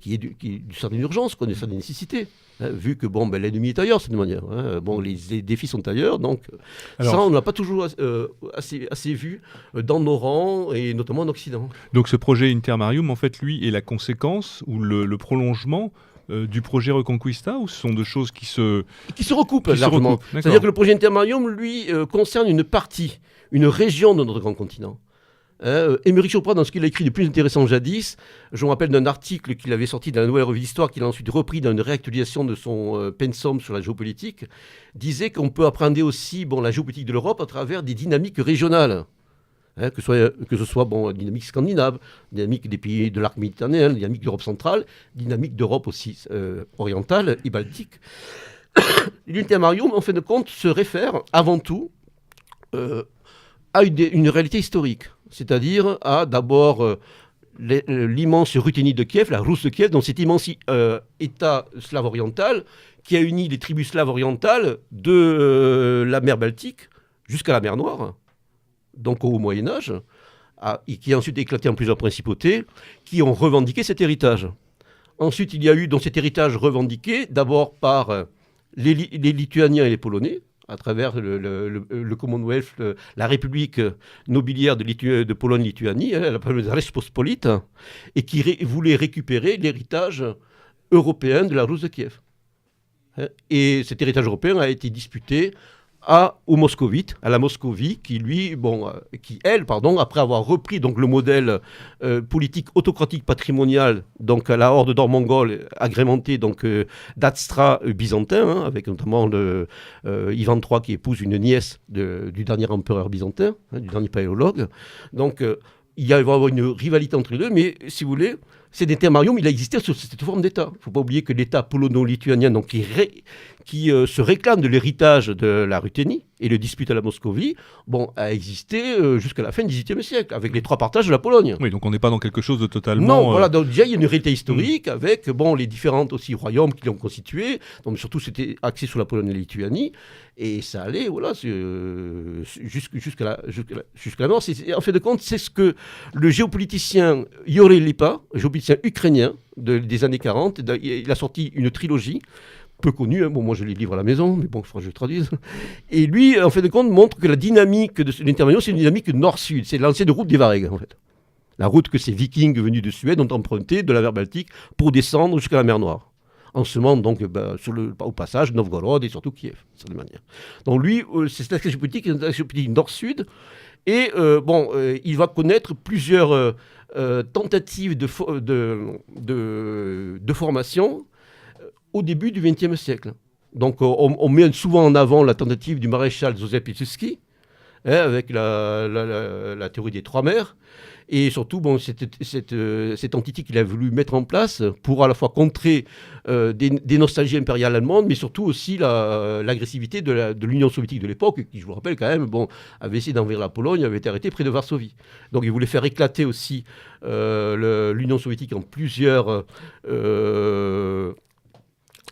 est d'une certaine urgence, d'une certaine nécessité, hein, vu que l'ennemi est ailleurs, de cette manière. Hein. Les défis sont ailleurs, donc ça, on n'a pas toujours assez vu dans nos rangs, et notamment en Occident. Donc ce projet Intermarium, en fait, lui, est la conséquence ou le prolongement du projet Reconquista, ou ce sont deux choses qui se recoupent largement. C'est-à-dire que le projet Intermarium, lui, concerne une région de notre grand continent. Émeric Chopra, dans ce qu'il a écrit de plus intéressant jadis, je me rappelle d'un article qu'il avait sorti dans la Nouvelle Revue d'Histoire, qu'il a ensuite repris dans une réactualisation de son pensum sur la géopolitique, disait qu'on peut appréhender aussi la géopolitique de l'Europe à travers des dynamiques régionales. Que ce soit dynamique scandinave, dynamique des pays de l'arc méditerranéen, dynamique d'Europe centrale, dynamique d'Europe aussi orientale et baltique. L'Intermarium, en fin de compte, se réfère avant tout à une réalité historique, c'est-à-dire à d'abord l'immense Ruthénie de Kiev, la Rousse de Kiev, dans cet immense État slave oriental qui a uni les tribus slaves orientales de la mer Baltique jusqu'à la mer Noire, donc au Moyen-Âge, et qui a ensuite éclaté en plusieurs principautés, qui ont revendiqué cet héritage. Ensuite, il y a eu cet héritage revendiqué d'abord par les Lituaniens et les Polonais, à travers le Commonwealth, la République nobiliaire de Pologne-Lituanie, la Rzeczpospolita, et qui voulait récupérer l'héritage européen de la Rus de Kiev. Et cet héritage européen a été disputé aux Moscovites, à la Moscovie, qui après avoir repris le modèle politique autocratique patrimonial, donc à la horde d'or mongole, agrémenté d'Adstra byzantin, avec notamment Ivan III qui épouse une nièce du dernier empereur byzantin, du dernier paléologue. Donc il va y avoir une rivalité entre les deux, mais si vous voulez, cet Intermarium, il a existé sous cette forme d'État. Il ne faut pas oublier que l'État polono-lituanien, qui se réclame de l'héritage de la Ruthénie et le dispute à la Moscovie, a existé jusqu'à la fin du XVIIIe siècle, avec les trois partages de la Pologne. Oui, donc on n'est pas dans quelque chose de totalement... Non, voilà, donc déjà il y a une réalité historique avec les différents aussi royaumes qui l'ont constitué, donc surtout c'était axé sur la Pologne et la Lituanie, et ça allait, jusqu'à la mort. En fait de compte, c'est ce que le géopoliticien Yoré Lipa, géopoliticien ukrainien des années 40, il a sorti une trilogie, peu connue, moi je les livre à la maison, mais il faudra que je traduise. Et lui, en fait de compte, montre que la dynamique de l'Intermarium, c'est une dynamique nord-sud, c'est l'ancienne route des Varegs, en fait. La route que ces vikings venus de Suède ont empruntée de la mer Baltique pour descendre jusqu'à la mer Noire. En semant au passage Novgorod et surtout Kiev, de cette manière. Donc lui, c'est cette géopolitique nord-sud, et il va connaître plusieurs tentatives de formation au début du XXe siècle. Donc on met souvent en avant la tentative du maréchal Józef Piłsudski, avec la théorie des trois mers, et surtout cette entité qu'il a voulu mettre en place pour à la fois contrer des nostalgies impériales allemandes, mais surtout aussi l'agressivité de l'Union soviétique de l'époque, qui, je vous rappelle quand même, avait essayé d'envahir la Pologne, avait été arrêté près de Varsovie. Donc il voulait faire éclater aussi l'Union soviétique en plusieurs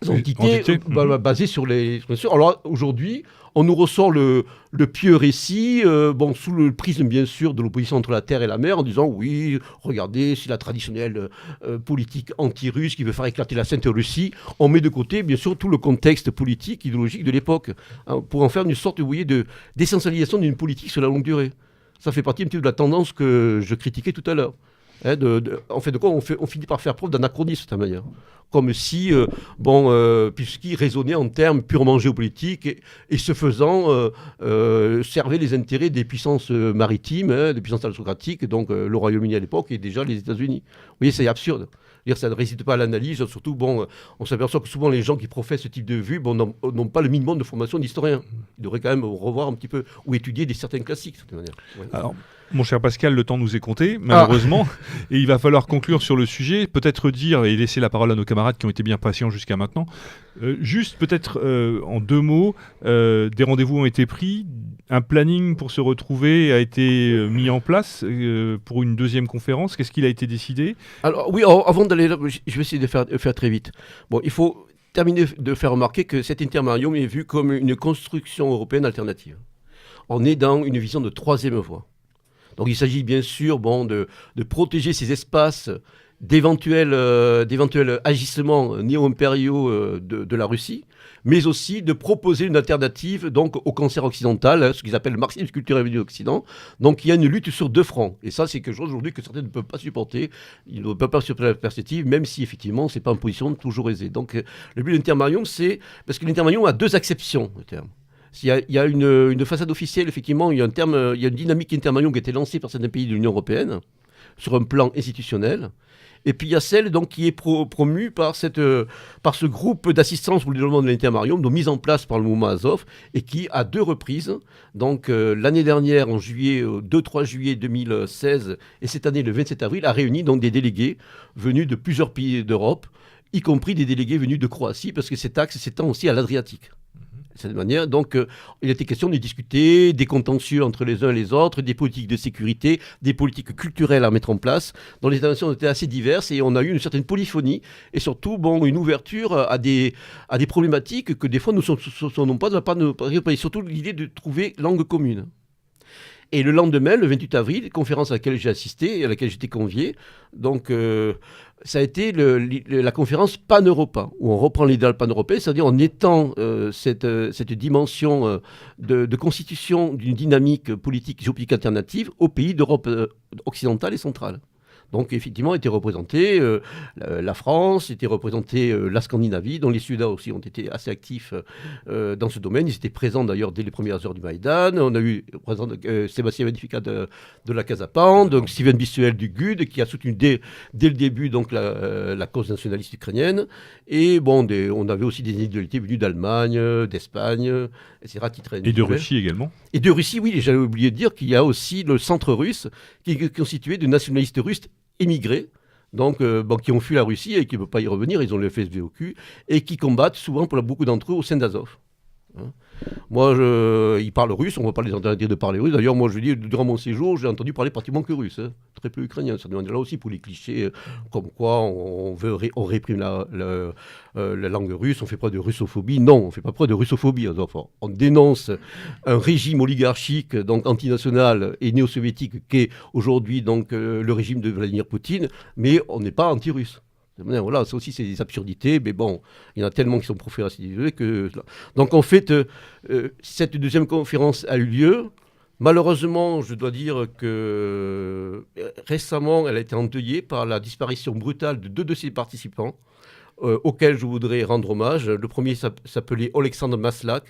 entités basées sur les... Alors aujourd'hui, on nous ressort le pieux récit, sous le prisme bien sûr de l'opposition entre la terre et la mer, en disant oui, regardez, c'est la traditionnelle politique anti-russe qui veut faire éclater la Sainte Russie. On met de côté bien sûr tout le contexte politique, idéologique de l'époque, pour en faire une sorte, vous voyez, d'essentialisation d'une politique sur la longue durée. Ça fait partie un petit peu de la tendance que je critiquais tout à l'heure. En fait, de quoi on finit par faire preuve d'anachronisme de cette manière. Comme si, puisqu'il raisonnait en termes purement géopolitiques et ce faisant, servait les intérêts des puissances maritimes, des puissances aristocratiques, donc le Royaume-Uni à l'époque et déjà les États-Unis. Vous voyez, c'est absurde. Ça ne résiste pas à l'analyse, surtout, on s'aperçoit que souvent les gens qui professent ce type de vue n'ont pas le minimum de formation d'historien. Ils devraient quand même revoir un petit peu ou étudier certains classiques, de cette manière. Ouais. Alors, mon cher Pascal, le temps nous est compté, malheureusement, et il va falloir conclure sur le sujet, peut-être dire et laisser la parole à nos camarades qui ont été bien patients jusqu'à maintenant. Juste peut-être en deux mots, des rendez-vous ont été pris, un planning pour se retrouver a été mis en place pour une deuxième conférence. Qu'est-ce qu'il a été décidé ? Alors oui, avant d'aller là, je vais essayer de faire très vite. Il faut terminer de faire remarquer que cet Intermarium est vu comme une construction européenne alternative. On est dans une vision de troisième voie. Donc il s'agit bien sûr de protéger ces espaces d'éventuels agissements néo-impériaux de la Russie, mais aussi de proposer une alternative donc, au cancer occidental, ce qu'ils appellent le marxisme culturel venu d'Occident. Donc il y a une lutte sur deux fronts. Et ça, c'est quelque chose aujourd'hui que certains ne peuvent pas supporter. Ils ne peuvent pas supporter la perspective, même si effectivement, ce n'est pas une position toujours aisée. Donc le but de l'Intermarium, c'est... Parce que l'Intermarium a deux acceptions, le terme. Il y a une façade officielle, effectivement, il y a une dynamique Intermarium qui a été lancée par certains pays de l'Union européenne sur un plan institutionnel. Et puis il y a celle donc, qui est promue par ce groupe d'assistance pour le développement de l'Intermarium, donc mise en place par le mouvement Azov, et qui, à deux reprises, donc l'année dernière, en 2-3 juillet 2016, et cette année, le 27 avril, a réuni donc, des délégués venus de plusieurs pays d'Europe, y compris des délégués venus de Croatie, parce que cet axe s'étend aussi à l'Adriatique. De cette manière, donc, il était question de discuter des contentieux entre les uns et les autres, des politiques de sécurité, des politiques culturelles à mettre en place, dont les interventions étaient assez diverses et on a eu une certaine polyphonie et surtout une ouverture à des problématiques que des fois nous ne soupçonnons pas de la part de nos partenaires, et surtout l'idée de trouver langue commune. Et le lendemain, le 28 avril, conférence à laquelle j'ai assisté et à laquelle j'étais convié, donc ça a été la conférence pan-européen, où on reprend l'idéal pan-européen, c'est-à-dire en étant cette dimension de constitution d'une dynamique politique géopolitique alternative aux pays d'Europe occidentale et centrale. Donc effectivement, était représentée la France, était représentée la Scandinavie, dont les Suédois aussi ont été assez actifs dans ce domaine. Ils étaient présents d'ailleurs dès les premières heures du Maïdan. On a eu Sébastien Benfica de la Casapan, donc Steven Bissuel du GUD, qui a soutenu dès le début donc, la cause nationaliste ukrainienne. Et bon, on avait aussi des individualités venues d'Allemagne, d'Espagne, etc. Et de Russie également. Et de Russie, oui, j'avais oublié de dire qu'il y a aussi le centre russe, qui est constitué de nationalistes russes émigrés, donc qui ont fui la Russie et qui ne peuvent pas y revenir, ils ont le FSB au cul, et qui combattent souvent, pour beaucoup d'entre eux, au sein d'Azov. Hein. Moi, ils parlent russe, on ne va pas les entendre dire de parler russe. D'ailleurs, moi, je dis, durant mon séjour, j'ai entendu parler pratiquement que russe, hein. Très peu ukrainien. Ça demande là aussi pour les clichés, comme quoi on réprime la langue russe, on fait preuve de russophobie. Non, on ne fait pas preuve de russophobie. Enfin, on dénonce un régime oligarchique, donc antinational et néo-soviétique, qui est aujourd'hui donc le régime de Vladimir Poutine, mais on n'est pas anti-russe. Voilà, ça aussi c'est des absurdités, mais bon, il y en a tellement qui sont proférativisés que... Donc en fait, cette deuxième conférence a eu lieu. Malheureusement, je dois dire que récemment, elle a été endeuillée par la disparition brutale de deux de ses participants, auxquels je voudrais rendre hommage. Le premier s'appelait Alexandre Maslak.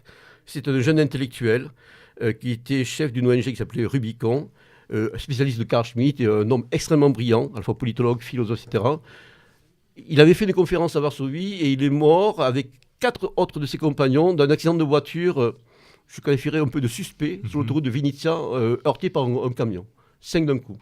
C'est un jeune intellectuel qui était chef d'une ONG qui s'appelait Rubicon, spécialiste de Carl Schmitt, un homme extrêmement brillant, à la fois politologue, philosophe, etc. Il avait fait une conférence à Varsovie et il est mort avec 4 autres de ses compagnons d'un accident de voiture, je qualifierais un peu de suspect, sur l'autoroute de Vinnytsia, heurté par un camion. 5 d'un coup.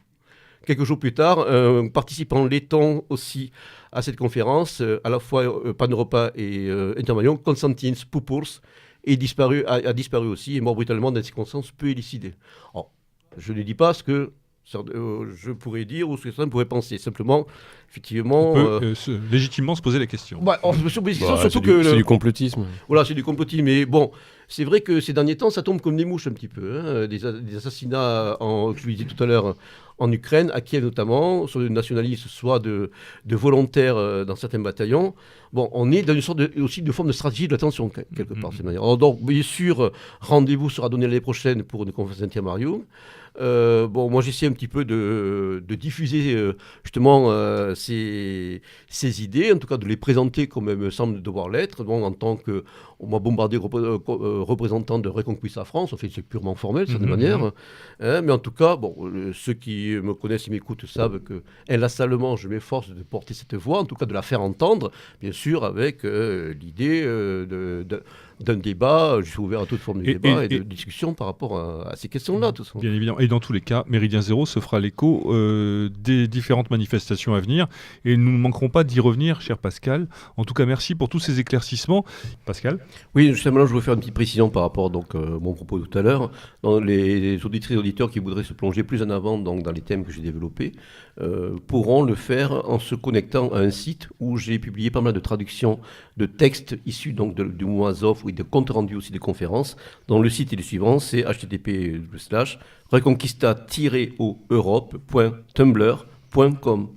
Quelques jours plus tard, un participant letton aussi à cette conférence, à la fois Pan-Europa et Intermarium, Konstantin Pupurs, a disparu aussi, et mort brutalement dans des circonstances peu élucidées. Alors, je ne dis pas ce que je pourrais dire ou ce que certains pourraient penser. Simplement, effectivement... On peut légitimement se poser la question. C'est du complotisme. Voilà, c'est du complotisme. Mais bon, c'est vrai que ces derniers temps, ça tombe comme des mouches un petit peu. Hein. Des assassinats, que je vous disais tout à l'heure, en Ukraine, à Kiev notamment, soit de nationalistes, soit de volontaires dans certains bataillons. Bon, on est dans une sorte aussi de forme de stratégie de la tension, quelque part. Alors, donc, bien sûr, rendez-vous sera donné l'année prochaine pour une conférence Intermarium. Moi j'essaie un petit peu de diffuser justement ces idées, en tout cas de les présenter comme elles me semblent devoir l'être. Donc, en tant que moi bombardé représentant de Reconquista France, en fait c'est purement formel de cette manière, hein, mais en tout cas ceux qui me connaissent et m'écoutent savent que inlassamment je m'efforce de porter cette voix, en tout cas de la faire entendre, bien sûr avec l'idée d'un débat. Je suis ouvert à toute forme de débat et de discussion par rapport à ces questions-là. Tout ça. Bien évidemment. Et dans tous les cas, Méridien Zéro se fera l'écho des différentes manifestations à venir. Et nous ne manquerons pas d'y revenir, cher Pascal. En tout cas, merci pour tous ces éclaircissements. Pascal ? Oui, justement, je veux faire une petite précision. précision par rapport donc, à mon propos tout à l'heure. Dans les auditrices et auditeurs qui voudraient se plonger plus en avant donc, dans les thèmes que j'ai développés pourront le faire en se connectant à un site où j'ai publié pas mal de traductions de textes issus donc, du mouvement Azov et de comptes rendus aussi des conférences. Dont le site est le suivant, c'est http://reconquista-europe.tumblr.com.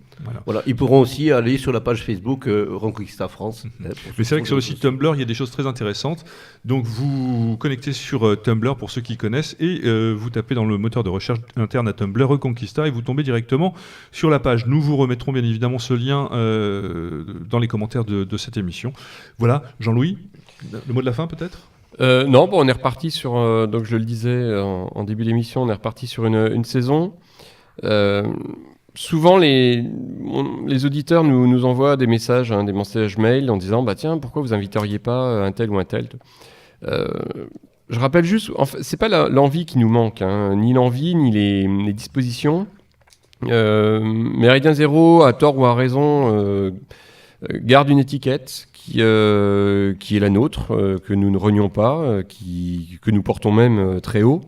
Voilà. Ils pourront aussi aller sur la page Facebook Reconquista France. Mais c'est vrai que sur le site Tumblr, il y a des choses très intéressantes. Donc vous connectez sur Tumblr pour ceux qui connaissent et vous tapez dans le moteur de recherche interne à Tumblr Reconquista et vous tombez directement sur la page. Nous vous remettrons bien évidemment ce lien dans les commentaires de cette émission. Voilà, Jean-Louis, le mot de la fin peut-être ? Non, bon, on est reparti sur, donc je le disais en début d'émission, on est reparti sur une saison. Souvent, les auditeurs nous envoient des messages mail en disant bah tiens, pourquoi vous inviteriez pas un tel ou un tel. Je rappelle juste, en fait, c'est pas l'envie qui nous manque, ni l'envie ni les dispositions. Méridien Zéro, à tort ou à raison, garde une étiquette qui est la nôtre, que nous ne renions pas, que nous portons même très haut,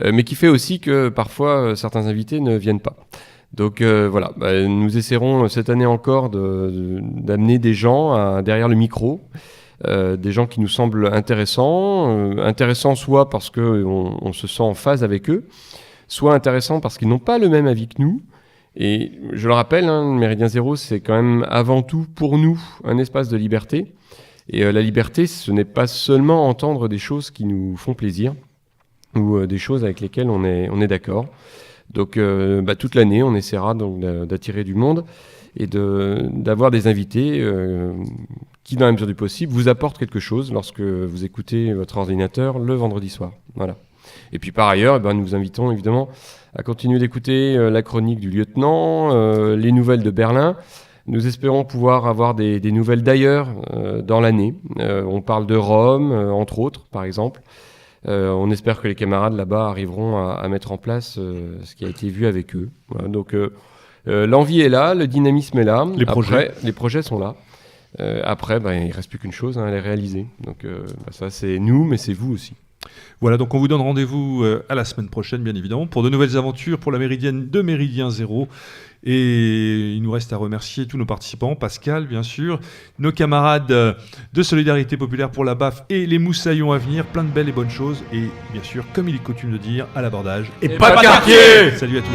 mais qui fait aussi que parfois certains invités ne viennent pas. Donc voilà, nous essaierons cette année encore d'amener des gens derrière le micro, des gens qui nous semblent intéressants soit parce qu'on se sent en phase avec eux, soit intéressants parce qu'ils n'ont pas le même avis que nous. Et je le rappelle, Méridien Zéro, c'est quand même avant tout pour nous un espace de liberté. Et la liberté, ce n'est pas seulement entendre des choses qui nous font plaisir ou des choses avec lesquelles on est d'accord. Donc toute l'année, on essaiera donc d'attirer du monde et d'avoir des invités qui, dans la mesure du possible, vous apportent quelque chose lorsque vous écoutez votre ordinateur le vendredi soir. Voilà. Et puis par ailleurs, nous vous invitons évidemment à continuer d'écouter la chronique du lieutenant, les nouvelles de Berlin. Nous espérons pouvoir avoir des nouvelles d'ailleurs dans l'année. On parle de Rome, entre autres, par exemple. On espère que les camarades là-bas arriveront à mettre en place ce qui a été vu avec eux. Voilà, donc l'envie est là, le dynamisme est là. Les projets sont là. Après, il ne reste plus qu'une chose, à les réaliser. Donc ça, c'est nous, mais c'est vous aussi. Voilà, donc on vous donne rendez-vous à la semaine prochaine, bien évidemment, pour de nouvelles aventures pour la Méridienne de Méridien Zéro. Et il nous reste à remercier tous nos participants, Pascal, bien sûr, nos camarades de Solidarité Populaire pour la BAF et les moussaillons à venir, plein de belles et bonnes choses. Et bien sûr, comme il est coutume de dire, à l'abordage. Et pas de quartier ! Salut à tous.